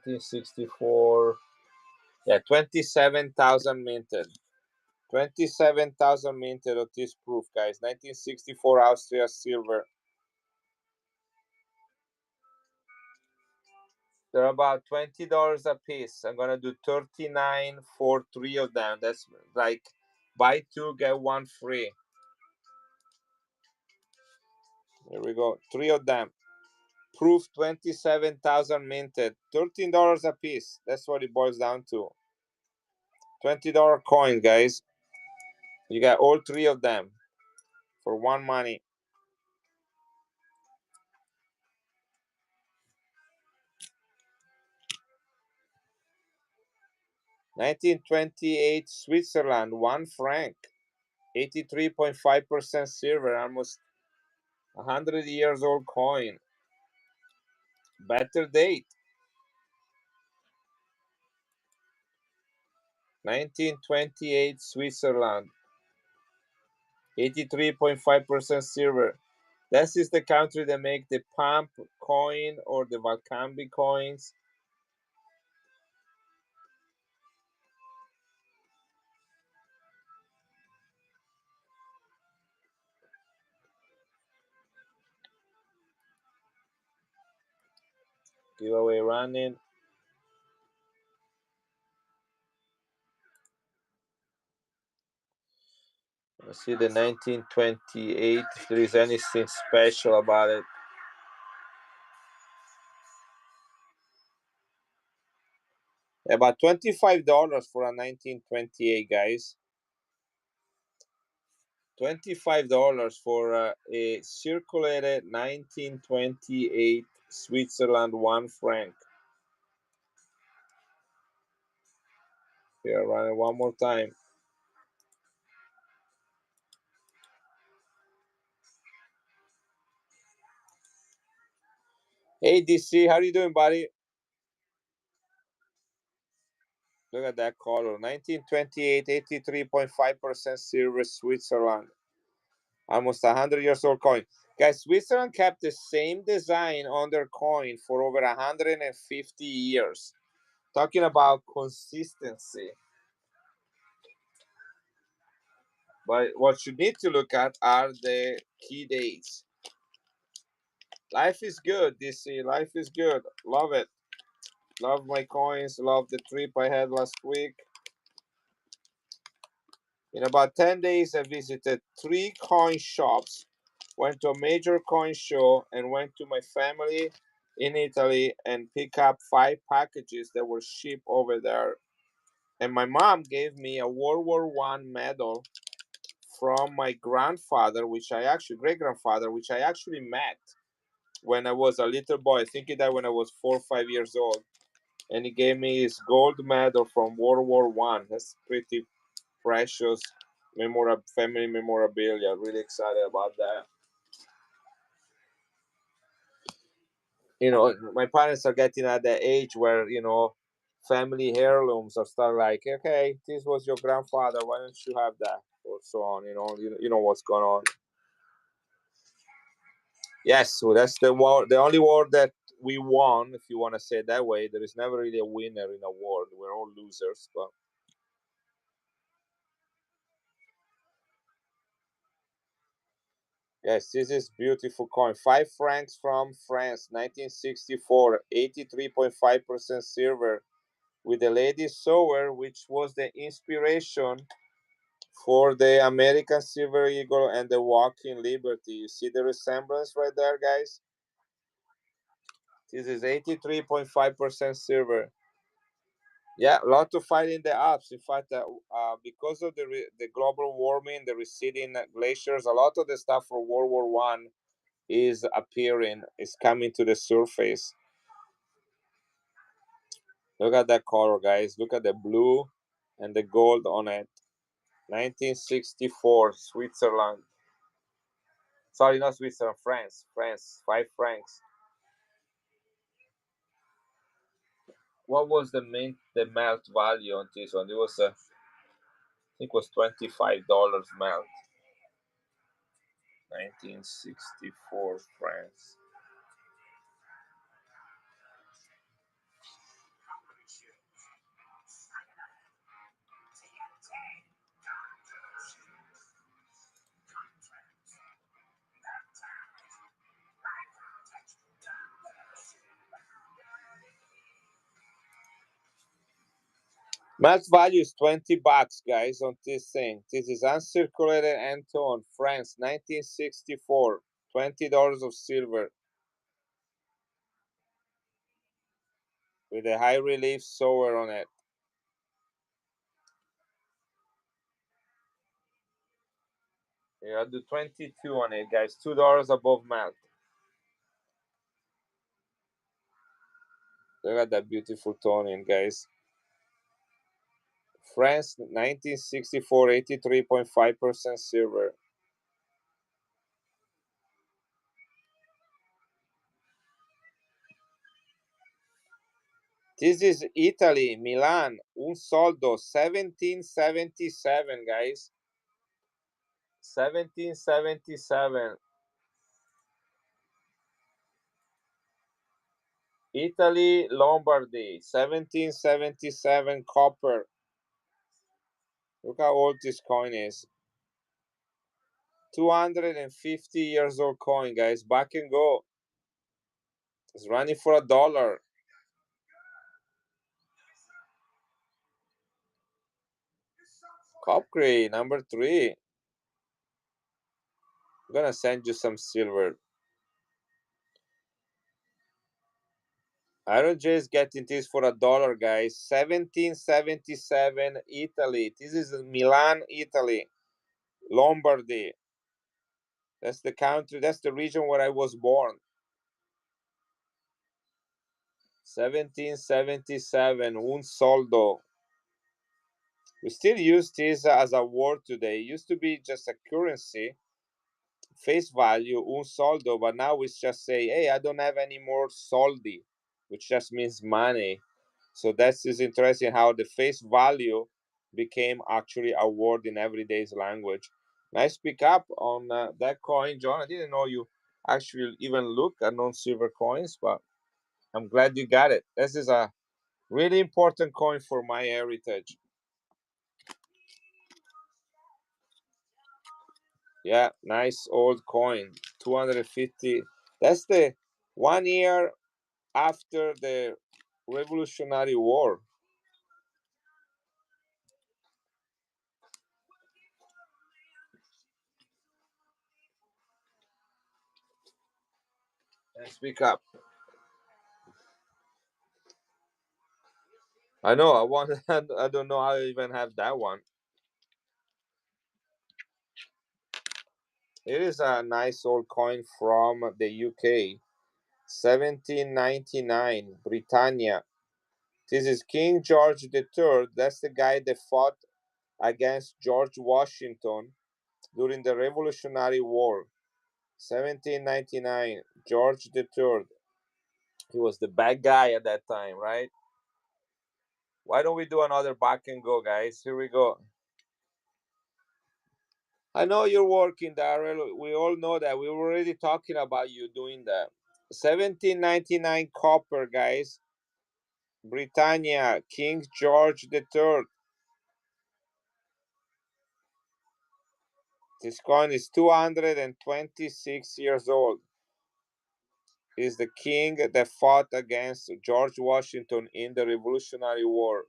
S1: $1964. Yeah, 27,000 minted. 27,000 minted of this proof, guys. 1964 Austria silver. They're about $20 a piece. I'm gonna do 39 for 3 of them. That's like buy 2 get 1 free. Here we go. 3 of them. Proof 27,000 minted. $13 a piece. That's what it boils down to. $20 coin, guys. You got all 3 of them for one money. 1928 Switzerland, 1 franc. 83.5% silver, almost 100 years old coin. Better date. 1928 Switzerland. 83.5% silver. This is the country that make the pump coin or the Valcambi coins. Giveaway running. Let's see the 1928, if there is anything special about it. About $25 for a 1928, guys. $25 for a circulated 1928 Switzerland 1 franc. We are running one more time. Hey DC, how you doing, buddy? Look at that color. 1928, 83.5% silver Switzerland. Almost 100 years old coin. Guys, Switzerland kept the same design on their coin for over 150 years. Talking about consistency. But what you need to look at are the key dates. Life is good, DC. Life is good. Love it. Love my coins. Love the trip I had last week. In about 10 days, I visited 3 coin shops, went to a major coin show, and went to my family in Italy and picked up 5 packages that were shipped over there. And my mom gave me a World War I medal from my grandfather, which I actually, great grandfather, which I actually met when I was a little boy. I think he died when I was 4 or 5 years old. And he gave me his gold medal from World War I. That's pretty precious family memorabilia. Really excited about that. My parents are getting at the age where family heirlooms are start like, okay, this was your grandfather, why don't you have that, or so on. You know what's going on. Yes, so that's the war, the only war that we won, if you want to say it that way. There is never really a winner in a war. We're all losers, but yes, this is beautiful coin. 5 francs from France, 1964, 83.5% silver, with the Lady Sower, which was the inspiration for the American Silver Eagle and the Walking Liberty. You see the resemblance right there, guys? This is 83.5% silver. Yeah, a lot to fight in the Alps. In fact, because of the global warming, the receding glaciers, a lot of the stuff from World War I is appearing, is coming to the surface. Look at that color, guys. Look at the blue and the gold on it. 1964, Switzerland. Sorry, not Switzerland, France. France, 5 francs. What was the melt value on this one? It was I think it was $25 melt. 1964 France. Melt value is $20, guys, on this thing. This is uncirculated Anton, France, 1964. $20 of silver with a high relief sower on it. Yeah, I'll do 22 on it, guys. $2 above melt. Look at that beautiful toning, guys. France, 1964, 83.5% silver. This is Italy, Milan, un soldo, 1777, guys. 1777. Italy, Lombardy, 1777 copper. Look how old this coin is. 250 years old coin, guys. Back and go. It's running for $1. Copcrate, number 3. I'm gonna send you some silver. Iron J is getting this for $1, guys. 1777 Italy. This is Milan, Italy. Lombardy. That's the country, that's the region where I was born. 1777, un soldo. We still use this as a word today. It used to be just a currency, face value, un soldo, but now we just say, hey, I don't have any more soldi, which just means money. So that's is interesting how the face value became actually a word in everyday's language. Nice pick up on that coin, John. I didn't know you actually even look at non-silver coins, but I'm glad you got it. This is a really important coin for my heritage. Yeah, nice old coin. 250. That's the 1 year after the Revolutionary War. Speak up. I know. I want. I don't know how I even have that one. It is a nice old coin from the UK, 1799, Britannia. This is King George III. That's the guy that fought against George Washington during the Revolutionary War. 1799, George III. He was the bad guy at that time, right? Why don't we do another back and go, guys? Here we go. I know you're working, Daryl. We all know that. We were already talking about you doing that. 1799 copper, guys. Britannia, King George III. This coin is 226 years old. Is the king that fought against George Washington in the Revolutionary War.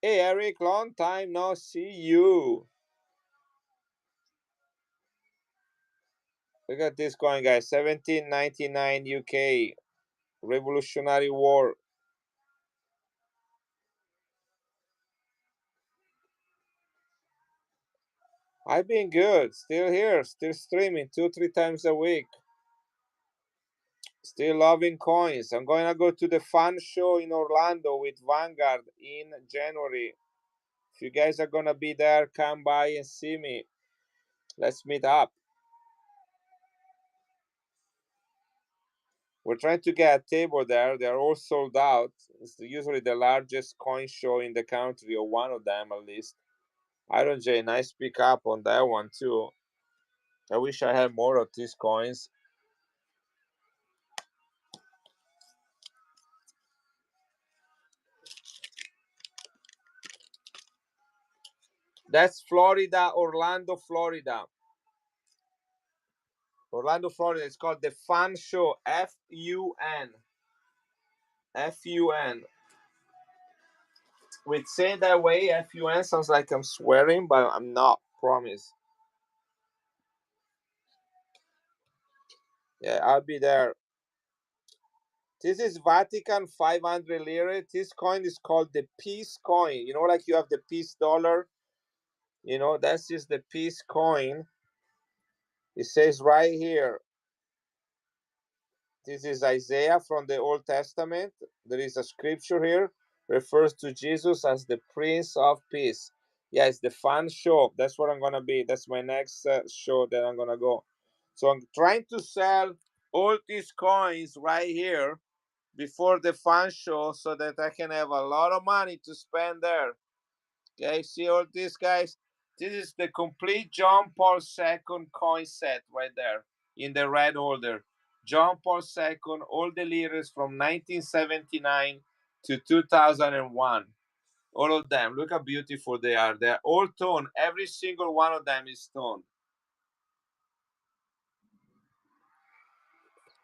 S1: Hey, Eric, long time no see you. Look at this coin, guys. 1799 UK, Revolutionary War. I've been good. Still here. Still streaming 2, 3 times a week. Still loving coins. I'm going to go to the fun show in Orlando with Vanguard in January. If you guys are going to be there, come by and see me. Let's meet up. We're trying to get a table there. They're all sold out. It's usually the largest coin show in the country, or one of them at least. Iron J, nice pick up on that one too. I wish I had more of these coins. That's Florida, Orlando, Florida. Orlando, Florida. It's called the Fun Show. FUN. FUN. With saying that way, FUN sounds like I'm swearing, but I'm not. Promise. Yeah, I'll be there. This is Vatican 500 lira. This coin is called the peace coin. You know, like you have the peace dollar. You know, that's just the peace coin. It says right here. This is Isaiah from the Old Testament. There is a scripture here refers to Jesus as the Prince of Peace. Yeah, it's the fun show. That's what I'm gonna be. That's my next show that I'm gonna go. So I'm trying to sell all these coins right here before the fun show so that I can have a lot of money to spend there. Okay, see all these guys? This is the complete John Paul II coin set right there in the red holder. John Paul II, all the leaders from 1979 to 2001. All of them. Look how beautiful they are. They're all toned. Every single one of them is toned.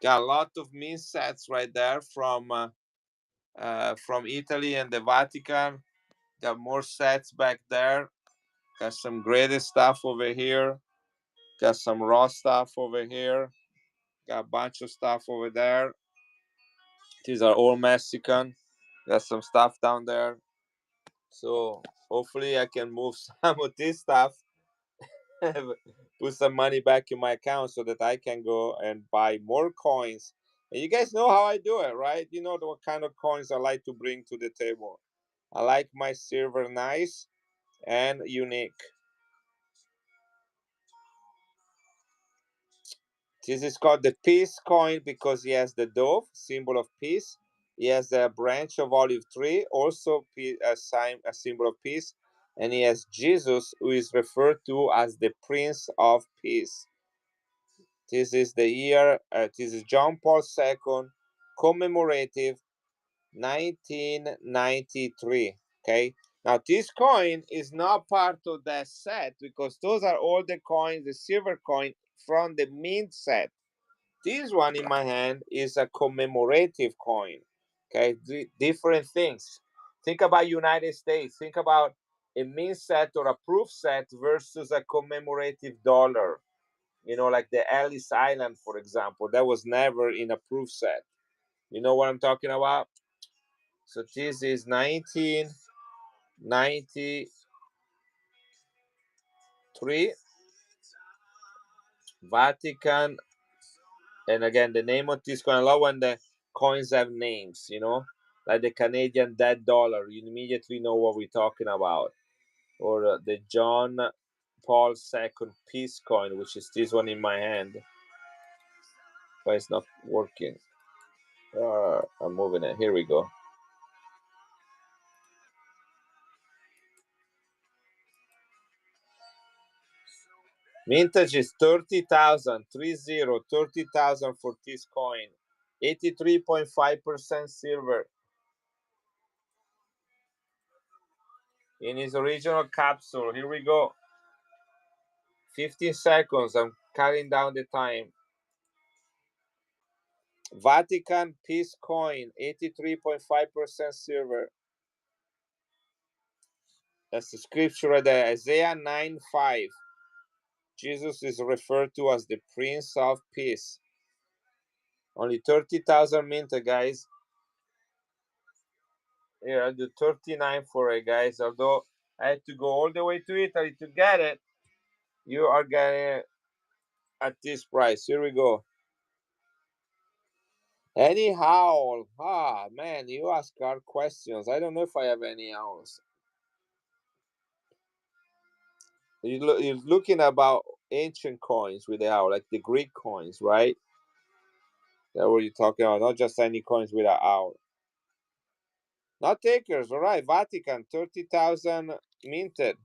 S1: Got a lot of mint sets right there from Italy and the Vatican. Got more sets back there. Got some great stuff over here. Got some raw stuff over here. Got a bunch of stuff over there. These are all Mexican. Got some stuff down there. So hopefully I can move some of this stuff, put some money back in my account so that I can go and buy more coins. And you guys know how I do it, right? You know what kind of coins I like to bring to the table. I like my silver nice and unique. This is called the peace coin because he has the dove, symbol of peace. He has the branch of olive tree, also a sign, a symbol of peace. And he has Jesus, who is referred to as the Prince of Peace. This is the year, this is John Paul II, commemorative 1993. Okay. Now, this coin is not part of that set because those are all the coins, the silver coin from the mint set. This one in my hand is a commemorative coin. Okay, different things. Think about United States. Think about a mint set or a proof set versus a commemorative dollar. You know, like the Ellis Island, for example, that was never in a proof set. You know what I'm talking about? So this is 1993, Vatican. And again, the name of this coin, I love when the coins have names, you know, like the Canadian dead dollar. You immediately know what we're talking about. Or the John Paul II peace coin, which is this one in my hand. But it's not working. I'm moving it. Here we go. Mintage is 30,000, 30,000 for this coin. 83.5% silver. In its original capsule. Here we go. 15 seconds. I'm cutting down the time. Vatican peace coin, 83.5% silver. That's the scripture right there. Isaiah 9:5. Jesus is referred to as the Prince of Peace. Only 30,000 minted, guys. Here, I'll do 39 for it, guys. Although I had to go all the way to Italy to get it, you are getting it at this price. Here we go. Anyhow, man, you ask hard questions. I don't know if I have any owls. You're looking about ancient coins with the owl, like the Greek coins, right? That's what you're talking about, not just any coins with an owl. Not takers, all right. Vatican, 30,000 minted.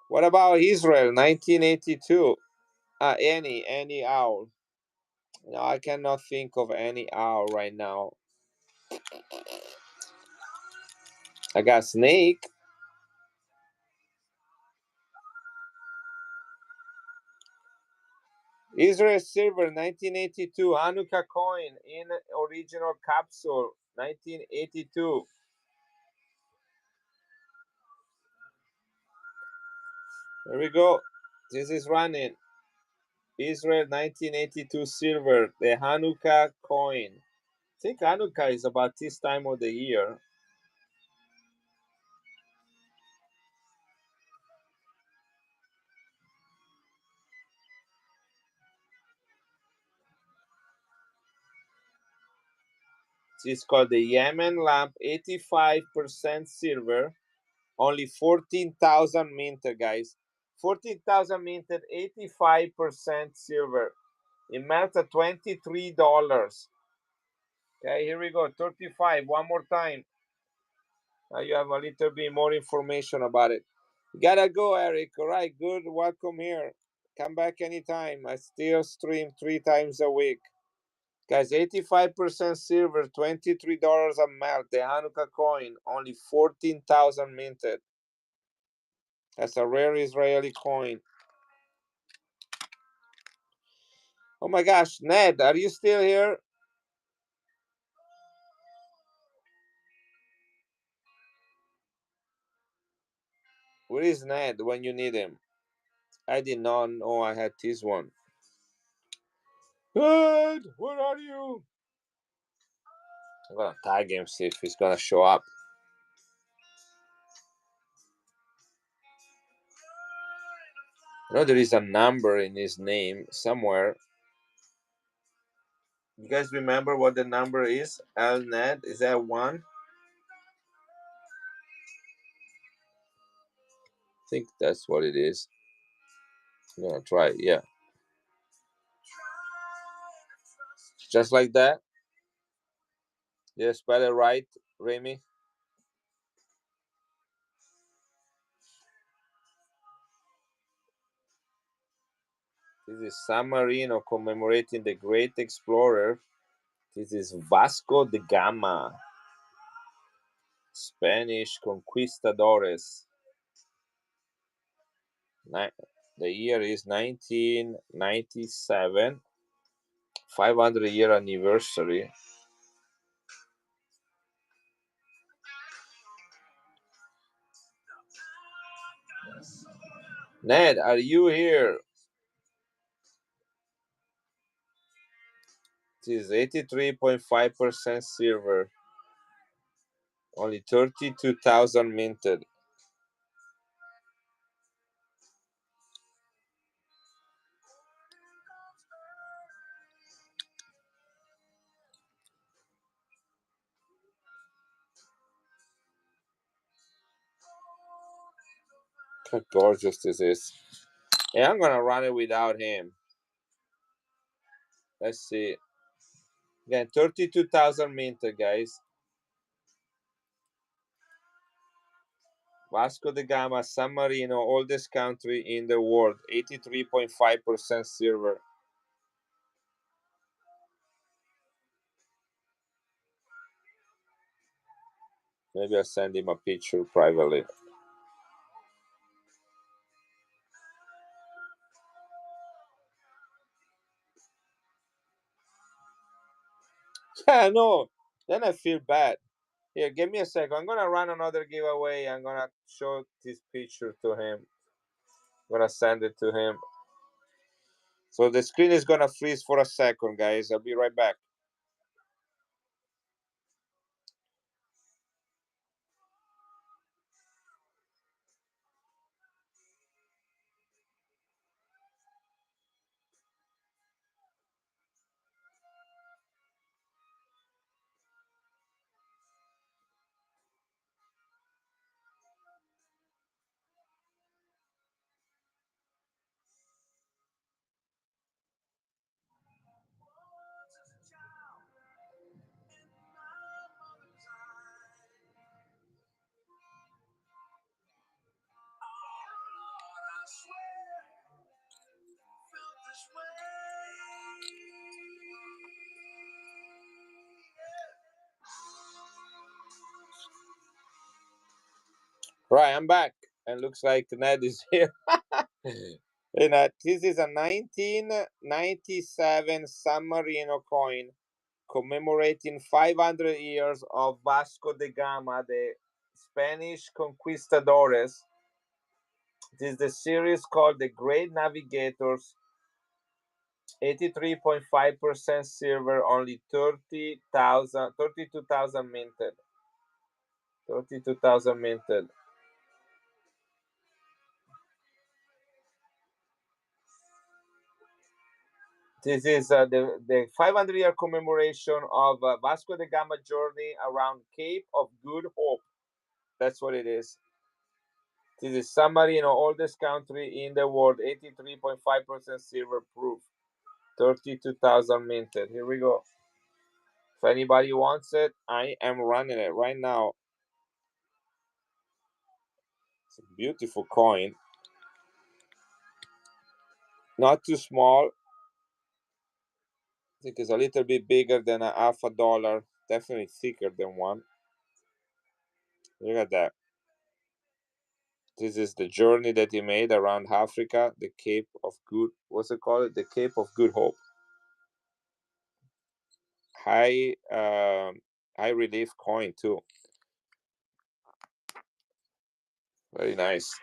S1: What about Israel, 1982? Any owl. No, I cannot think of any owl right now. I got snake. Israel silver, 1982. Hanukkah coin in original capsule, 1982. There we go. This is running. Israel 1982 silver, the Hanukkah coin. I think Hanukkah is about this time of the year. It's called the Yemen lamp, 85% silver, only 14,000 minted, guys. 14,000 minted, 85% silver. It melts at $23. Okay, here we go. 35. One more time. Now you have a little bit more information about it. Gotta go, Eric. All right, good. Welcome here. Come back anytime. I still stream 3 times a week. Guys, 85% silver, $23 a melt. The Hanukkah coin, only 14,000 minted. That's a rare Israeli coin. Oh my gosh, Ned, are you still here? Where is Ned when you need him? I did not know I had this one. Ned, where are you? I'm gonna tag him, see if he's gonna show up. I know there is a number in his name somewhere. You guys remember what the number is? Ned, is that 1? I think that's what it is. I'm gonna try it, yeah. Just like that. Yeah, spell it right, Remy. This is San Marino commemorating the great explorer. This is Vasco da Gama, Spanish conquistadores. The year is 1997, 500-year anniversary. Ned, are you here? It is 83.5% silver. Only 32,000 minted. How gorgeous this is. And I'm gonna run it without him. Let's see. Again, 32,000 minted, guys. Vasco da Gama, San Marino, oldest country in the world, 83.5% silver. Maybe I'll send him a picture privately. Yeah, no. Then I feel bad. Here, give me a second. I'm gonna run another giveaway. I'm gonna show this picture to him. I'm gonna send it to him. So the screen is gonna freeze for a second, guys. I'll be right back. Right, I'm back. And looks like Ned is here. And, this is a 1997 San Marino coin commemorating 500 years of Vasco da Gama, the Spanish conquistadores. It is the series called the Great Navigators. 83.5% silver, only 32,000 minted. 32,000 minted. This is the 500-year commemoration of Vasco da Gama journey around Cape of Good Hope. That's what it is. This is San Marino, oldest country in the world, 83.5% silver proof, 32,000 minted. Here we go. If anybody wants it, I am running it right now. It's a beautiful coin. Not too small. I think it's a little bit bigger than a half a dollar. Definitely thicker than one. Look at that. This is the journey that he made around Africa, the Cape of Good. What's it called? The Cape of Good Hope. High, high relief coin too. Very nice.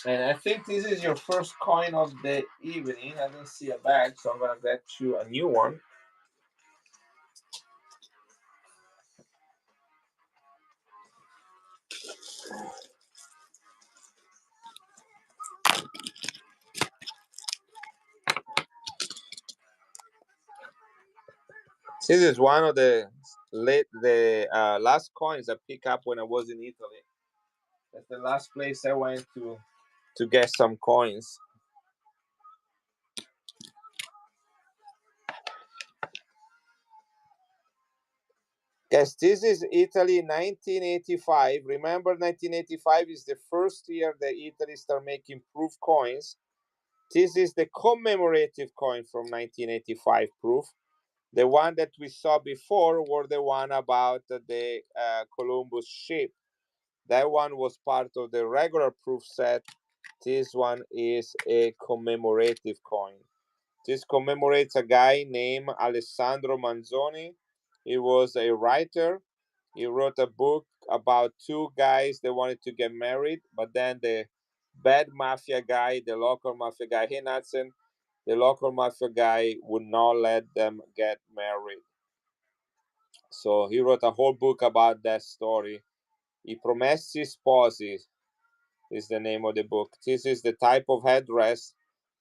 S1: And I think this is your first coin of the evening. I don't see a bag, so I'm gonna get you a new one. This is one of the last coins I picked up when I was in Italy. That's the last place I went to get some coins. Yes, this is Italy 1985. Remember, 1985 is the first year that Italy started making proof coins. This is the commemorative coin from 1985 proof. The one that we saw before were the one about the Columbus ship. That one was part of the regular proof set. This one is a commemorative coin. This commemorates a guy named Alessandro Manzoni. He was a writer. He wrote a book about two guys that wanted to get married, but then bad mafia guy, the local mafia guy, Hinatsen, the local mafia guy would not let them get married. So he wrote a whole book about that story. I Promessi Sposi is the name of the book. This is the type of headdress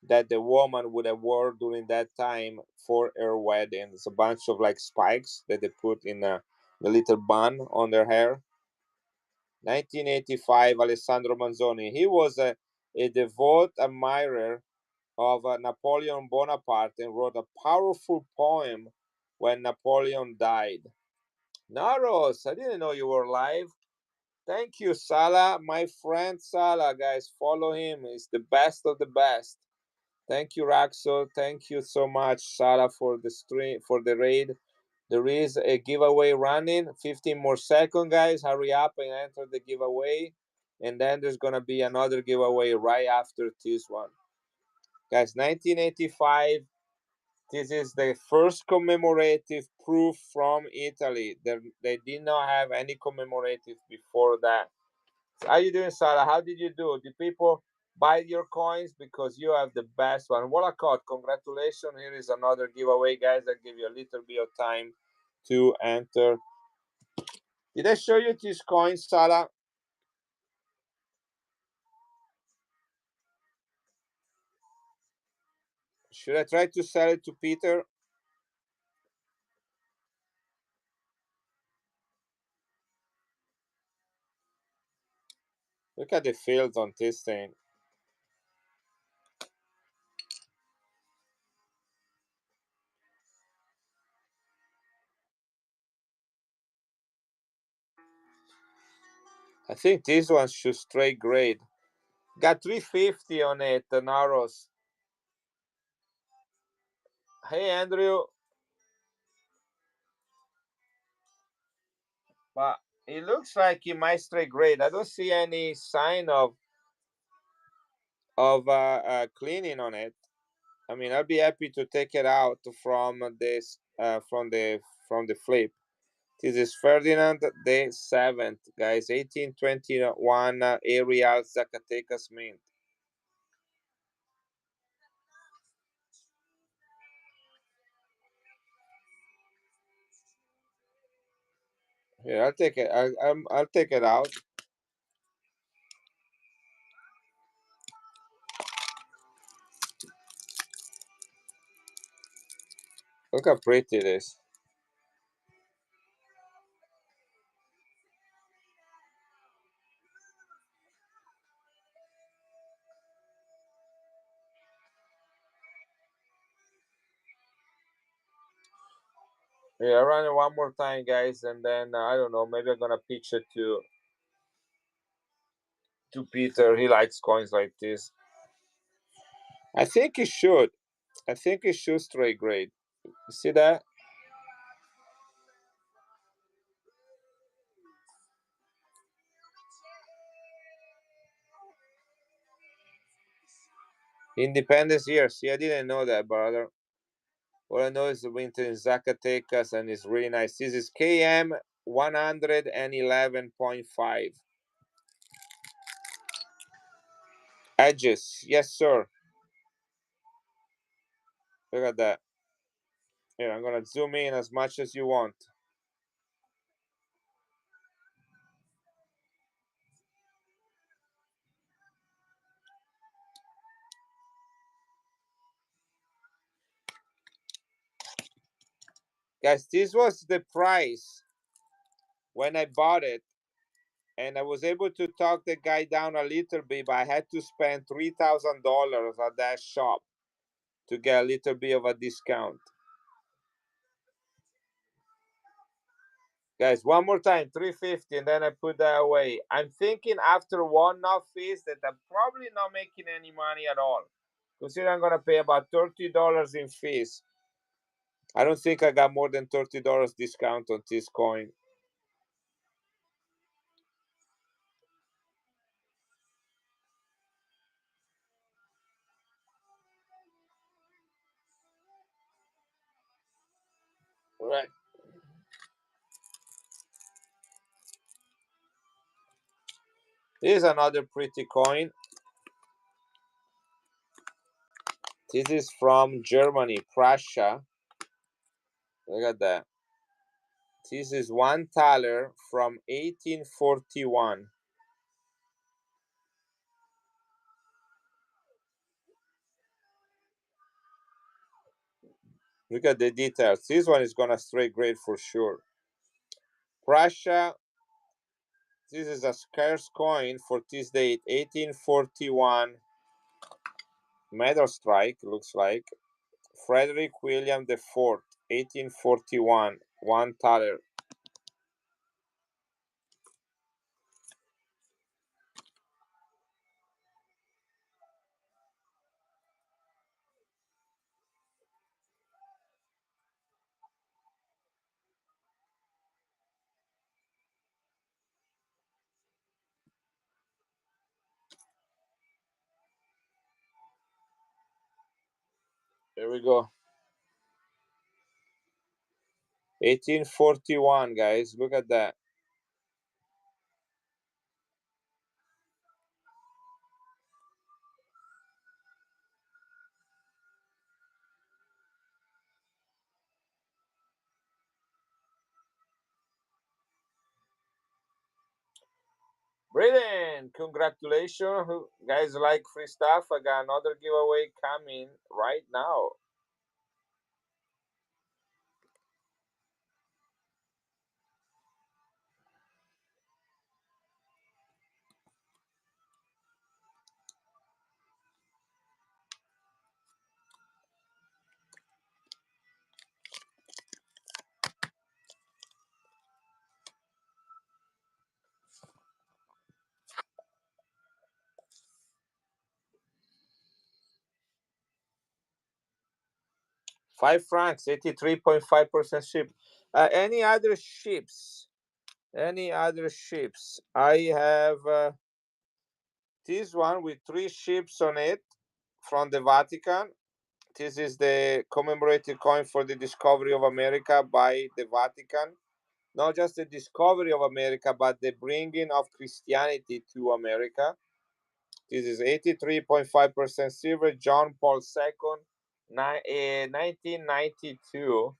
S1: that the woman would have worn during that time for her wedding. It's a bunch of like spikes that they put in a little bun on their hair. 1985, Alessandro Manzoni. He was a devout admirer of Napoleon Bonaparte and wrote a powerful poem when Napoleon died. Naros, I didn't know you were live. Thank you, Salah, my friend Salah. Guys, follow him. He's the best of the best. Thank you, Raxo. Thank you so much, Salah, for the stream, for the raid. There is a giveaway running. 15 more seconds, guys. Hurry up and enter the giveaway. And then there's gonna be another giveaway right after this one. Guys, 1985. This is the first commemorative proof from Italy. They did not have any commemorative before that. How you doing, Sarah? How did you do? Did people buy your coins? Because you have the best one. What a code. Congratulations. Here is another giveaway, guys. I give you a little bit of time to enter. Did I show you these coins, Sarah? Should I try to sell it to Peter? Look at the fields on this thing. I think this one should straight grade. Got 350 on it, Naros. Hey, Andrew. But it looks like it might straight grade. I don't see any sign of cleaning on it. I mean, I'll be happy to take it out from this from the flip. This is Ferdinand the Seventh, guys, 1821 Arial Zacatecas Mint. Here, I'll take it. I'll take it out. Look how pretty it is. Yeah, I'll run it one more time, guys, and then I don't know. Maybe I'm gonna pitch it to Peter. He likes coins like this. I think he should. I think he should straight grade. You see that? Independence year. See, I didn't know that, brother. All I know is the winter in Zacatecas and it's really nice. This is KM 111.5. Edges. Yes, sir. Look at that. Here, I'm going to zoom in as much as you want. Guys, this was the price when I bought it. And I was able to talk the guy down a little bit, but I had to spend $3,000 at that shop to get a little bit of a discount. Guys, one more time, 350, and then I put that away. I'm thinking after one-off fees that I'm probably not making any money at all. Consider I'm gonna pay about $30 in fees. I don't think I got more than $30 discount on this coin. All right. Here's another pretty coin. This is from Germany, Prussia. Look at that. This is $1 from 1841. Look at the details. This one is gonna straight grade for sure. Prussia. This is a scarce coin for this date, 1841. Medal strike, looks like. Frederick William IV, 1841, $1. Here we go. 1841, guys. Look at that. Brilliant! Congratulations. Who guys like free stuff? I got another giveaway coming right now. £5, 83.5% ship. Any other ships? Any other ships? I have this one with 3 ships on it from the Vatican. This is the commemorative coin for the discovery of America by the Vatican. Not just the discovery of America, but the bringing of Christianity to America. This is 83.5% silver, John Paul II, 1992.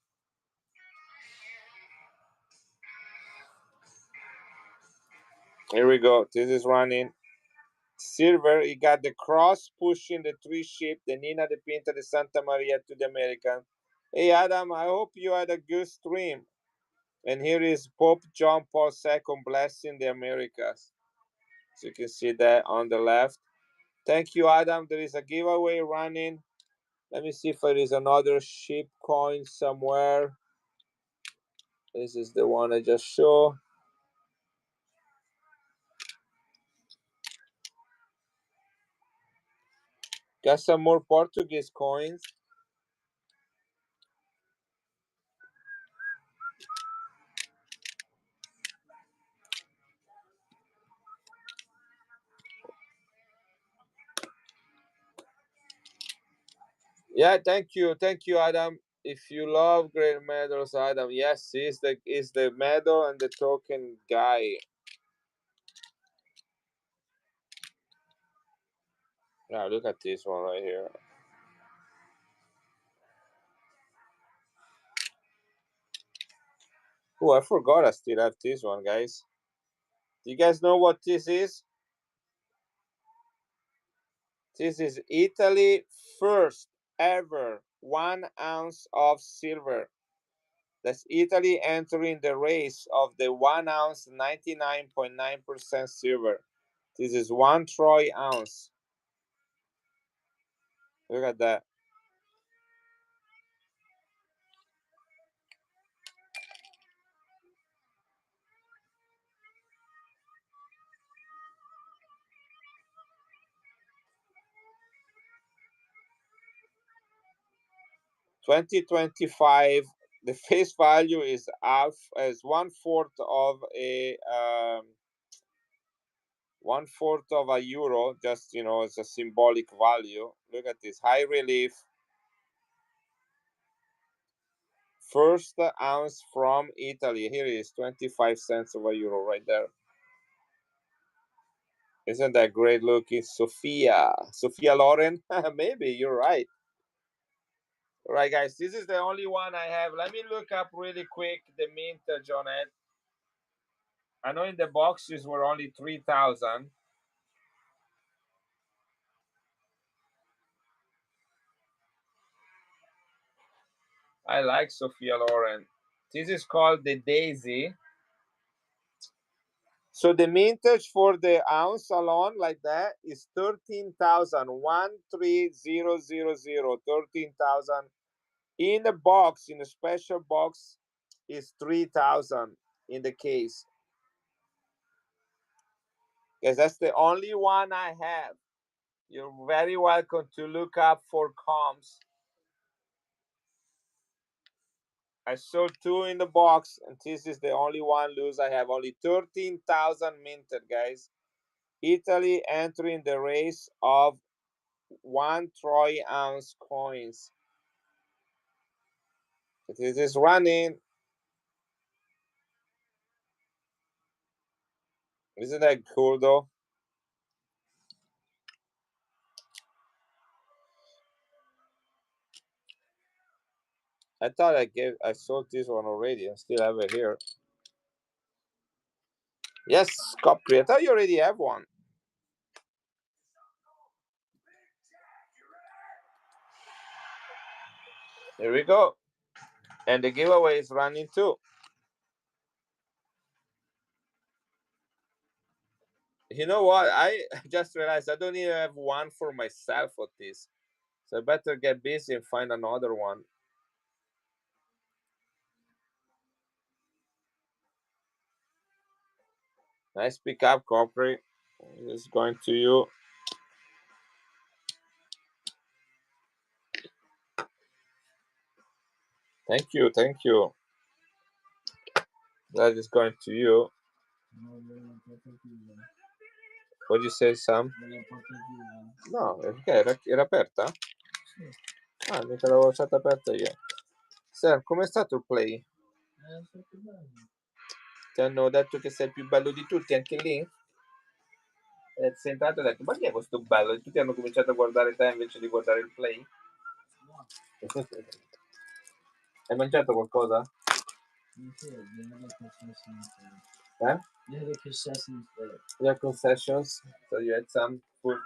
S1: Here we go. This is running silver. You got the cross pushing the 3 ship, the Nina, the Pinta, the Santa Maria to the American. Hey, Adam, I hope you had a good stream. And here is Pope John Paul II blessing the Americas. So you can see that on the left. Thank you, Adam. There is a giveaway running. Let me see if there is another ship coin somewhere. This is the one I just showed. Got some more Portuguese coins. Yeah, thank you, Adam. If you love great medals, Adam, yes, he's the medal and the token guy. Now look at this one right here. Oh, I forgot I still have this one, guys. Do you guys know what this is? This is Italy first ever 1 ounce of silver. That's Italy entering the race of the 1 ounce, 99.9% silver. This is 1 troy ounce. Look at that. $20.25. The face value is half as 1/4 of a 1/4 of a euro. Just it's a symbolic value. Look at this high relief. First ounce from Italy. Here it is, 25 cents of a euro right there. Isn't that great looking? Sophia Loren? Maybe you're right. All right, guys, this is the only one I have. Let me look up really quick the mintage on it. I know in the boxes were only 3,000. I like Sophia Loren. This is called the Daisy. So the mintage for the ounce alone like that is 13,000. 13000. 13,000. In the box, in a special box, is 3,000 in the case. Because that's the only one I have. You're very welcome to look up for comps. I sold two in the box, and this is the only one loose I have. Only 13,000 minted, guys. Italy entering the race of 1 troy ounce coins. This is running. Isn't that cool though? I thought I sold this one already. I still have it here. Yes, Copri. I thought you already have one. Here we go. And the giveaway is running too. You know what? I just realized I don't even have one for myself for this. So I better get busy and find another one. Nice pickup, Copri. This is going to you. Thank you, thank you. That is going to you. What did you say, Sam? No, perché era aperta? Ah, mica l'avevo lasciata aperta io. Sam, com'è stato il play? Ti hanno detto che sei il più bello di tutti anche lì? Sei entrato e hai detto, ma chi è questo bello? E tutti hanno cominciato a guardare te invece di guardare il play? Hai mangiato qualcosa? Eh? Your concessions. So you had some food.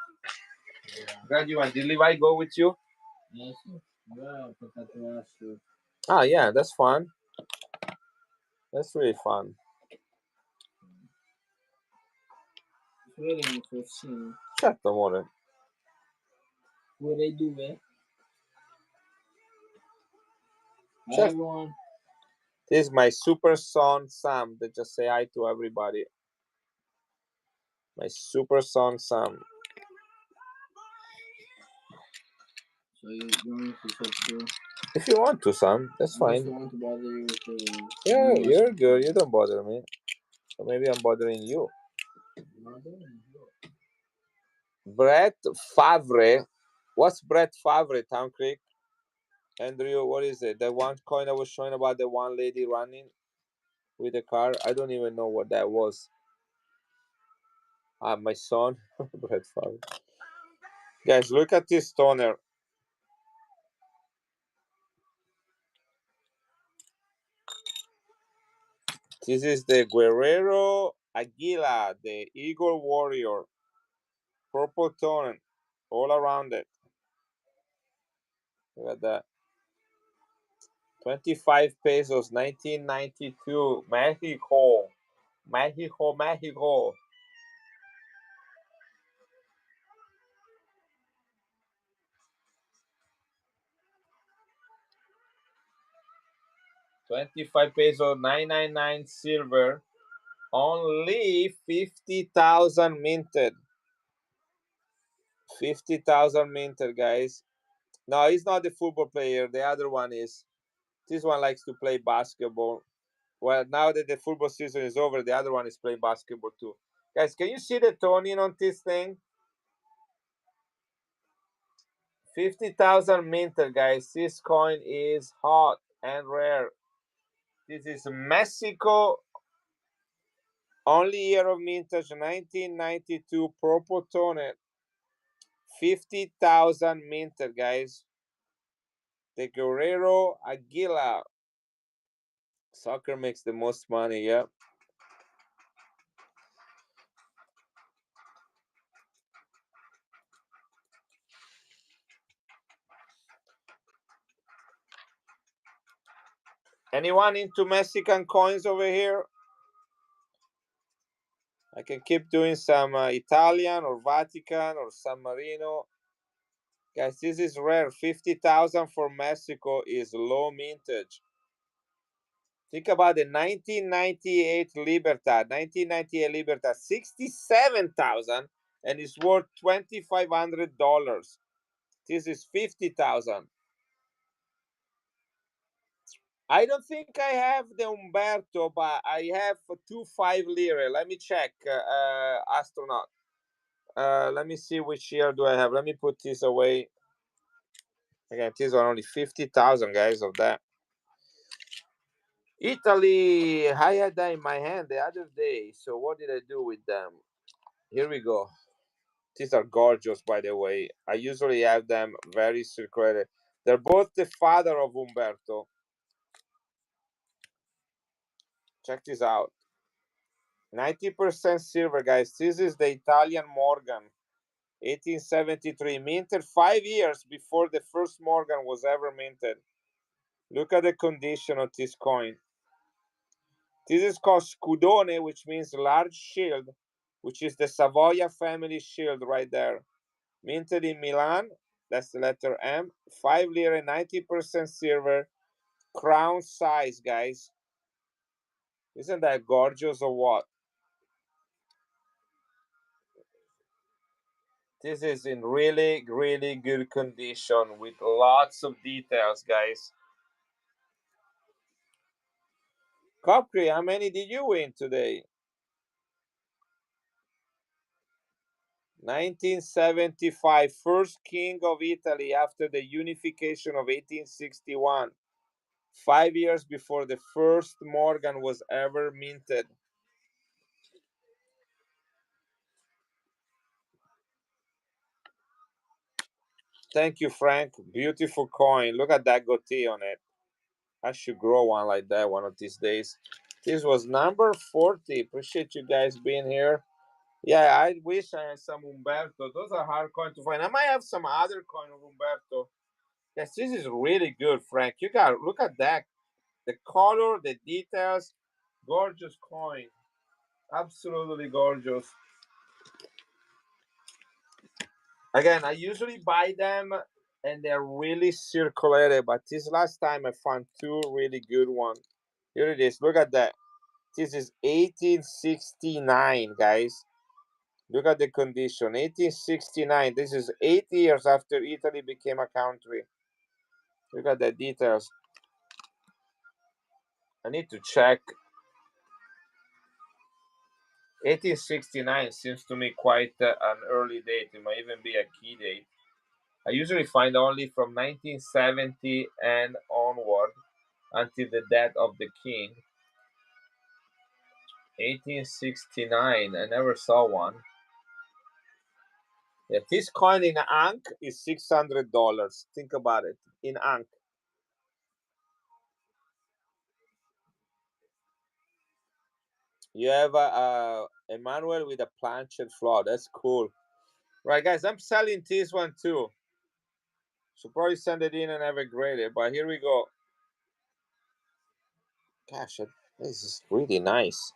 S1: Glad you went. Did Levi go with you? Ah, yeah, that's fun. That's really fun. Certo, amore. Vorrei due. Certo. This is my super son Sam that just say hi to everybody. My super son Sam. So you want me to talk to? If you want to, Sam, that's fine. I don't want to bother you with the... Yeah, you're good. You don't bother me. So maybe I'm bothering you. Brett Favre. What's Brett Favre, Town Creek? Andrew, what is it? The one coin I was showing about the one lady running with the car? I don't even know what that was. Ah, my son. Brett Favre. Guys, look at this toner. This is the Guerrero Aguila, the Eagle Warrior. Purple tone all around it. Look at that. 25 pesos, 1992. Mexico. Mexico, Mexico. $25 pesos, 999 silver. Only 50,000 minted. 50,000 minted, guys. No, he's not the football player. The other one is. This one likes to play basketball. Well, now that the football season is over, the other one is playing basketball too. Guys, can you see the toning on this thing? 50,000 minted, guys. This coin is hot and rare. This is Mexico. Only year of mintage, 1992, purple tone. 50,000 minted, guys. The Guerrero Aguila. Soccer makes the most money, yeah. Anyone into Mexican coins over here? I can keep doing some Italian or Vatican or San Marino. Guys, this is rare. 50,000 for Mexico is low mintage. Think about the 1998 Libertad. 1998 Libertad, 67,000 and it's worth $2,500. This is 50,000. I don't think I have the Umberto, but I have 2 5 lire. Let me check, astronaut. Let me see which year do I have. Let me put this away. Again, these are only 50,000, guys, of that. Italy, I had that in my hand the other day. So what did I do with them? Here we go. These are gorgeous, by the way. I usually have them very circulated. They're both the father of Umberto. Check this out. 90% silver, guys. This is the Italian Morgan, 1873, minted 5 years before the first Morgan was ever minted. Look at the condition of this coin. This is called Scudone, which means large shield, which is the Savoia family shield right there. Minted in Milan, that's the letter M, 5 lire, 90% silver, crown size, guys. Isn't that gorgeous or what? This is in really, really good condition with lots of details, guys. Copri, how many did you win today? 1975, first king of Italy after the unification of 1861. 5 years before the first Morgan was ever minted. Thank you, Frank. Beautiful coin. Look at that goatee on it. I should grow one like that one of these days. This was number 40. Appreciate you guys being here. Yeah, I wish I had some Umberto. Those are hard coins to find. I might have some other coin of Umberto. Yes, this is really good, Frank. You got look at that. The color, the details, gorgeous coin. Absolutely gorgeous. Again, I usually buy them and they're really circulated, but this last time I found two really good ones. Here it is. Look at that. This is 1869, guys. Look at the condition. 1869. This is 8 years after Italy became a country. Look at the details. I need to check. 1869 seems to me quite an early date. It might even be a key date. I usually find only from 1970 and onward until the death of the king. 1869. I never saw one. Yeah, this coin in Ankh is $600. Think about it. In Ankh. You have Emmanuel with a planchet flaw. That's cool. Right, guys, I'm selling this one too. So probably send it in and have it graded. But here we go. Gosh, this is really nice.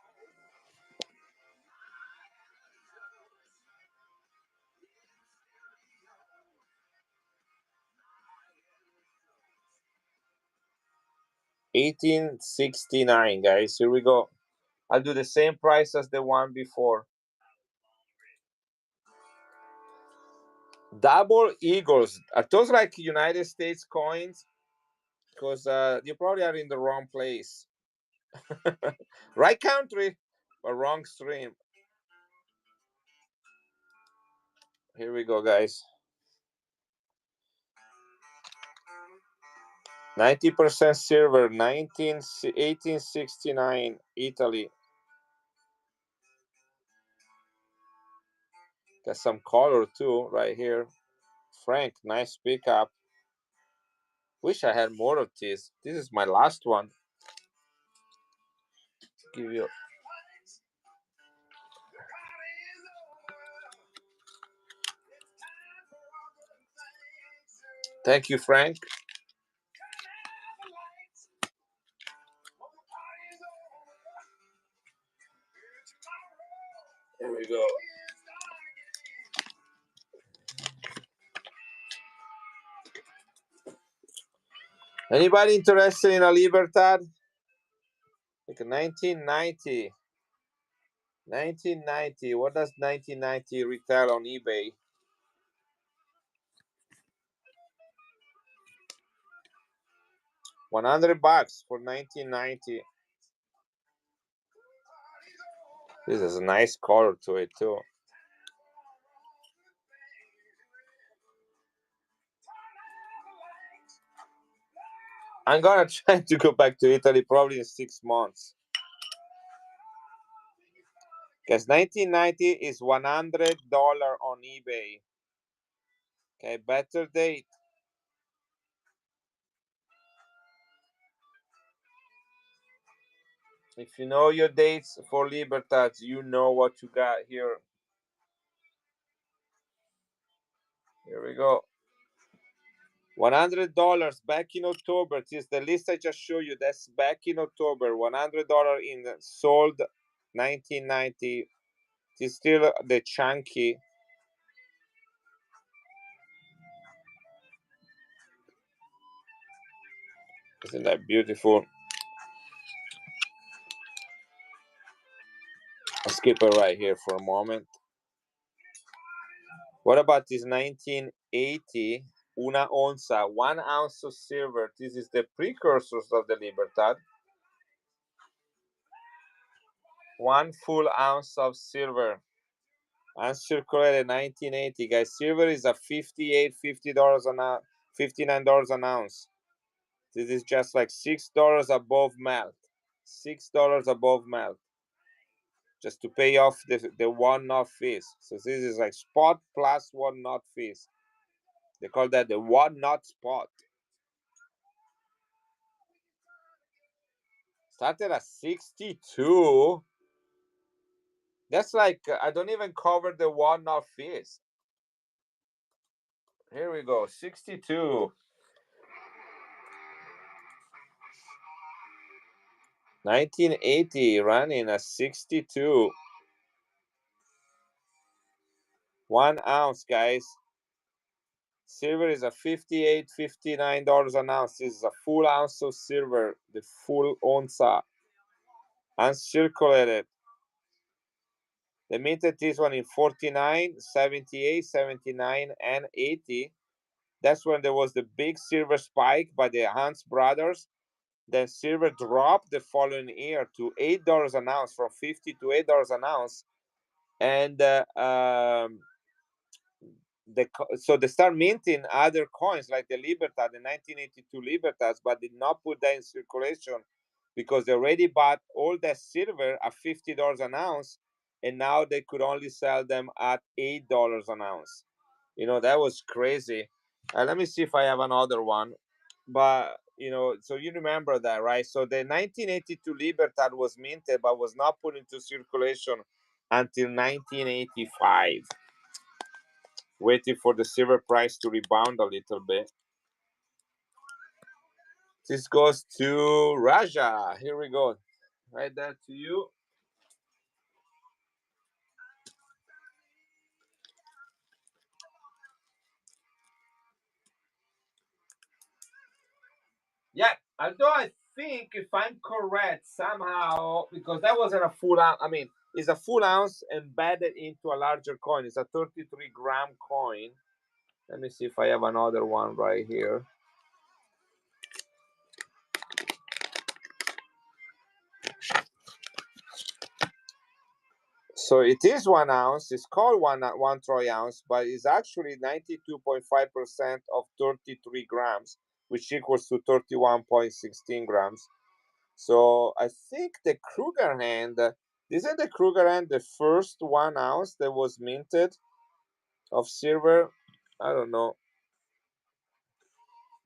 S1: $1869, guys. Here we go. I'll do the same price as the one before. Double Eagles. Are those like United States coins? Because you probably are in the wrong place. Right country, but wrong stream. Here we go, guys. 90% silver, 1869, Italy. Got some color too, right here. Frank, nice pickup. Wish I had more of this. This is my last one. Give you. Thank you, Frank. Here we go. Anybody interested in a Libertad? Like 1990. 1990. What does 1990 retail on eBay? $100 for 1990. This is a nice color to it too. I'm gonna try to go back to Italy probably in 6 months. Because 1990 is $100 on eBay. Okay, better date. If you know your dates for Libertads, you know what you got here. Here we go. $100 back in October. This is the list I just showed you. That's back in October. $100 in sold 1990. It's still the chunky. Isn't that beautiful? I'll skip it right here for a moment. What about this 1980 una onza, 1 ounce of silver? This is the precursors of the Libertad. 1 full ounce of silver. Uncirculated 1980, guys. Silver is a $58, $50 an ounce, $59 an ounce. This is just like $6 above melt. $6 above melt. Just to pay off the 1 knot fees. So this is like spot plus 1 knot fees. They call that the 1 knot spot. Started at 62. That's like I don't even cover the 1 knot fees. Here we go, 62. 1980 running at 62. 1 ounce, guys. Silver is a $58, $59 an ounce. This is a full ounce of silver, the full onza, uncirculated. They minted this one in 49, 78, 79, and 80. That's when there was the big silver spike by the Hans brothers. Then silver dropped the following year to $8 an ounce, from 50 to $8 an ounce. And so they start minting other coins like the Libertad, the 1982 Libertads, but did not put that in circulation because they already bought all that silver at $50 an ounce, and now they could only sell them at $8 an ounce. You know, that was crazy. Let me see if I have another one. But, you know, so you remember that, right? So the 1982 Libertad was minted, but was not put into circulation until 1985. Waiting for the silver price to rebound a little bit. This goes to Raja. Here we go. Right there to you. Yeah, although I think, if I'm correct, somehow, because that wasn't a full ounce, I mean, it's a full ounce embedded into a larger coin. It's a 33-gram coin. Let me see if I have another one right here. So it is 1 ounce. It's called one troy ounce, but it's actually 92.5% of 33 grams, which equals to 31.16 grams. So I think the Kruger hand, isn't the Kruger hand the first 1 ounce that was minted of silver? I don't know.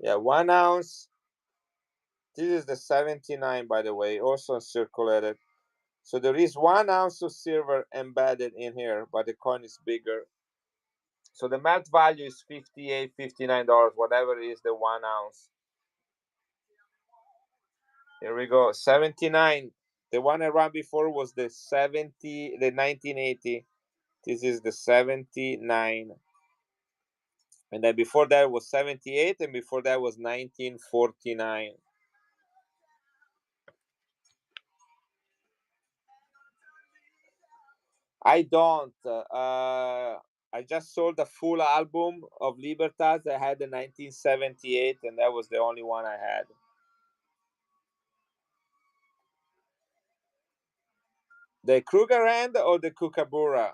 S1: Yeah, 1 ounce. This is the 79, by the way, also circulated. So there is 1 ounce of silver embedded in here, but the coin is bigger. So the melt value is $58, $59, whatever it is, the 1 ounce. Here we go, 79. The one I ran before was the 1980. This is the 79. And then before that was 78, and before that was 1949. I don't. I just sold the full album of Libertads. I had the 1978, and that was the only one I had. The Krugerrand or the Kookaburra?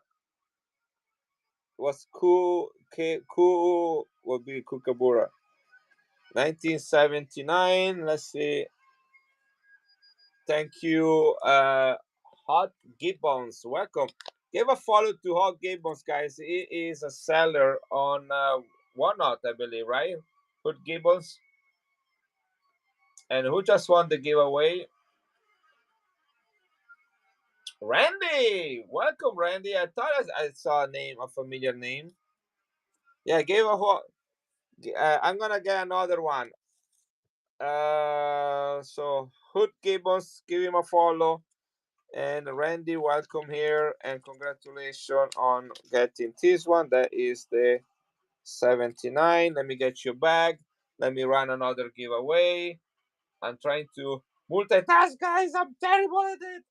S1: Was would be Kookaburra. 1979. Let's see. Thank you, Hot Gibbons. Welcome. Give a follow to Hot Gibbons, guys. He is a seller on Whatnot, I believe, right? Hot Gibbons. And who just won the giveaway? Randy. Welcome, Randy. I thought I saw a name, a familiar name. Yeah, give a I'm gonna get another one. So Hood Gibbons, give him a follow. And Randy, welcome here, and congratulations on getting this one. That is the 79. Let me get your bag. Let me run another giveaway. I'm trying to multitask, guys. I'm terrible at it.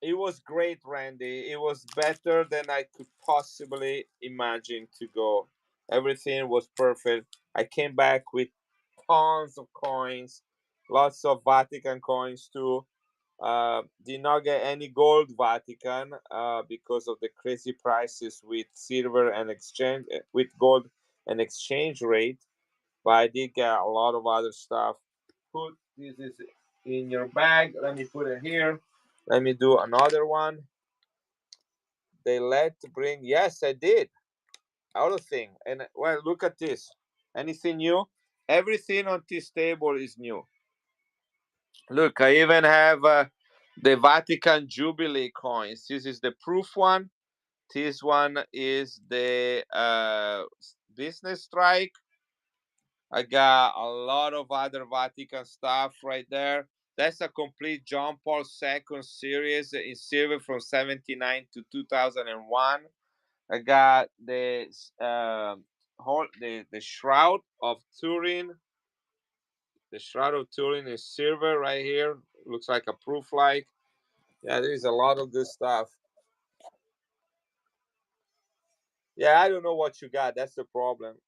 S1: It was great, Randy. It was better than I could possibly imagine to go. Everything was perfect. I came back with tons of coins, lots of Vatican coins too. Did not get any gold Vatican because of the crazy prices with silver and exchange with gold and exchange rate. But I did get a lot of other stuff. Put this is in your bag. Let me put it here. Let me do another one. They let bring. Yes, I did. Other thing. And well, look at this. Anything new? Everything on this table is new. Look, I even have the Vatican Jubilee coins. This is the proof one. This one is the business strike. I got a lot of other Vatican stuff right there. That's a complete John Paul II series in silver from 79 to 2001. I got the Shroud of Turin. The Shroud of Turin is silver right here. Looks like a proof like. Yeah, there's a lot of this stuff. Yeah, I don't know what you got. That's the problem.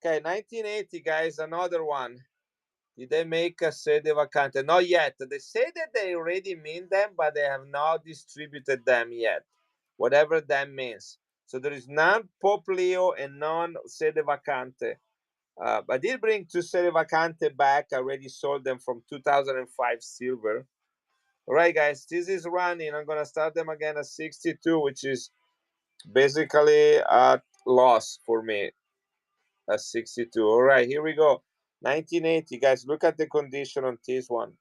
S1: Okay, 1980, guys, another one. Did they make a sede vacante? Not yet. They say that they already mean them, but they have not distributed them yet. Whatever that means. So there is none Pope Leo and none sede vacante. I did bring two sede vacante back. I already sold them from 2005 silver. All right, guys, this is running. I'm gonna start them again at 62, which is basically a loss for me at 62. All right, here we go. 1980, guys, look at the condition on this one.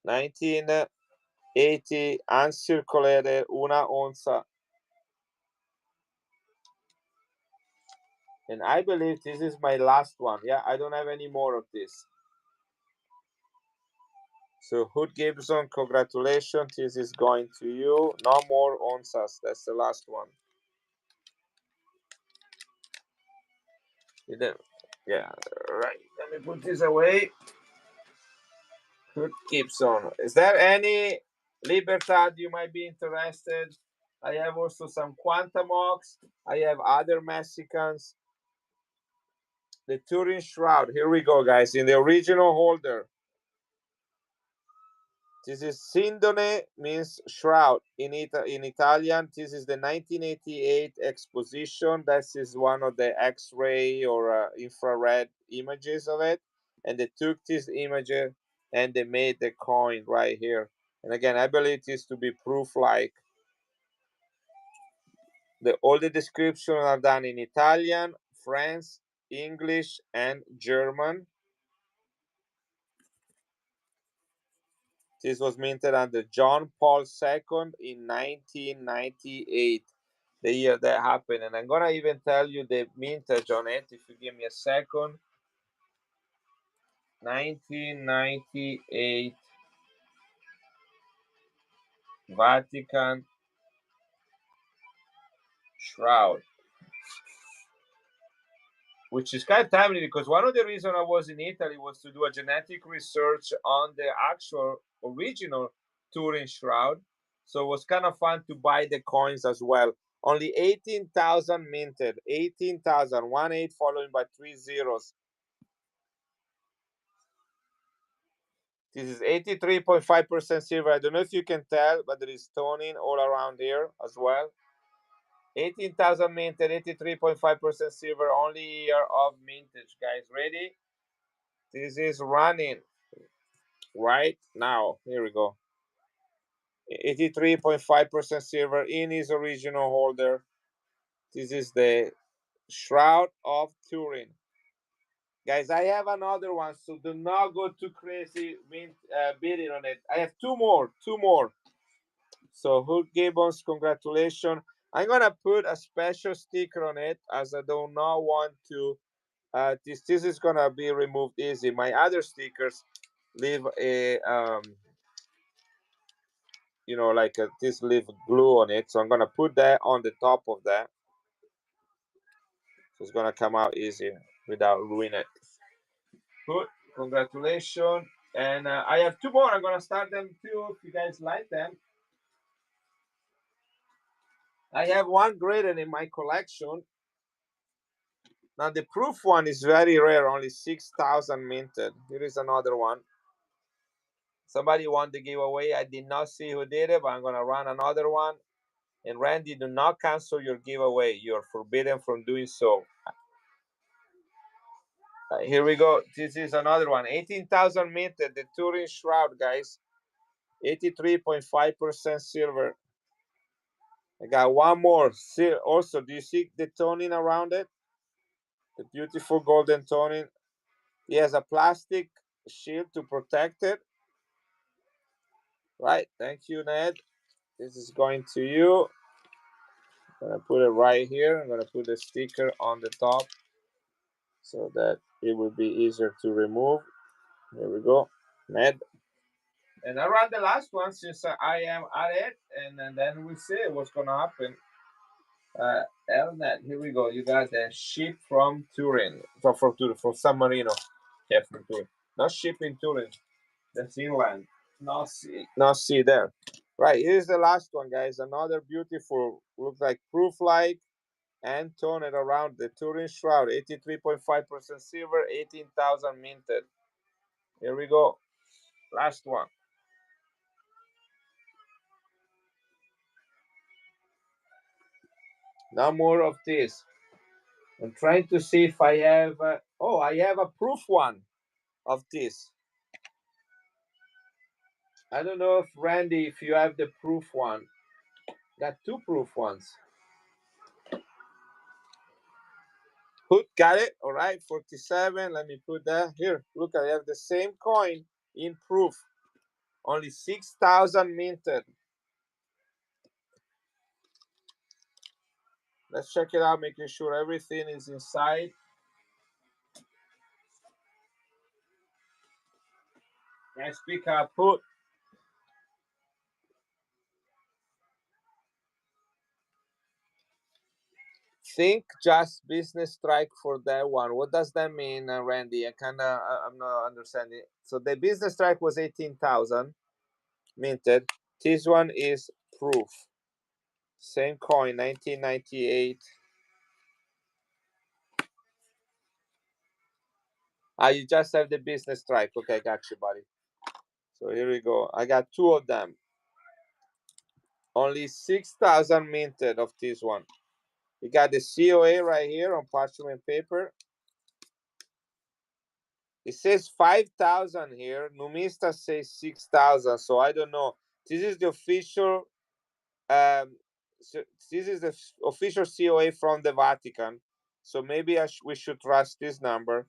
S1: 1980, uncirculated, una onza. And I believe this is my last one. Yeah, I don't have any more of this. So Hood Gibson, congratulations. This is going to you. No more onzas. That's the last one. Yeah, right. Let me put this away. Hood Gibson. Is there any Libertad you might be interested? I have also some Quantamox. I have other Mexicans. The Turin Shroud. Here we go, guys. In the original holder. This is Sindone, means shroud in Italian. This is the 1988 exposition. This is one of the X-ray or infrared images of it, and they took this image and they made the coin right here. And again, I believe this to be proof like all the descriptions are done in Italian France, English, and German. This was minted under John Paul II in 1998, the year that happened. And I'm going to even tell you the mintage on it if you give me a second. 1998 Vatican shroud, which is kind of timely because one of the reasons I was in Italy was to do a genetic research on the actual original Turin shroud. So it was kind of fun to buy the coins as well. Only 18,000 minted, 18,000, 1 8 following by 3 zeros. This is 83.5% silver. I don't know if you can tell, but there is toning all around here as well. 18,000 minted, 83.5% silver, only year of mintage, guys. Ready? This is running right now. Here we go. 83.5% silver in his original holder. This is the Shroud of Turin. Guys, I have another one, so do not go too crazy bidding on it. I have two more. So Hook Gibbons, congratulations. I'm gonna put a special sticker on it as I do not want to. This is gonna be removed easy. My other stickers leave a like this leave glue on it. So I'm gonna put that on the top of that. So it's gonna come out easy without ruining it. Good, congratulations. And I have two more. I'm gonna start them too if you guys like them. I have one graded in my collection. Now the proof one is very rare, only 6,000 minted. Here is another one. Somebody won the giveaway. I did not see who did it, but I'm gonna run another one. And Randy, do not cancel your giveaway. You're forbidden from doing so. Here we go. This is another one. 18,000 minted, the Turin Shroud, guys. 83.5% silver. I got one more. Also, do you see the toning around it? The beautiful golden toning. He has a plastic shield to protect it. Right. Thank you, Ned. This is going to you. I'm going to put it right here. I'm going to put the sticker on the top so that it will be easier to remove. Here we go. Ned. And I run the last one since I am at it, and then we'll see what's going to happen. Elnet, here we go. You got the ship from Turin, from San Marino. Yeah, from Turin. Not ship in Turin. That's inland. Not sea there. Right, here's the last one, guys. Another beautiful, looks like proof-like and toned around the Turin Shroud. 83.5% silver, 18,000 minted. Here we go. Last one. No more of this. I'm trying to see if I have. I have a proof one of this. I don't know if Randy, if you have the proof one. Got two proof ones. Got it? All right, 47. Let me put that here. Look, I have the same coin in proof. Only 6,000 minted. Let's check it out, making sure everything is inside. Nice pick up put. Think just business strike for that one. What does that mean, Randy? I'm not understanding. So the business strike was 18,000 minted. This one is proof. Same coin, 1998. You just have the business strike. Okay, got you, buddy. So here we go. I got two of them. Only 6,000 minted of this one. We got the COA right here on parchment paper. It says 5,000 here. Numista says 6,000. So I don't know. This is the official. So this is the official COA from the Vatican. So maybe we should trust this number. It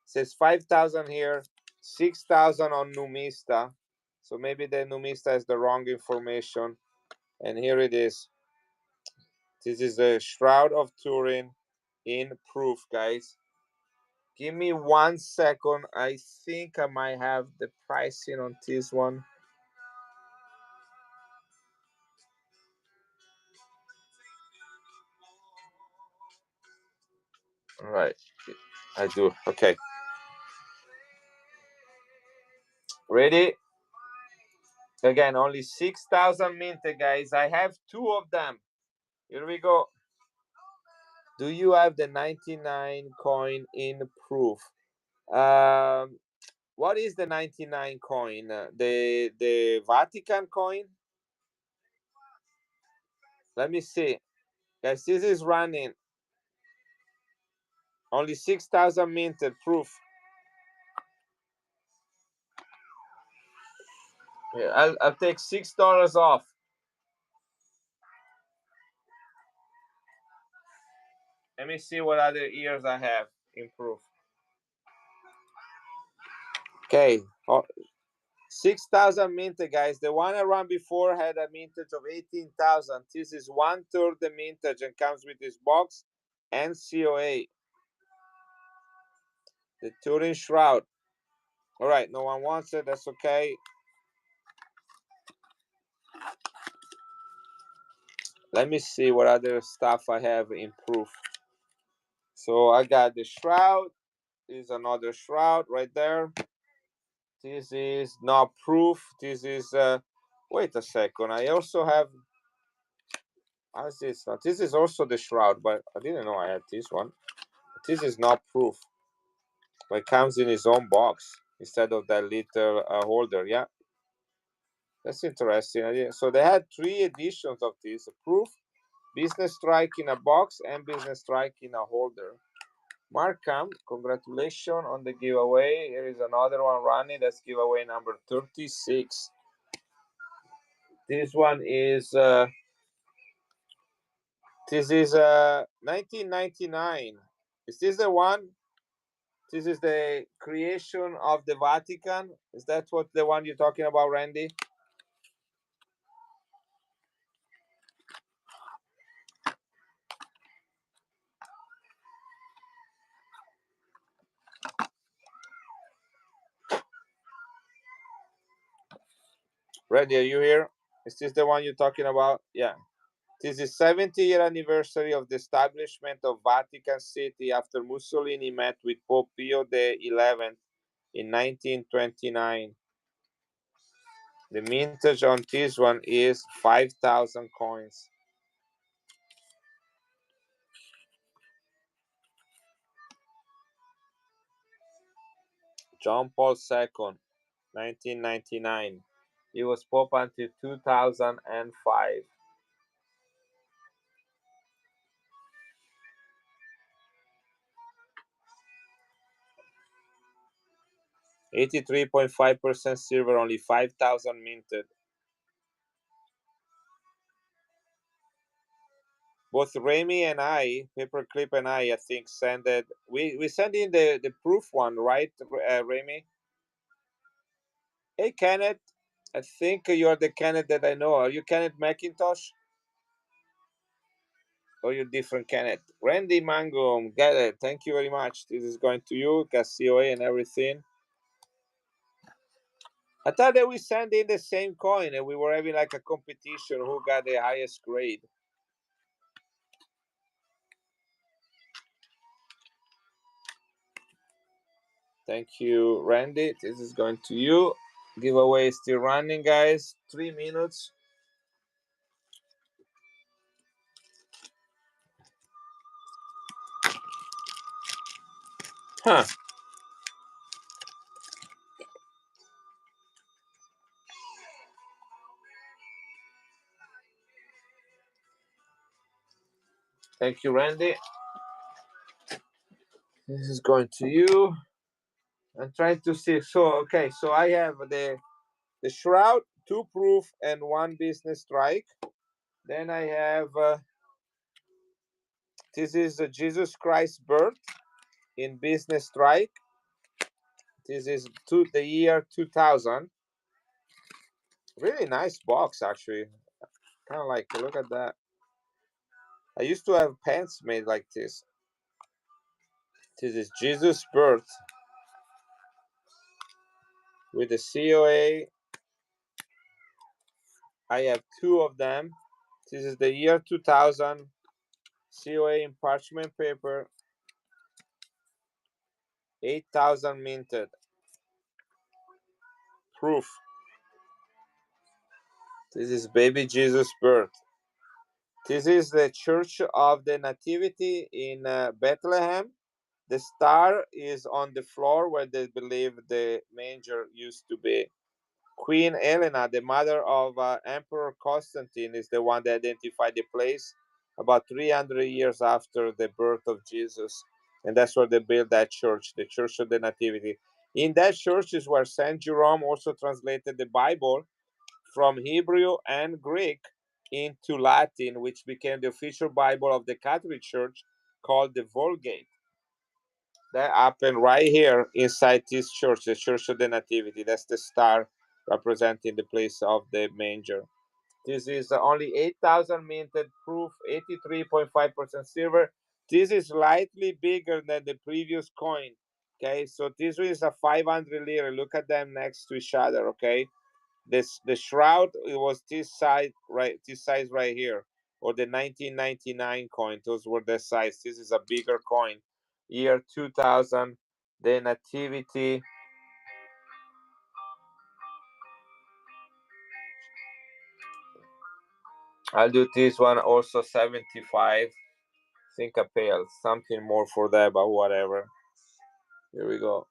S1: says 5,000 here, 6,000 on Numista. So maybe the Numista has the wrong information. And here it is. This is the Shroud of Turin in proof, guys. Give me 1 second. I think I might have the pricing on this one. All right, I do. Okay. Ready? Again, only 6,000 minted, guys. I have 2 of them. Here we go. Do you have the 99 coin in proof? What is the 99 coin? The Vatican coin? Let me see. Guys, this is running. Only 6,000 minted proof. Yeah, I'll take $6 off. Let me see what other years I have in proof. Okay, 6,000 minted, guys. The one I ran before had a mintage of 18,000. This is 1/3 the mintage and comes with this box and COA. The Turin Shroud. All right, no one wants it. That's okay. Let me see what other stuff I have in proof. So I got the Shroud. Is another Shroud right there. This is not proof. This is wait a second. I also have how's this? This is also the Shroud, but I didn't know I had this one. This is not proof. But it comes in its own box instead of that little holder. Yeah, that's interesting. So they had 3 editions of this: proof, business strike in a box, and business strike in a holder. Markham, congratulations on the giveaway. Here is another one running. That's giveaway number 36. This one is 1999. Is this the one? This is the creation of the Vatican. Is that what the one you're talking about, Randy? Randy, are you here? Is this the one you're talking about? Yeah. This is 70-year anniversary of the establishment of Vatican City after Mussolini met with Pope Pio XI in 1929. The mintage on this one is 5,000 coins. John Paul II, 1999. He was Pope until 2005. 83.5% silver, only 5,000 minted. Both Remy and I, Paperclip and I think, sent it. We sent in the proof one, right, Remy? Hey, Kenneth. I think you're the Kenneth that I know. Are you Kenneth McIntosh? Or you different Kenneth? Randy Mangum, get it. Thank you very much. This is going to you, COA and everything. I thought that we sent in the same coin and we were having like a competition who got the highest grade. Thank you, Randy. This is going to you. Giveaway is still running, guys. 3 minutes. Huh. Thank you, Randy. This is going to you. I'm trying to see. So, okay, so I have the Shroud, 2 proof, and 1 business strike. Then I have This is Jesus Christ's birth in business strike. This is the year 2000. Really nice box, actually. Kind of like, look at that. I used to have pants made like this. This is Jesus' birth with the COA. I have two of them. This is the year 2000. COA in parchment paper. 8,000 minted. Proof. This is baby Jesus' birth. This is the Church of the Nativity in Bethlehem. The star is on the floor where they believe the manger used to be. Queen Helena, the mother of Emperor Constantine, is the one that identified the place about 300 years after the birth of Jesus. And that's where they built that church, the Church of the Nativity. In that church is where Saint Jerome also translated the Bible from Hebrew and Greek into Latin, which became the official Bible of the Catholic Church, called the Vulgate. That happened right here inside this church, the Church of the Nativity. That's the star representing the place of the manger. This is only 8,000 minted proof, 83.5% silver. This is slightly bigger than the previous coin. Okay, so this is a 500 lira. Look at them next to each other. Okay, the shroud, it was this size right here, or the 1999 coin. Those were the size. This is a bigger coin. Year 2000, the nativity. I'll do this one also 75. Think I pay something more for that, but whatever. Here we go.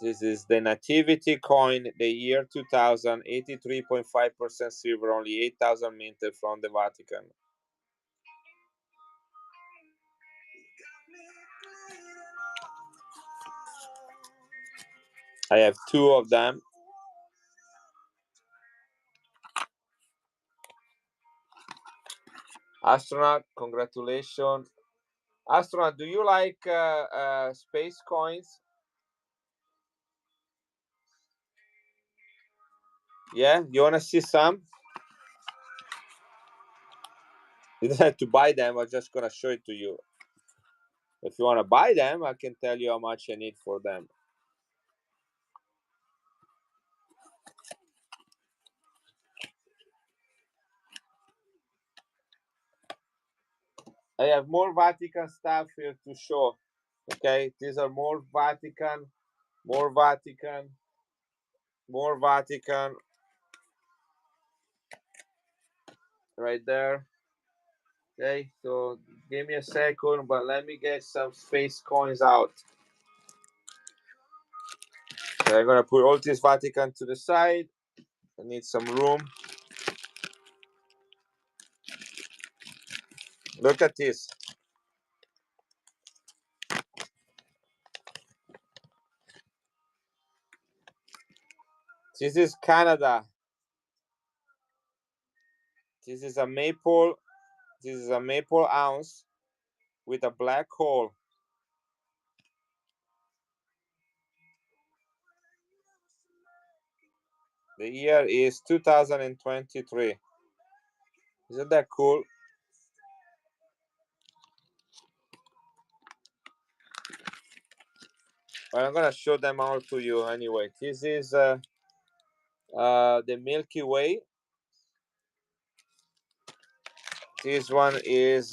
S1: This is the nativity coin, the year 2000, 83.5% silver, only 8,000 minted from the Vatican. I have two of them. Astronaut, congratulations. Astronaut, do you like space coins? Yeah, you want to see some? You don't have to buy them. I'm just going to show it to you. If you want to buy them, I can tell you how much I need for them. I have more Vatican stuff here to show. Okay, these are more Vatican, more Vatican, more Vatican. Right there. Okay, so give me a second, but let me get some space coins out. So I'm gonna put all this Vatican to the side. I need some room. Look at this. This is Canada. This is a maple. This is a maple ounce with a black hole. The year is 2023. Isn't that cool? Well, I'm gonna show them all to you anyway. This is the Milky Way. This one is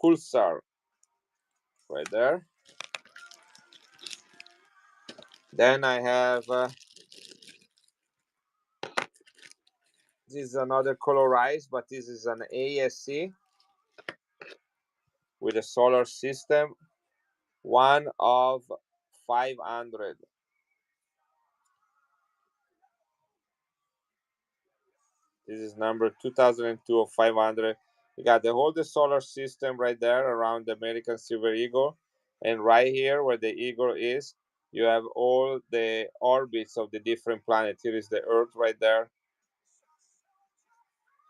S1: Pulsar, right there. Then I have this is another colorized, but this is an ASC with a solar system. One of 500. This is number 2002 of 500. You got the solar system right there around the American Silver Eagle. And right here where the eagle is, you have all the orbits of the different planets. Here is the Earth right there.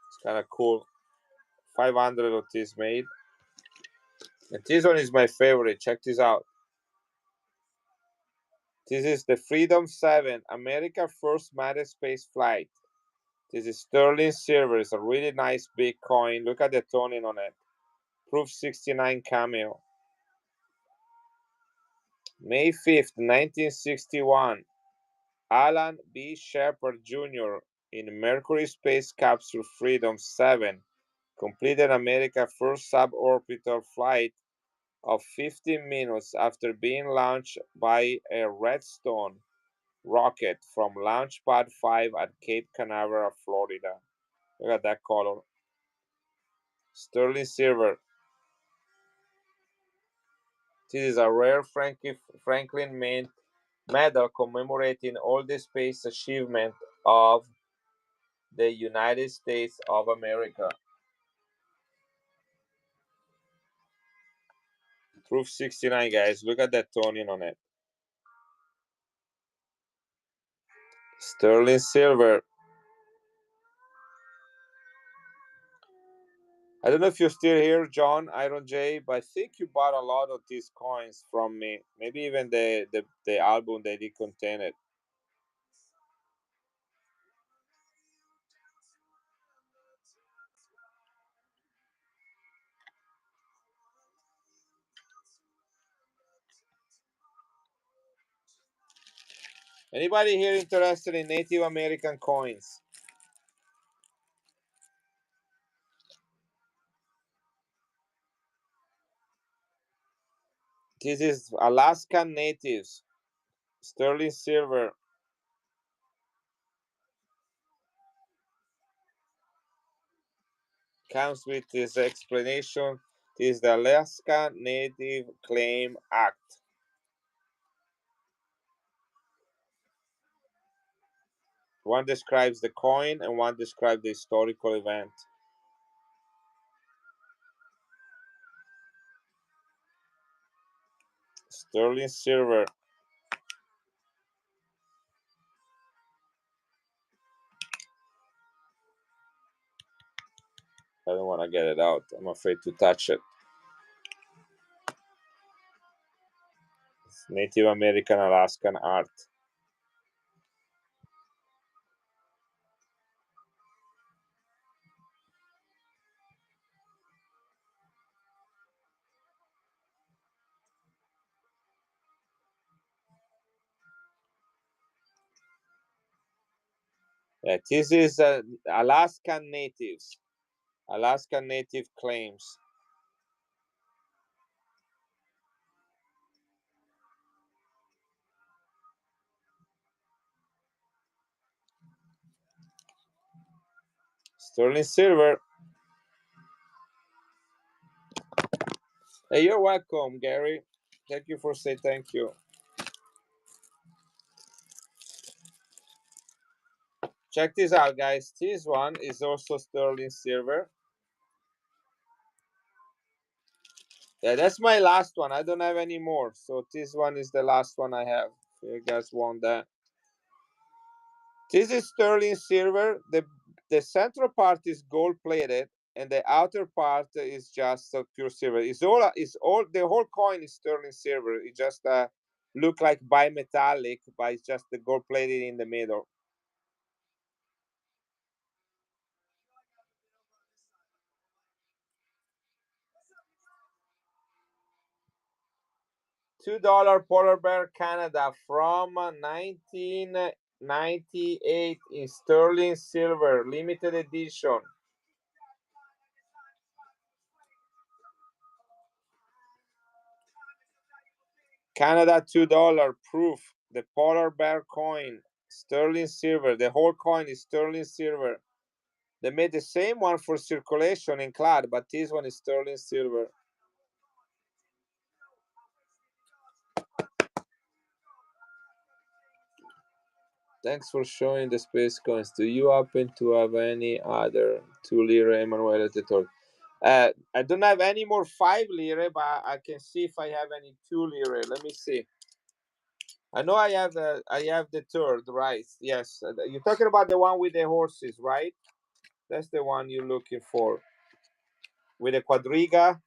S1: It's kind of cool. 500 of this made. And this one is my favorite. Check this out. This is the Freedom 7, America's first manned space flight. This is sterling silver. It's a really nice big coin. Look at the toning on it. Proof 69 cameo. May 5th, 1961. Alan B. Shepard Jr. in Mercury space capsule Freedom 7 completed America's first suborbital flight of 15 minutes after being launched by a Redstone rocket from Launch Pad 5 at Cape Canaveral, Florida. Look at that color. Sterling silver. This is a rare Franklin Mint medal commemorating all the space achievement of the United States of America. Proof 69, guys. Look at that toning on it. Sterling silver. I don't know if you're still here, John, Iron J, but I think you bought a lot of these coins from me. Maybe even the album that did contain it. Anybody here interested in Native American coins? This is Alaskan natives. Sterling silver. Comes with this explanation. This is the Alaska Native Claim Act. One describes the coin and one describes the historical event. Sterling silver. I don't want to get it out. I'm afraid to touch it. It's Native American Alaskan art. Yeah, this is Alaskan natives. Alaskan native claims. Sterling silver. Hey, you're welcome, Gary. Thank you for saying thank you. Check this out, guys. This one is also sterling silver. Yeah, that's my last one. I don't have any more. So this one is the last one I have. If you guys want that. This is sterling silver. The central part is gold plated, and the outer part is just pure silver. It's all the whole coin is sterling silver. It just look like bimetallic, but it's just the gold plated in the middle. $2 polar bear Canada from 1998 in sterling silver, limited edition. Canada $2 proof. The polar bear coin, sterling silver. The whole coin is sterling silver. They made the same one for circulation in clad, but this one is sterling silver. Thanks for showing the space coins. Do you happen to have any other 2 lire Emanuele Tettor? I don't have any more 5 lire, but I can see if I have any 2 lire. Let me see. I know I have the third, right? Yes. You're talking about the one with the horses, right? That's the one you're looking for. with a quadriga.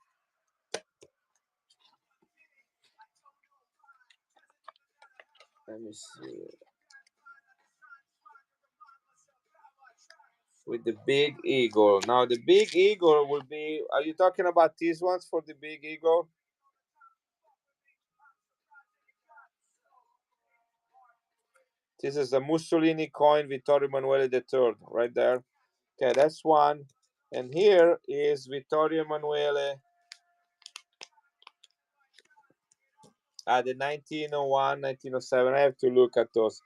S1: Let me see. With the big eagle. Now the big eagle will be, are you talking about these ones for the big eagle? This is the Mussolini coin, Vittorio Emanuele III, right there. Okay, that's one. And here is Vittorio Emanuele, the 1901, 1907. I have to look at those.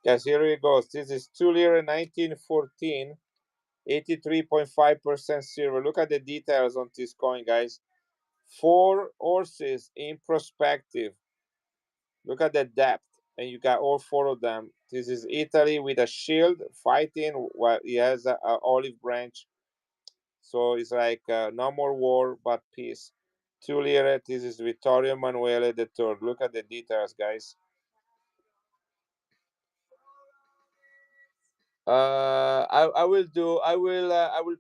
S1: Guys, here it goes. This is 2 lira 1914, 83.5% silver. Look at the details on this coin, guys. 4 horses in perspective. Look at the depth. And you got all 4 of them. This is Italy with a shield fighting. Well, he has an olive branch. So it's like no more war, but peace. 2 lire. This is Vittorio Emanuele III. Look at the details, guys. I will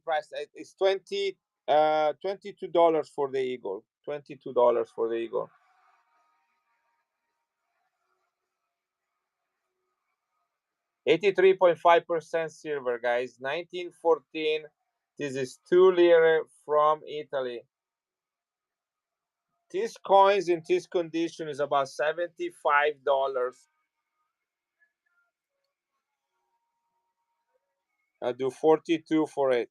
S1: price it. It's $22 for the eagle. $22 for the eagle. 83.5% silver, guys. 1914. This is 2 lire from Italy. These coins in this condition is about $75. I'll do 42 for it.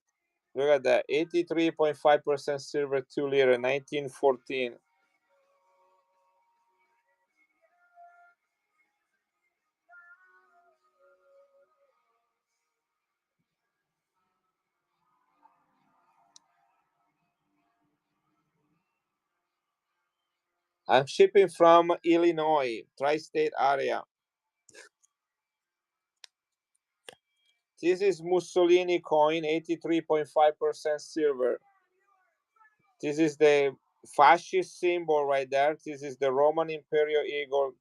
S1: Look at that. 83.5% silver, 2 lira, 1914. I'm shipping from Illinois, tri-state area. This is Mussolini coin, 83.5% silver. This is the fascist symbol right there. This is the Roman Imperial Eagle.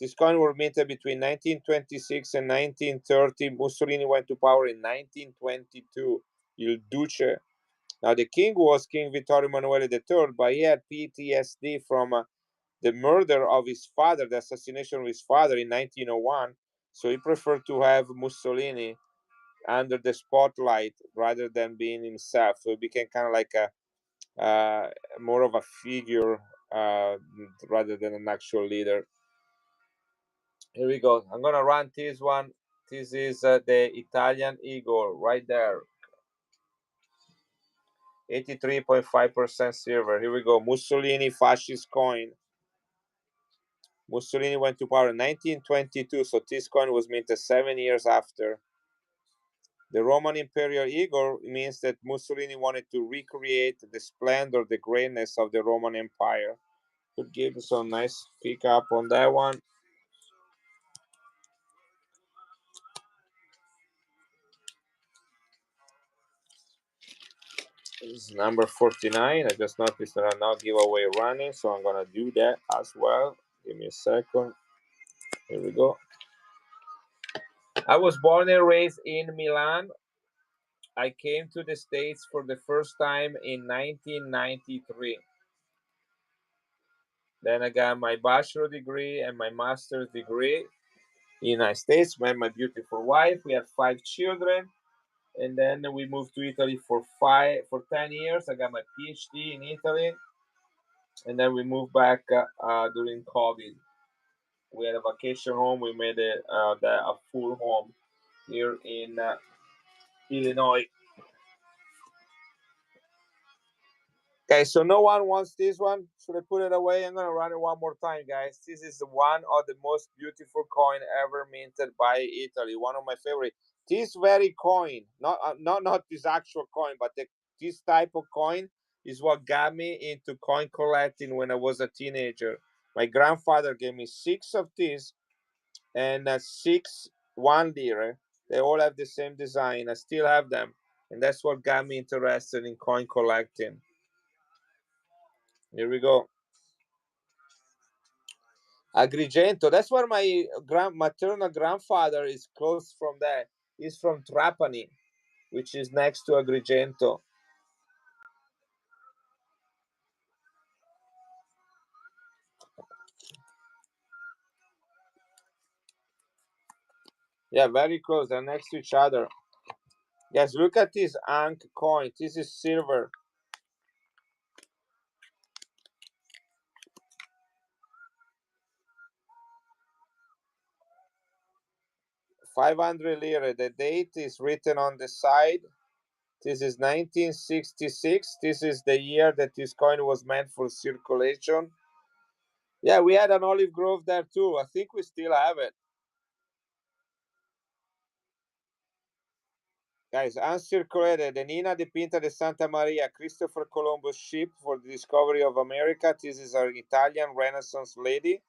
S1: This coin was minted between 1926 and 1930. Mussolini went to power in 1922. Il Duce. Now, the king was King Vittorio Emanuele III, but he had PTSD from the murder of his father, the assassination of his father in 1901. So he preferred to have Mussolini under the spotlight rather than being himself. So it became kind of like a more of a figure rather than an actual leader. Here we go. I'm gonna run this one. This is the Italian eagle right there. 83.5% silver. Here we go. Mussolini fascist coin. Mussolini went to power in 1922, so this coin was minted 7 years after. The Roman Imperial Eagle means that Mussolini wanted to recreate the splendor, the greatness of the Roman Empire. Could give some nice pick up on that one. This is number 49. I just noticed that I'm now giveaway running, so I'm gonna do that as well. Give me a second. Here we go. I was born and raised in Milan. I came to the States for the first time in 1993. Then I got my bachelor degree and my master's degree in the United States. Met my beautiful wife. We had 5 children, and then we moved to Italy for 10 years. I got my PhD in Italy, and then we moved back during COVID. We had a vacation home. We made it a full home here in Illinois. Okay, so no one wants this one. Should I put it away? I'm gonna run it one more time, guys. This is one of the most beautiful coin ever minted by Italy. One of my favorite. This very coin, not this actual coin, but this type of coin is what got me into coin collecting when I was a teenager. My grandfather gave me 6 of these and 6 1 lira. They all have the same design. I still have them, and that's what got me interested in coin collecting. Here we go. Agrigento. That's where my maternal grandfather is close from there. He's from Trapani, which is next to Agrigento. Yeah, very close. They're next to each other. Guys, look at this Ankh coin. This is silver. 500 lira. The date is written on the side. This is 1966. This is the year that this coin was meant for circulation. Yeah, we had an olive grove there too. I think we still have it. Guys, uncirculated. The Nina de Pinta de Santa Maria, Christopher Columbus ship for the discovery of America. This is an Italian Renaissance lady.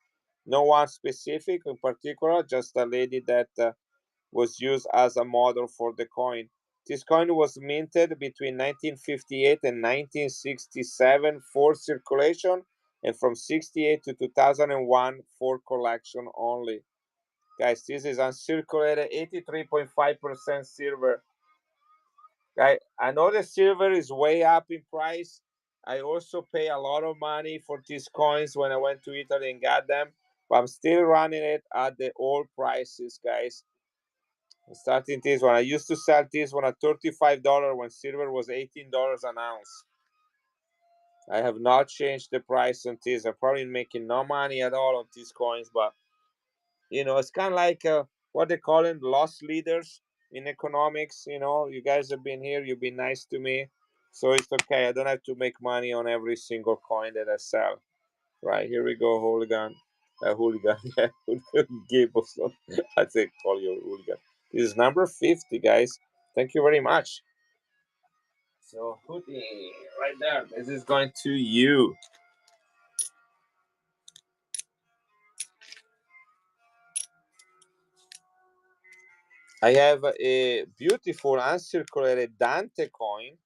S1: No one specific in particular, just a lady that was used as a model for the coin. This coin was minted between 1958 and 1967 for circulation, and from 68 to 2001 for collection only. Guys, this is uncirculated, 83.5% silver. I know the silver is way up in price. I also pay a lot of money for these coins when I went to Italy and got them, but I'm still running it at the old prices, guys. Starting this one, I used to sell this one at $35 when silver was $18 an ounce. I have not changed the price on this. I'm probably making no money at all on these coins, but it's kind of like what they call it, loss leaders in economics. You guys have been here, you've been nice to me, so it's okay. I don't have to make money on every single coin that I sell. Right, here we go, hooligan. Hooligan, yeah, Gables. I think call you hooligan. This is number 50, guys. Thank you very much. So, Hoodie, right there. This is going to you. I have a beautiful uncirculated Dante coin.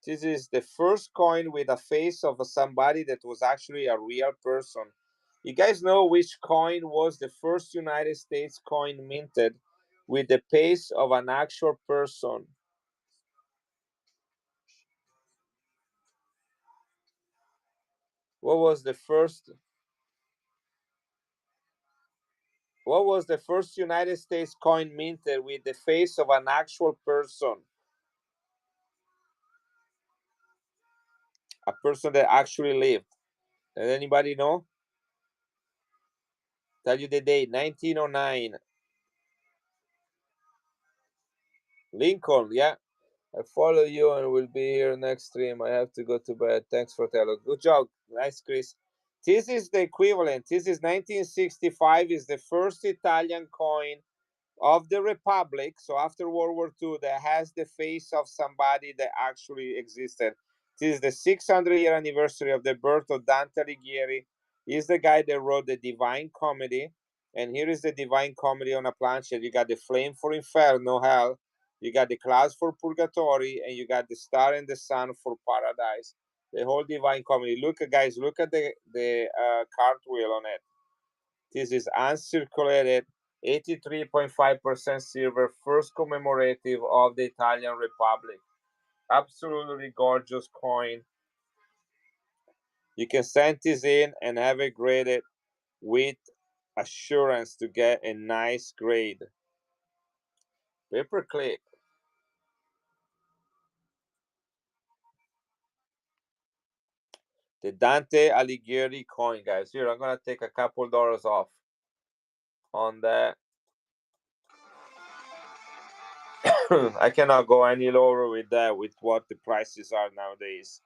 S1: This is the first coin with a face of somebody that was actually a real person. You guys know which coin was the first United States coin minted with the face of an actual person? What was the first what was the first United States coin minted with the face of an actual person? A person that actually lived. Does anybody know? Tell you the date, 1909. Lincoln, yeah. I follow you and will be here next stream. I have to go to bed. Thanks for telling. Good job. Nice, Chris. This is the equivalent. This is 1965 is the first Italian coin of the Republic, so after World War II, that has the face of somebody that actually existed. This is the 600-year anniversary of the birth of Dante Alighieri. He's the guy that wrote the Divine Comedy. And here is the Divine Comedy on a planchet. You got the flame for Inferno, hell. You got the clouds for Purgatory, and you got the star and the sun for Paradise. The whole Divine Comedy. Look, guys, look at the cartwheel on it. This is uncirculated, 83.5% silver, first commemorative of the Italian Republic. Absolutely gorgeous coin. You can send this in and have it graded with assurance to get a nice grade. Paperclip. The Dante Alighieri coin, guys. Here, I'm going to take a couple dollars off on that. I cannot go any lower with that, with what the prices are nowadays.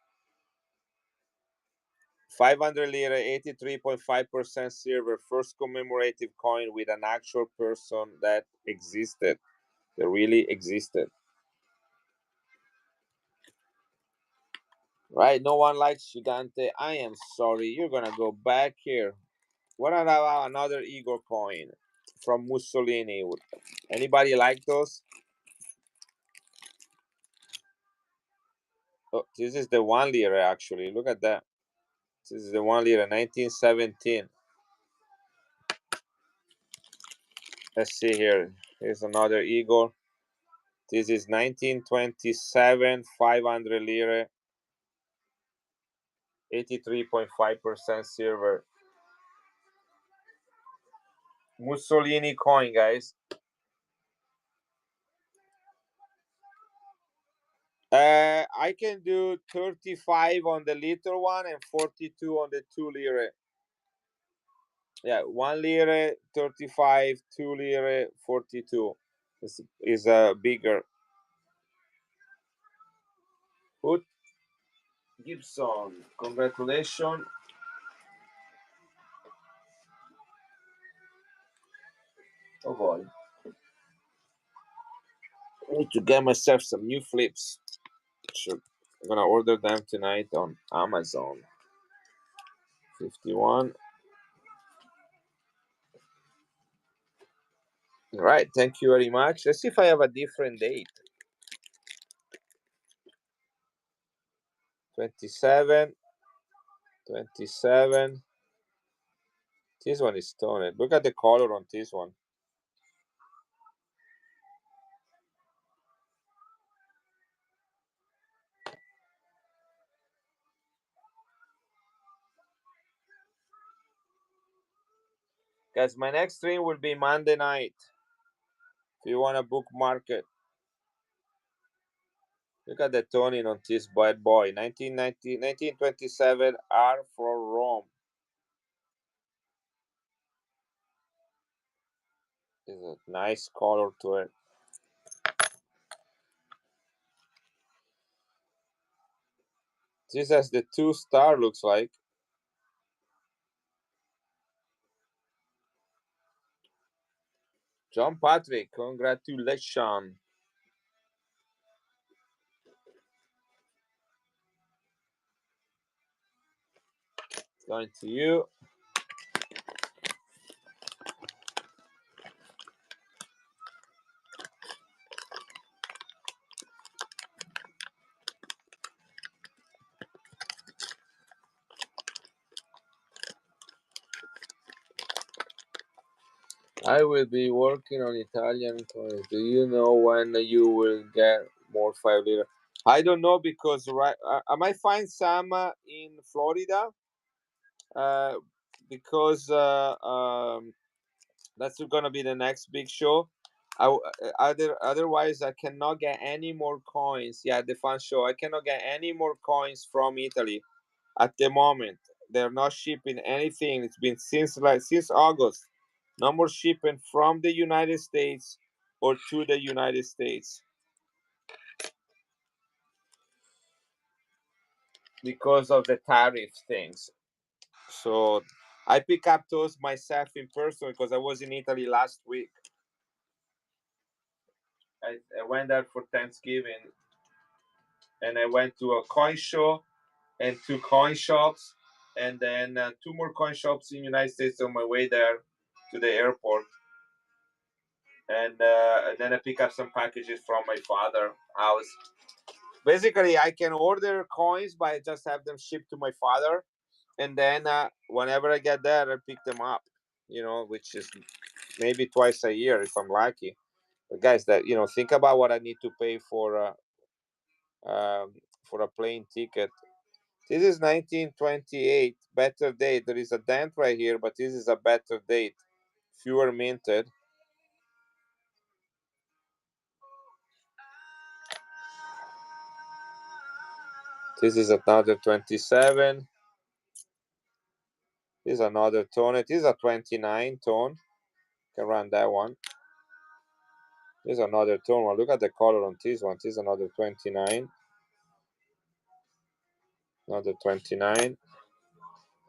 S1: 500 lira, 83.5% silver, first commemorative coin with an actual person that existed, that really existed. Right? No one likes Gigante. I am sorry. You're gonna go back here. What about another Igor coin from Mussolini? Anybody like those? Oh, this is the 1 lira actually. Look at that. This is the 1 lira, 1917. Let's see here. Here's another Igor. This is 1927, 500 lira, 83.5% silver. Mussolini coin, guys. I can do 35 on the liter one and 42 on the 2 lire. Yeah, 1 lire, 35, 2 lire, 42 is bigger. Good. Gibson, congratulations. Oh boy. I need to get myself some new flips. Should I'm gonna order them tonight on Amazon. 51. All right, thank you very much. Let's see if I have a different date. 27, 27. This one is stoned. Look at the color on this one. Guys, my next stream will be Monday night. If you want to bookmark it. Look at the toning on this bad boy. 1927 R for Rome. There's a nice color to it. This has the 2-star looks like. John Patrick, congratulations. Going to you. I will be working on Italian coins. Do you know when you will get more 5 liter? I don't know because I might find some in Florida uh, because that's gonna be the next big show. Otherwise, I cannot get any more coins. Yeah, the fun show. I cannot get any more coins from Italy at the moment. They're not shipping anything. It's been since August. No more shipping from the United States or to the United States because of the tariff things. So I pick up those myself in person because I was in Italy last week. I went there for Thanksgiving and I went to a coin show and 2 coin shops and then 2 more coin shops in the United States on my way there to the airport. And then I pick up some packages from my father house. Basically, I can order coins, but I just have them shipped to my father, and then whenever I get there, I pick them up. Which is maybe twice a year if I'm lucky. But guys, that think about what I need to pay for a plane ticket. This is 1928, better date. There is a dent right here, but this is a better date. Fewer minted. This is another 27. This is another tone. This is a 29 tone. Can run that one. This is another tone one. Look at the color on this one. This is another 29. Another 29.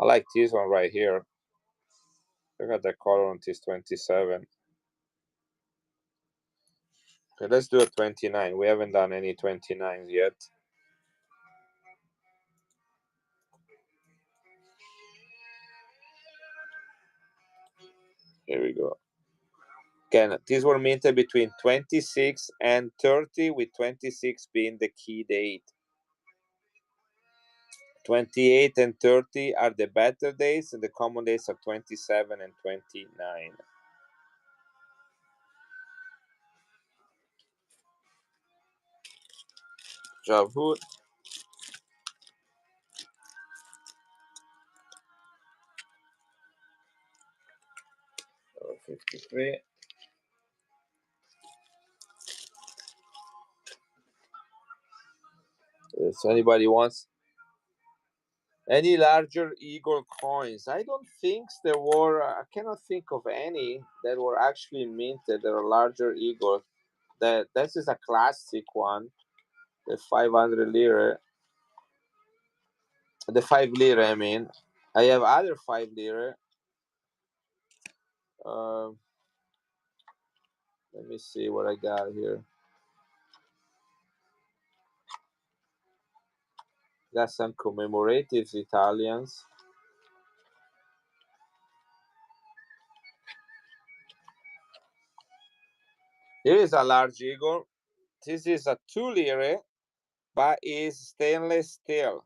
S1: I like this one right here. Look at the color on this 27. Okay, let's do a 29. We haven't done any 29s yet. Here we go. Again, these were minted between 26 and 30, with 26 being the key date. 28 and 30 are the better days, and the common days are 27 and 29. Job hood. 53. If anybody wants any larger eagle coins, I don't think there were. I cannot think of any that were actually minted. There are larger eagles. That this is a classic one, the 500 lira, the 5 lira. I mean, I have other 5 lira. Um, let me see what I got here. Got some commemoratives Italians. Here is a large eagle. This is a 2 lira, but is stainless steel.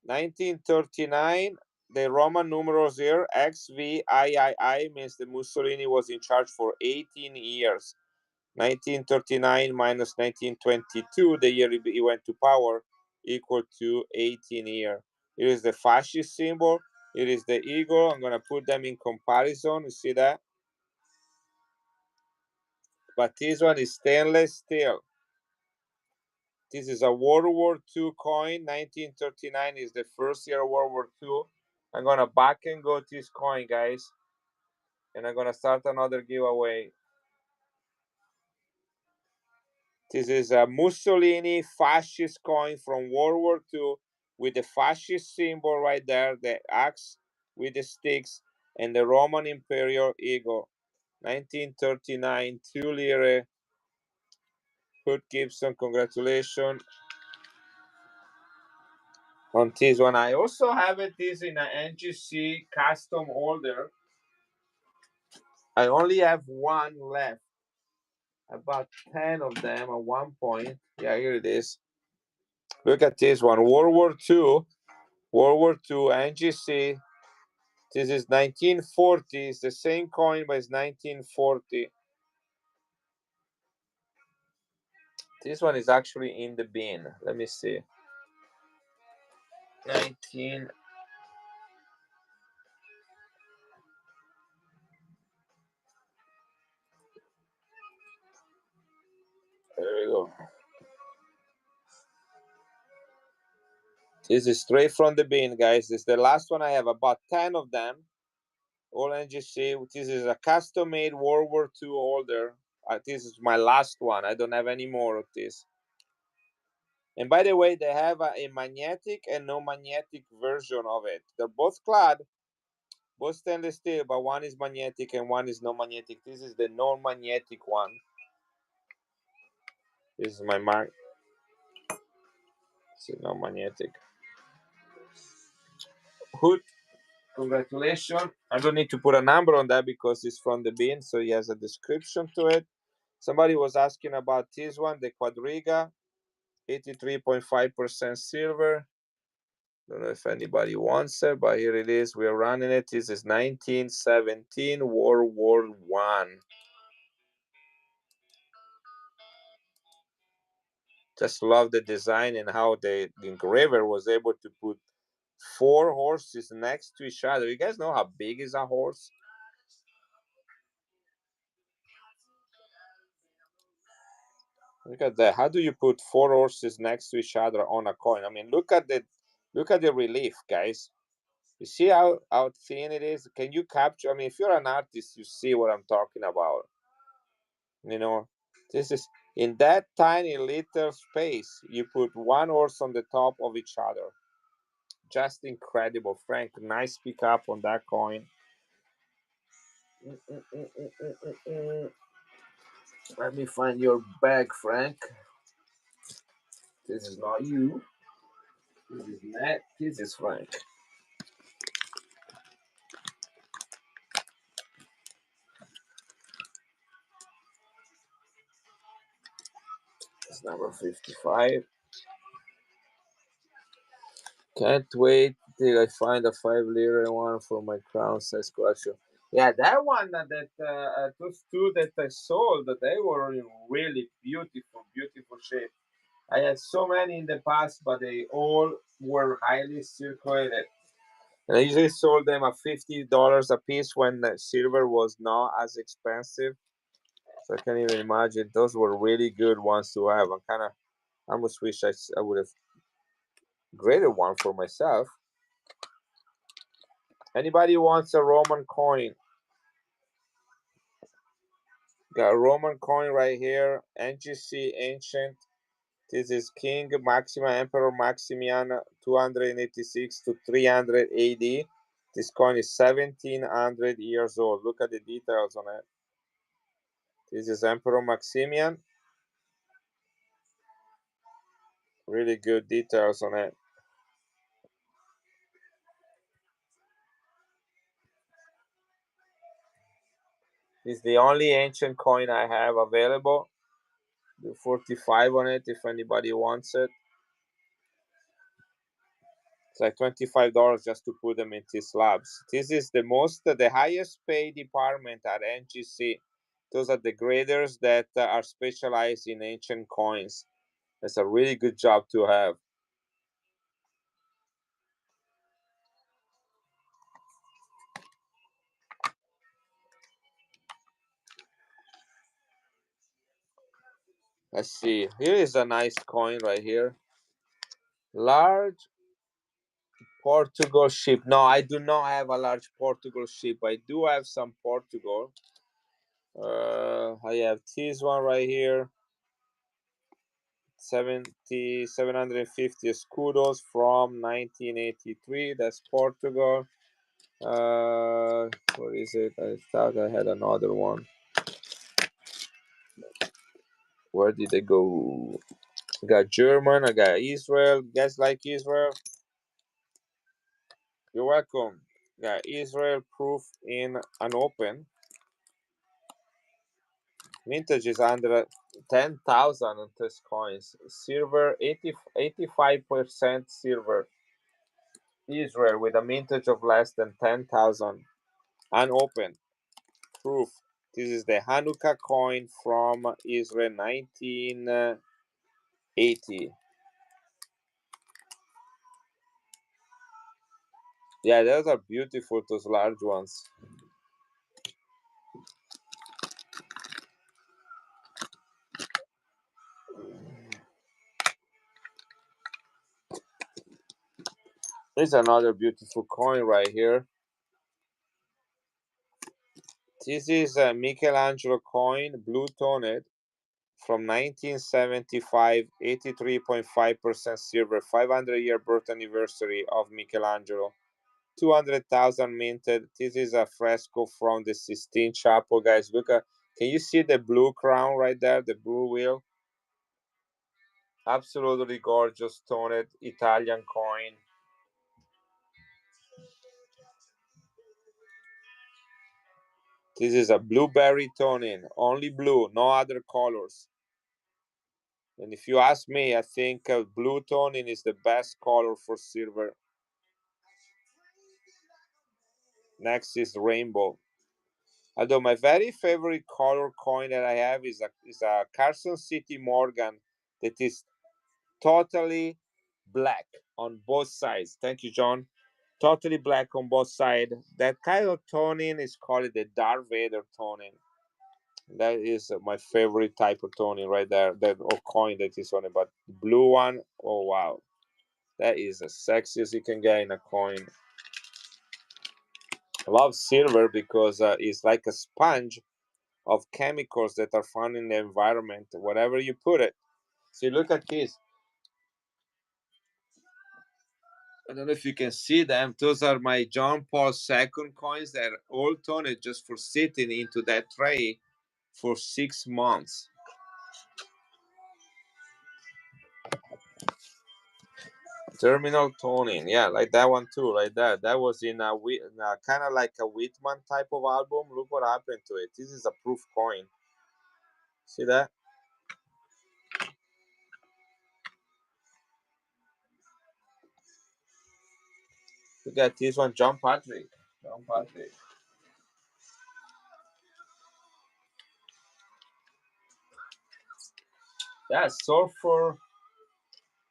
S1: 1939, the Roman numerals here, XVIII, means the Mussolini was in charge for 18 years. 1939 minus 1922, the year he went to power, equal to 18 years. Here is the fascist symbol. Here is the eagle. I'm going to put them in comparison. You see that? But this one is stainless steel. This is a World War II coin. 1939 is the first year of World War II. I'm going to back and go this coin, guys. And I'm going to start another giveaway. This is a Mussolini fascist coin from World War II with the fascist symbol right there, the axe with the sticks, and the Roman Imperial eagle. 1939, 2 lire. Hood Gibson, congratulations on this one. I also have this in an NGC custom holder. I only have one left. About 10 of them at one point. Yeah, here it is. Look at this one. World War II. World War II, NGC. This is 1940. It's the same coin, but it's 1940. This one is actually in the bin. Let me see. 19. There we go. This is straight from the bin, guys. This is the last one I have. About 10 of them. All NGC. This is a custom-made World War II holder. This is my last one. I don't have any more of this. And by the way, they have a magnetic and no magnetic version of it. They're both clad, both stainless steel, but one is magnetic and one is no magnetic. This is the non-magnetic one. This is my mark. This is non-magnetic. Hood, congratulations. I don't need to put a number on that because it's from the bin, so he has a description to it. Somebody was asking about this one, the Quadriga, 83.5% silver. Don't know if anybody wants it, but here it is. We're running it. This is 1917 World War One. Just love the design and how the engraver was able to put 4 horses next to each other. You guys know how big is a horse? Look at that. How do you put 4 horses next to each other on a coin? I mean, look at the relief, guys. You see how thin it is? Can you capture? I mean, if you're an artist, you see what I'm talking about. You know, this is in that tiny little space, you put 1 horse on the top of each other. Just incredible, Frank. Nice pick up on that coin. Let me find your bag, Frank. This is not you. This is Matt. This is Frank. It's number 55. Can't wait till I find a 5 lira one for my crown size collection. Yeah, that one those 2 that I sold, they were in really beautiful shape. I had so many in the past, but they all were highly circulated. And I usually sold them at $50 a piece when the silver was not as expensive. So I can't even imagine. Those were really good ones to have. I almost wish I would have greater one for myself. Anybody wants a Roman coin? Got a Roman coin right here. NGC Ancient. This is King Maxima Emperor Maximian 286 to 300 AD. This coin is 1700 years old. Look at the details on it. This is Emperor Maximian. Really good details on it. This is the only ancient coin I have available. The 45 on it if anybody wants it. It's like $25 just to put them into slabs. This is the highest paid department at NGC. Those are the graders that are specialized in ancient coins. It's a really good job to have. Let's see. Here is a nice coin right here. Large Portugal ship. No, I do not have a large Portugal ship. I do have some Portugal. I have this one right here. 750 escudos from 1983. That's Portugal. Where is it? I thought I had another one. Where did they go? I got German. I got Israel. You guys like Israel? You're welcome. Got Israel proof in unopened. Vintage is under 10,000 on this coins. Silver 85% silver. Israel with a mintage of less than 10,000. Unopened. Proof. This is the Hanukkah coin from Israel 1980. Yeah, those are beautiful, those large ones. There's another beautiful coin right here. This is a Michelangelo coin, blue toned, from 1975, 83.5% silver, 500-year birth anniversary of Michelangelo. 200,000 minted. This is a fresco from the Sistine Chapel, guys. Look at, can you see the blue crown right there, the blue wheel? Absolutely gorgeous toned Italian coin. This is a blueberry toning, only blue, no other colors. And if you ask me, I think blue toning is the best color for silver. Next is rainbow. Although my very favorite color coin that I have is a Carson City Morgan that is totally black on both sides. Thank you, John. Totally black on both sides. That kind of toning is called the Darth Vader toning. That is my favorite type of toning right there. That or coin that is on it. But the blue one, oh wow, that is as sexy as you can get in a coin. I love silver because it's like a sponge of chemicals that are found in the environment, whatever you put it. So look at this. I don't know if you can see them. Those are my John Paul II coins that are all toned just for sitting into that tray for 6 months. Terminal toning, yeah, like that one too, like that. That was in a kind of like a Whitman type of album. Look what happened to it. This is a proof coin. See that? Look at this one, John Patrick. John Patrick. Yeah, sulfur.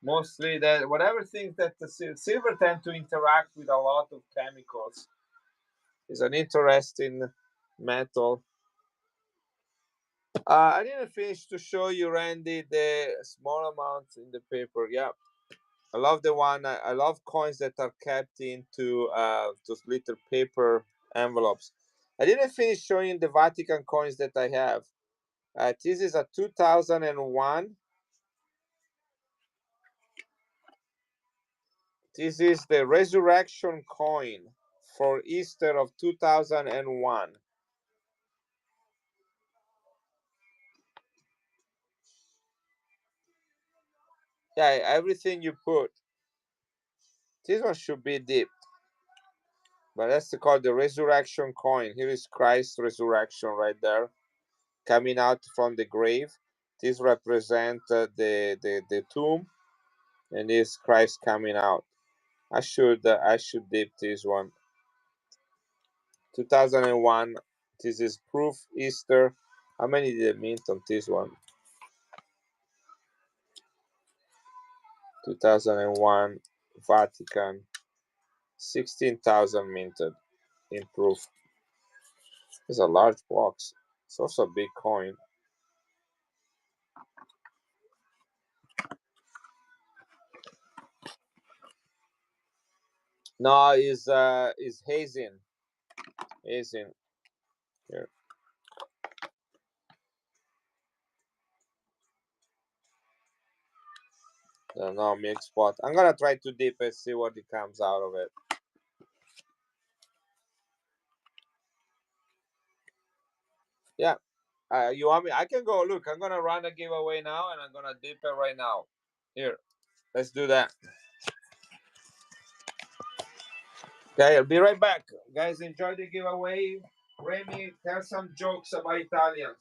S1: Mostly that whatever things that the silver tend to interact with a lot of chemicals is an interesting metal. I didn't finish to show you, Randy, the small amounts in the paper. Yeah, I love the one. I love coins that are kept into those little paper envelopes. I didn't finish showing the Vatican coins that I have. This is a 2001. This is the resurrection coin for Easter of 2001. Yeah, everything you put. This one should be deep, but that's called the resurrection coin. Here is Christ's resurrection right there, coming out from the grave. This represents the tomb, and this Christ coming out. I should dip this one. 2001. This is proof Easter. How many did it mint on this one? 2001 Vatican. 16,000 minted in proof. It's a large box. It's also a big coin. No, is hazing. Hazing. Here. No milk spot. I'm gonna try to dip and see what it comes out of it. Yeah. You want me? I can go. Look, I'm gonna run a giveaway now, and I'm gonna dip it right now. Here, let's do that. Okay, I'll be right back. Guys, enjoy the giveaway. Remy, tell some jokes about Italians.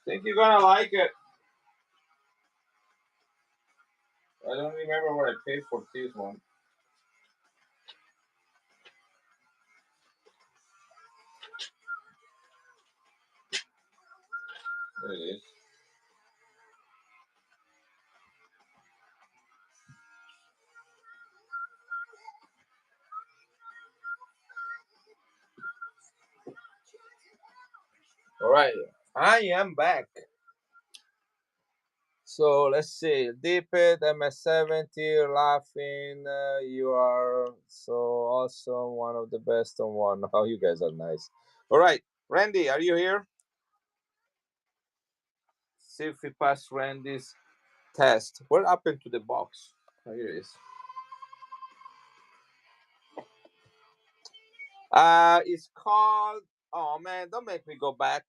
S1: Think you're gonna like it. I don't remember what I paid for this one. There it is. All right, I am back. So let's see. Dip it, MS70, laughing. You are so awesome. One of the best on one. Oh, you guys are nice. All right, Randy, are you here? see if we pass Randy's test. What happened to the box? Oh, here it is. It's called. Oh man, don't make me go back.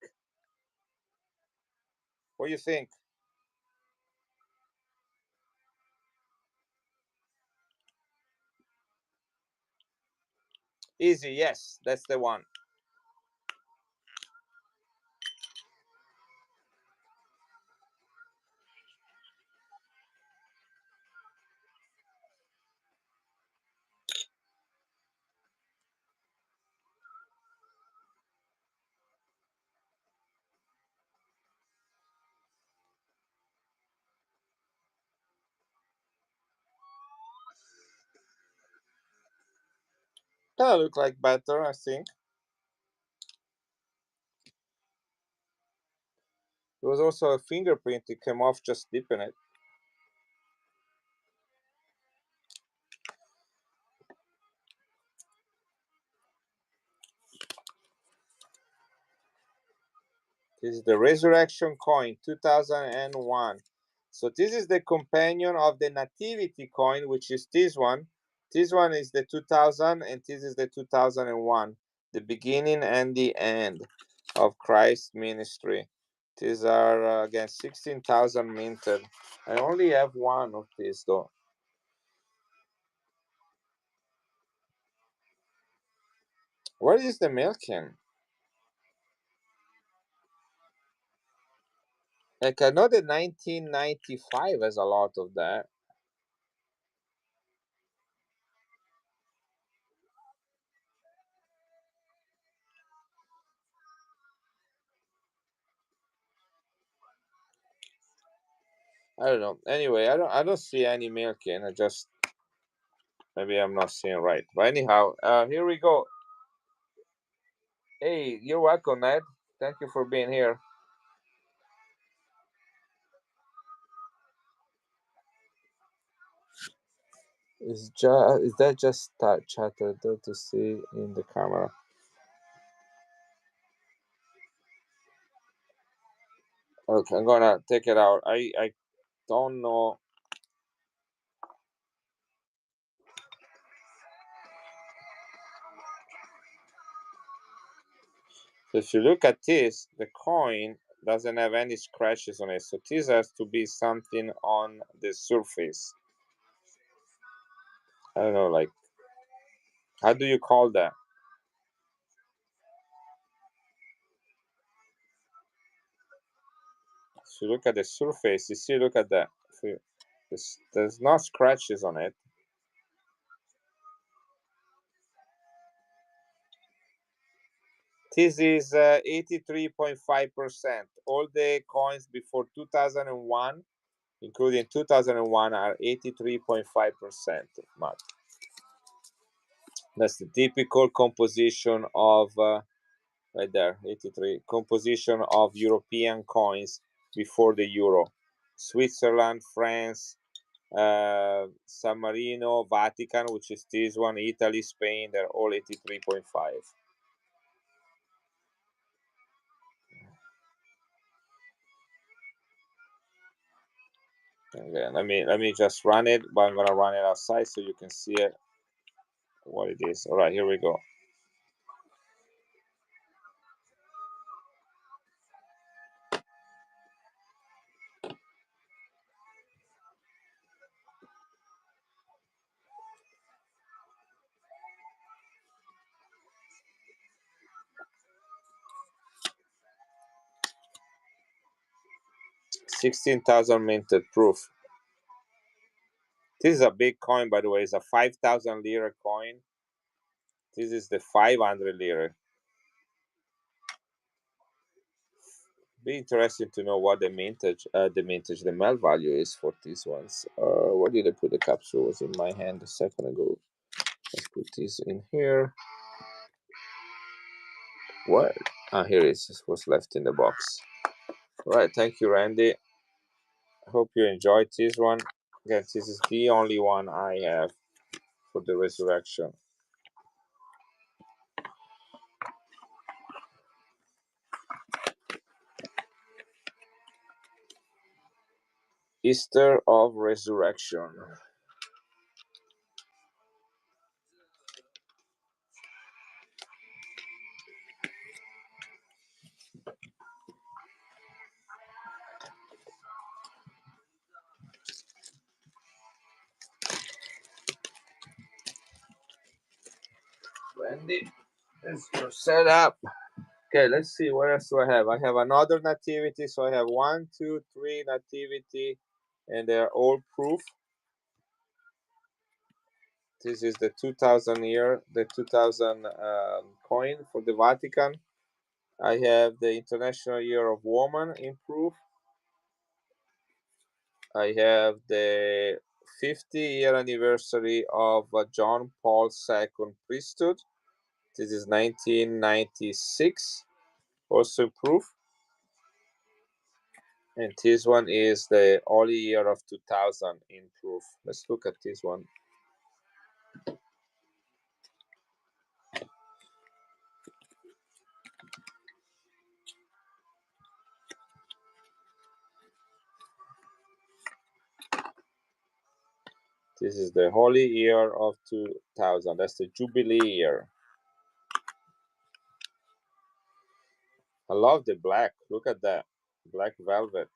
S1: What do you think? Easy, yes, that's the one. That look like better, I think. There was also a fingerprint. It came off just dipping it. This is the Resurrection coin, 2001. So this is the companion of the Nativity coin, which is this one. This one is the 2000, and this is the 2001. The beginning and the end of Christ's ministry. These are, again, 16,000 minted. I only have one of these, though. Where is the milking? Like, I know that 1995 has a lot of that. I don't know. Anyway, I don't see any milking. I just, maybe I'm not seeing right. But anyhow, here we go. Hey, you're welcome, Ned. Thank you for being here. Is that just chatter to see in the camera? Okay, I'm gonna take it out. I don't know. So if you look at this, the coin doesn't have any scratches on it. So this has to be something on the surface. I don't know, like, how do you call that? If you look at the surface, you see, look at that. There's no scratches on it. This is 83.5%. All the coins before 2001, including 2001, are 83.5% matte. That's the typical composition of, right there, 83, composition of European coins before the euro. Switzerland, France, San Marino, Vatican, which is this one, Italy, Spain, they're all 83.5. Okay, let me just run it, but I'm gonna run it outside so you can see it, what it is. All right, here we go. $16,000 minted proof. This is a big coin, by the way. It's a 5,000 lira coin. This is the 500 lira. Be interesting to know what the the melt value is for these ones. Where did I put the capsule? It was in my hand a second ago. Let's put this in here. What? Here it is. This was left in the box. All right, thank you, Randy. I hope you enjoyed this one. Again, this is the only one I have for the resurrection. Easter of Resurrection. Wendy, let's go set up. Okay, let's see. What else do I have? I have another nativity. So I have 1, 2, 3 nativity, and they're all proof. This is the 2000 year, the 2000 coin for the Vatican. I have the International Year of Woman in proof. I have the 50-year anniversary of John Paul II priesthood. This is 1996, also in proof. And this one is the Holy Year of 2000 in proof. Let's look at this one. This is the Holy Year of 2000. That's the Jubilee year. I love the black. Look at that. Black velvet.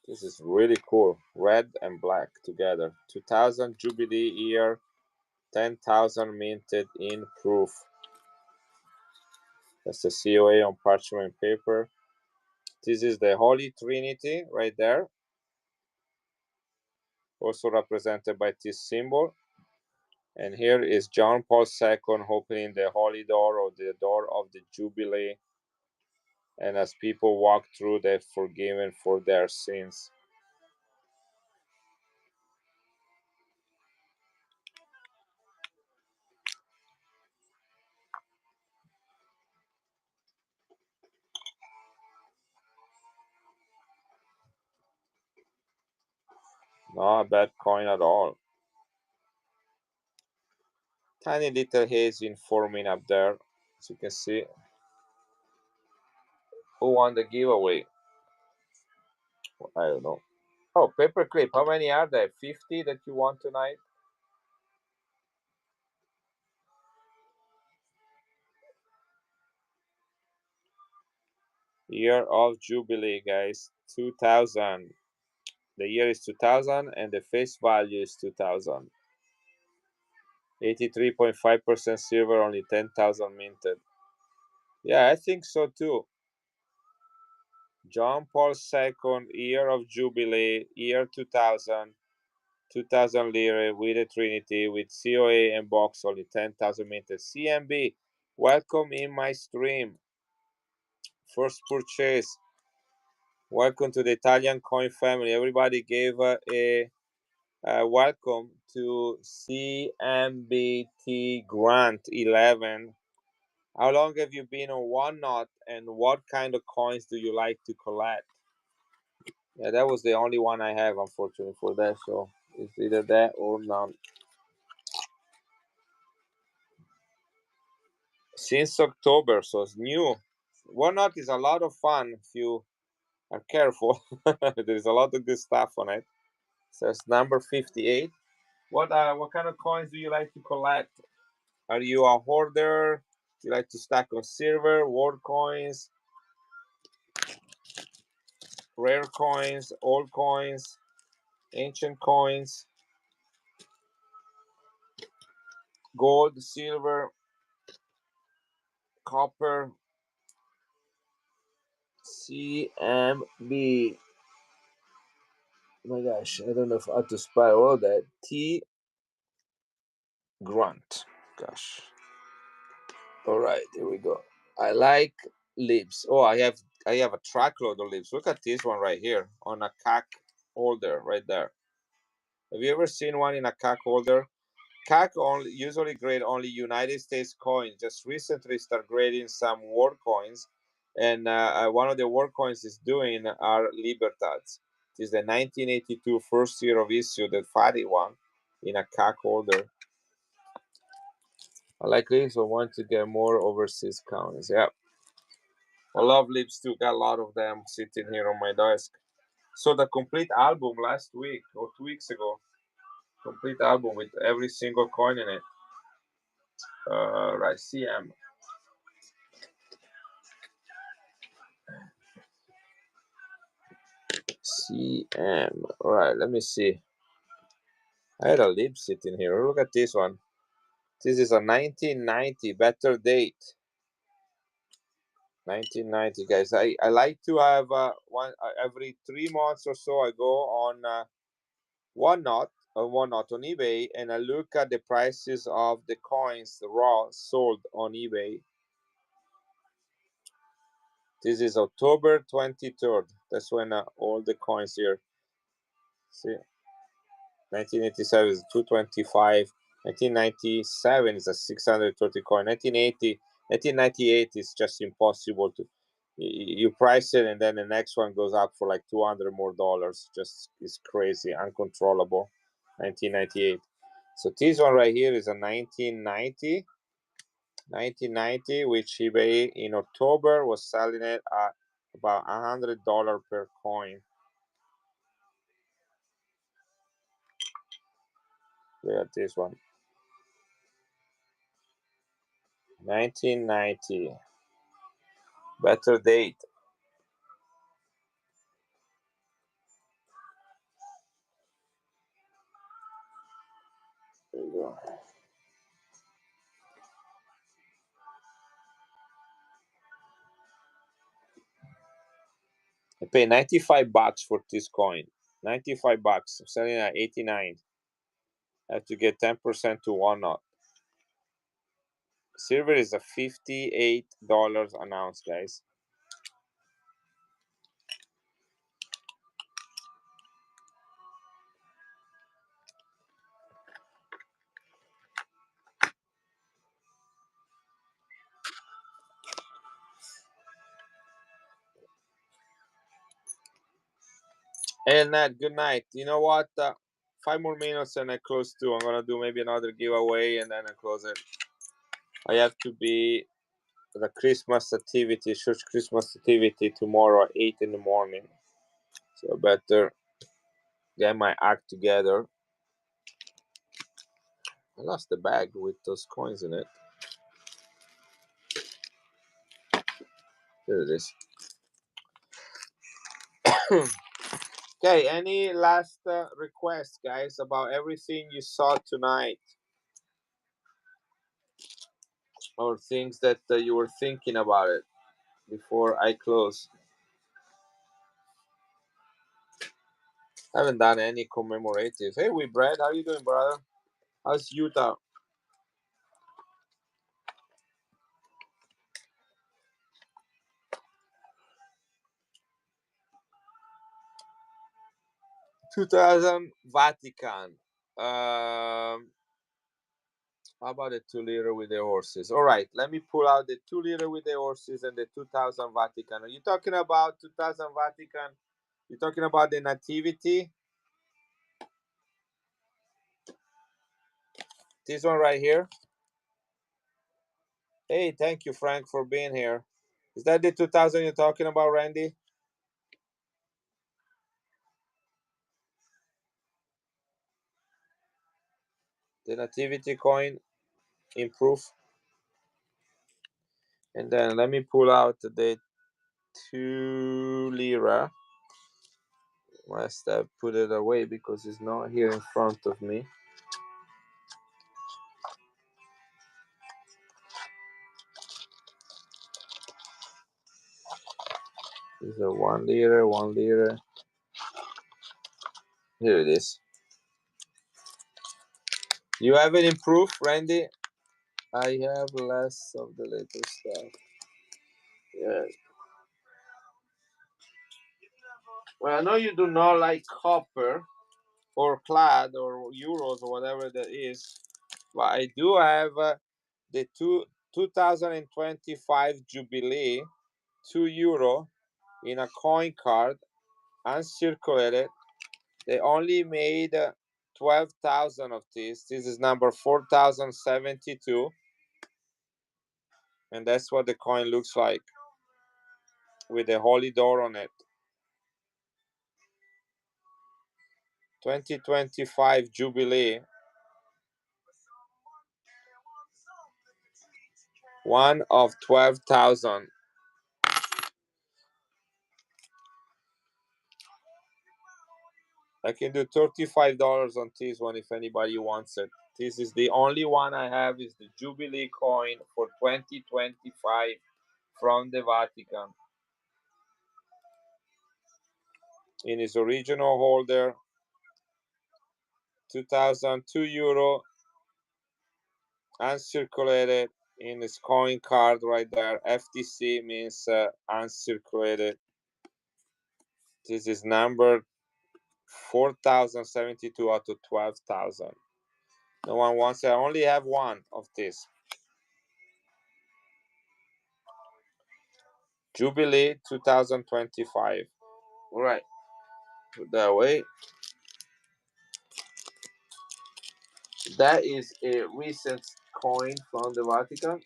S1: This is really cool. Red and black together. 2000 Jubilee year. 10,000 minted in proof. That's the COA on parchment paper. This is the Holy Trinity right there. Also represented by this symbol. And here is John Paul II opening the holy door, or the door of the Jubilee. And as people walk through, they're forgiven for their sins. Not a bad coin at all. Tiny little haze forming up there, as you can see. Who won the giveaway? I don't know. Oh, paperclip. How many are there? 50 that you won tonight? Year of Jubilee, guys. 2000. The year is 2000 and the face value is 2000. 83.5% silver, only 10,000 minted. Yeah, I think so too. John Paul II, year of Jubilee, year 2000. 2000 lira with the Trinity, with COA and box, only 10,000 minted. CMB, welcome in my stream. First purchase. Welcome to the Italian coin family. Everybody gave a welcome to CMBT Grant 11. How long have you been on One Knot, and what kind of coins do you like to collect? Yeah, that was the only one I have, unfortunately, for that. So it's either that or none. Since October, so it's new. One Knot is a lot of fun if you are careful. There's a lot of good stuff on it. So it's number 58. What kind of coins do you like to collect? Are you a hoarder? Do you like to stack on silver, world coins, rare coins, old coins, ancient coins, gold, silver, copper? CMB. Oh my gosh, I don't know how to spell all that. T Grunt. Gosh. All right, here we go. I like lips. Oh, I have a truckload of lips. Look at this one right here on a CAC holder right there. Have you ever seen one in a CAC holder? CAC only usually grade only United States coins. Just recently start grading some world coins, and one of the world coins is doing are Libertads. This is the 1982 first year of issue, the fatty one, in a CAC holder. I like lips, but want to get more overseas coins. Yeah, I love lips too. Got a lot of them sitting here on my desk. So the complete album last week or 2 weeks ago, complete album with every single coin in it. Right, CM. CM. All right, let me see. I had a lib sitting here. Look at this one. This is a 1990, better date. 1990, guys. I like to have one every 3 months or so. I go on Whatnot on eBay, and I look at the prices of the coins raw sold on eBay. This is October 23rd. That's when all the coins here. See, 1987 is 225. 1997 is a 630 coin. 1998 is just impossible to. You price it and then the next one goes up for like $200 more. Just is crazy, uncontrollable. 1998. So this one right here is a 1990. 1990, which eBay in October was selling it at about $100 per coin. Look at this one. 1990. Better date. There you go. I pay $95 for this coin. $95. I'm selling at 89. I have to get 10% to Whatnot. Silver is a $58 an ounce, guys. And Nat, good night. You know what? 5 more minutes and I close too. I'm gonna do maybe another giveaway and then I close it. I have to be the Christmas activity, church Christmas activity tomorrow at 8 in the morning. So I better get my act together. I lost the bag with those coins in it. There it is. Okay, any last requests, guys, about everything you saw tonight? Or things that you were thinking about it before I close? I haven't done any commemorative. Hey, Brad, how you doing, brother? How's Utah? $2,000 Vatican. How about the 2 liter with the horses? All right, let me pull out the 2 liter with the horses and the 2,000 Vatican. Are you talking about 2,000 Vatican? You're talking about the Nativity? This one right here? Hey, thank you, Frank, for being here. Is that the 2,000 you're talking about, Randy? The Nativity coin in proof. And then let me pull out the 2 lira. Must have put it away because it's not here in front of me. This is a 1 lira, 1 lira. Here it is. You have it in proof, Randy? I have less of the latest stuff. Yeah. Well, I know you do not like copper or clad or euros or whatever that is, but I do have the 2025 Jubilee, €2 in a coin card, uncirculated. They only made 12,000 of these. This is number 4072. And that's what the coin looks like with the holy door on it. 2025 Jubilee. One of 12,000. I can do $35 on this one if anybody wants it. This is the only one I have, is the Jubilee coin for 2025 from the Vatican. In its original holder, 2002 euro, uncirculated, in its coin card right there. FTC means uncirculated. This is number 4,072 out of 12,000. No one wants it. I only have one of this. Jubilee 2025. All right, put that away. That is a recent coin from the Vatican.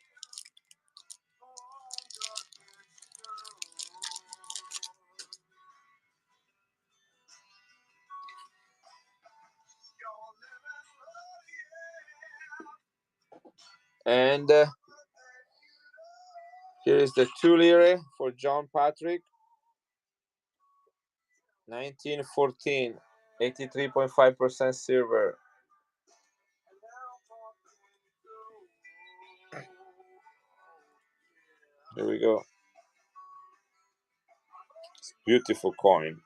S1: And here is the 2 lire for John Patrick. 1914. 83.5% silver. Here we go. It's beautiful coin.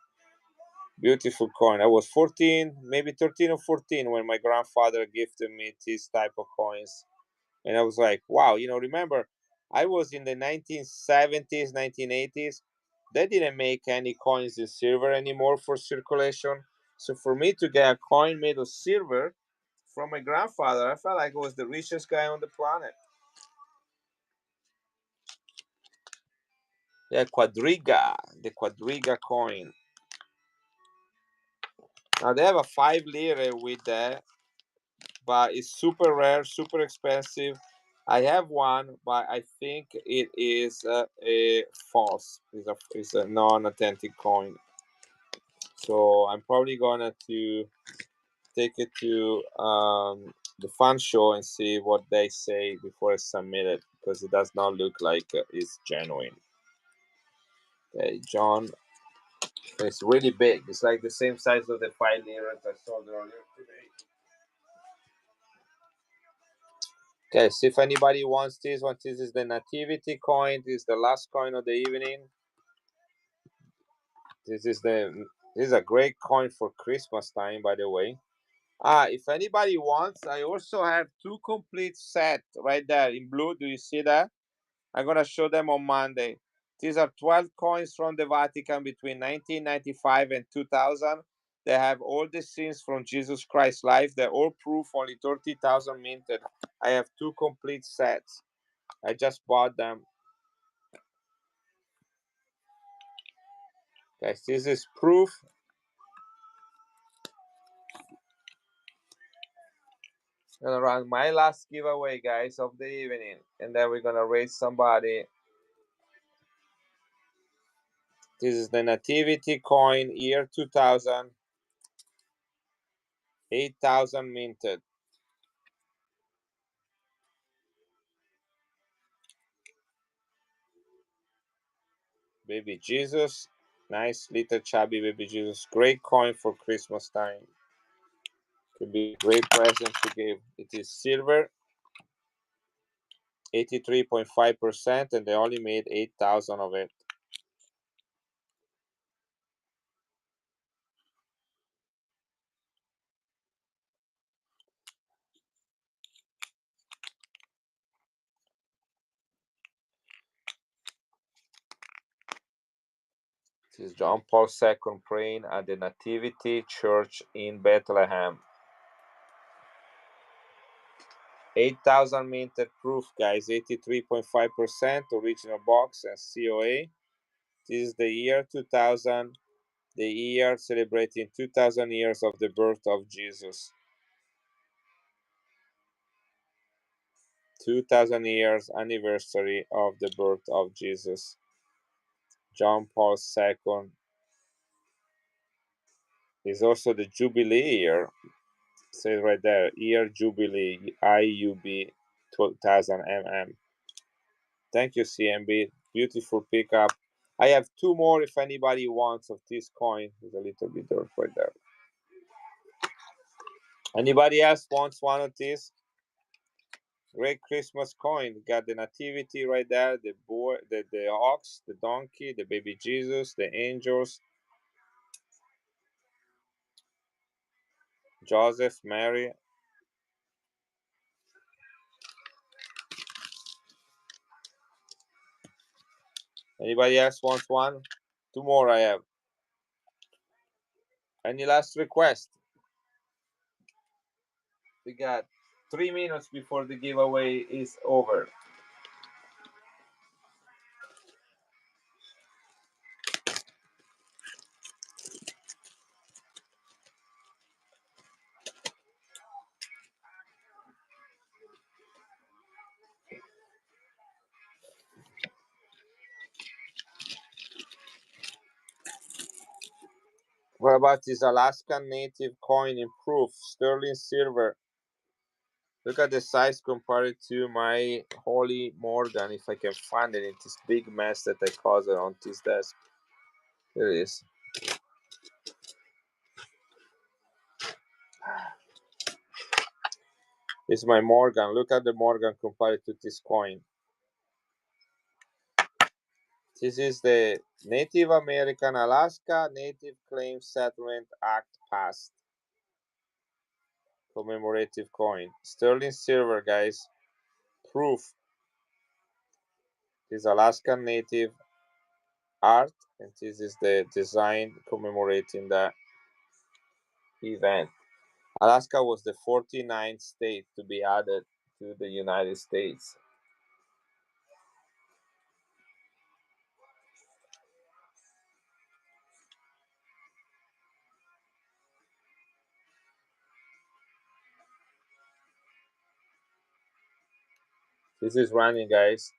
S1: Beautiful coin. I was 14, maybe 13 or 14 when my grandfather gifted me this type of coins. And I was like, wow, remember, I was in the 1970s, 1980s. They didn't make any coins in silver anymore for circulation. So for me to get a coin made of silver from my grandfather, I felt like I was the richest guy on the planet. Yeah, Quadriga, the Quadriga coin. Now they have a 5 lire with that, but it's super rare, super expensive. I have one, but I think it is a false. It's a non-authentic coin. So I'm probably gonna to take it to the fun show and see what they say before I submit it, because it does not look like it's genuine. Okay, John. It's really big. It's like the same size of the 5 lire I sold earlier today. Okay, see if anybody wants this one. This is the Nativity coin. This is the last coin of the evening. This is a great coin for Christmas time, by the way. If anybody wants, I also have 2 complete sets right there in blue. Do you see that? I'm gonna show them on Monday. These are 12 coins from the Vatican between 1995 and 2000. They have all the scenes from Jesus Christ's life. They're all proof, only 30,000 minted. I have 2 complete sets. I just bought them. Guys, this is proof. Gonna run my last giveaway, guys, of the evening, and then we're gonna raise somebody. This is the Nativity coin, year 2000, 8,000 minted. Baby Jesus, nice little chubby baby Jesus. Great coin for Christmas time. Could be a great present to give. It is silver, 83.5%, and they only made 8,000 of it. This is John Paul II praying at the Nativity Church in Bethlehem. 8,000 minted proof, guys. 83.5% original box and COA. This is the year 2000, the year celebrating 2,000 years of the birth of Jesus. 2,000 years anniversary of the birth of Jesus. John Paul II. It's also the Jubilee year. It says right there, year Jubilee, IUB 2000 mm. Thank you, CMB. Beautiful pickup. I have two more if anybody wants of this coin. There's a little bit dirt right there. Anybody else wants one of these? Great Christmas coin. Got the nativity right there, the boy, the ox, the donkey, the baby Jesus, the angels, Joseph, Mary. Anybody else wants one? Two more I have. Any last request? We got 3 minutes before the giveaway is over. What about this Alaskan native coin in proof? Sterling silver. Look at the size compared to my Holy Morgan. If I can find it in this big mess that I caused on this desk. There it is. It's my Morgan. Look at the Morgan compared to this coin. This is the Native American Alaska Native Claims Settlement Act passed commemorative coin. Sterling silver, guys. Proof. This Alaskan Native art, and this is the design commemorating the event. Alaska was the 49th state to be added to the United States. This is running, guys.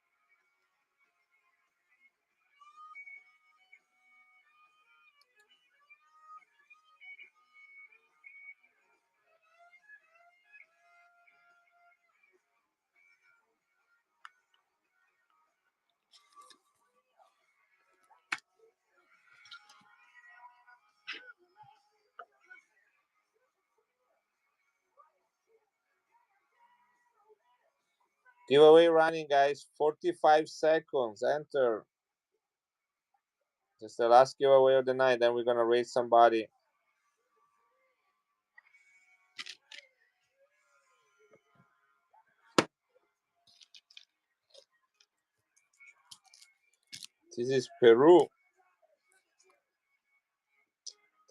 S1: Giveaway running, guys. 45 seconds. Enter. Just the last giveaway of the night. Then we're gonna raise somebody. This is Peru.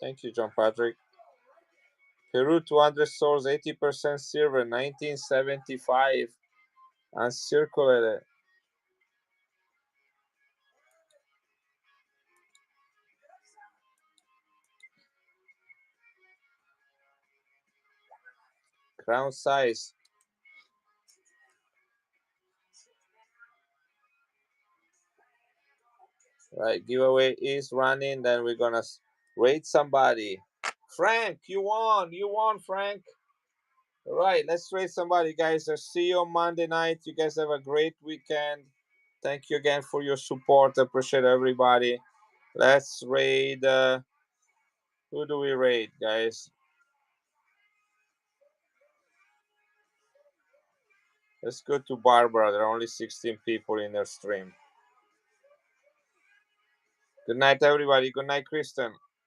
S1: Thank you, John Patrick. Peru 200 souls, 80% silver, 1975. Uncirculated. Crown size. Right, giveaway is running. Then we're gonna rate somebody. Frank, you won. You won, Frank. All right, let's rate somebody, guys. I'll see you on Monday night. You guys have a great weekend. Thank you again for your support. I appreciate everybody. Let's raid. Who do we raid, guys? Let's go to Barbara. There are only 16 people in their stream. Good night, everybody. Good night, Kristen.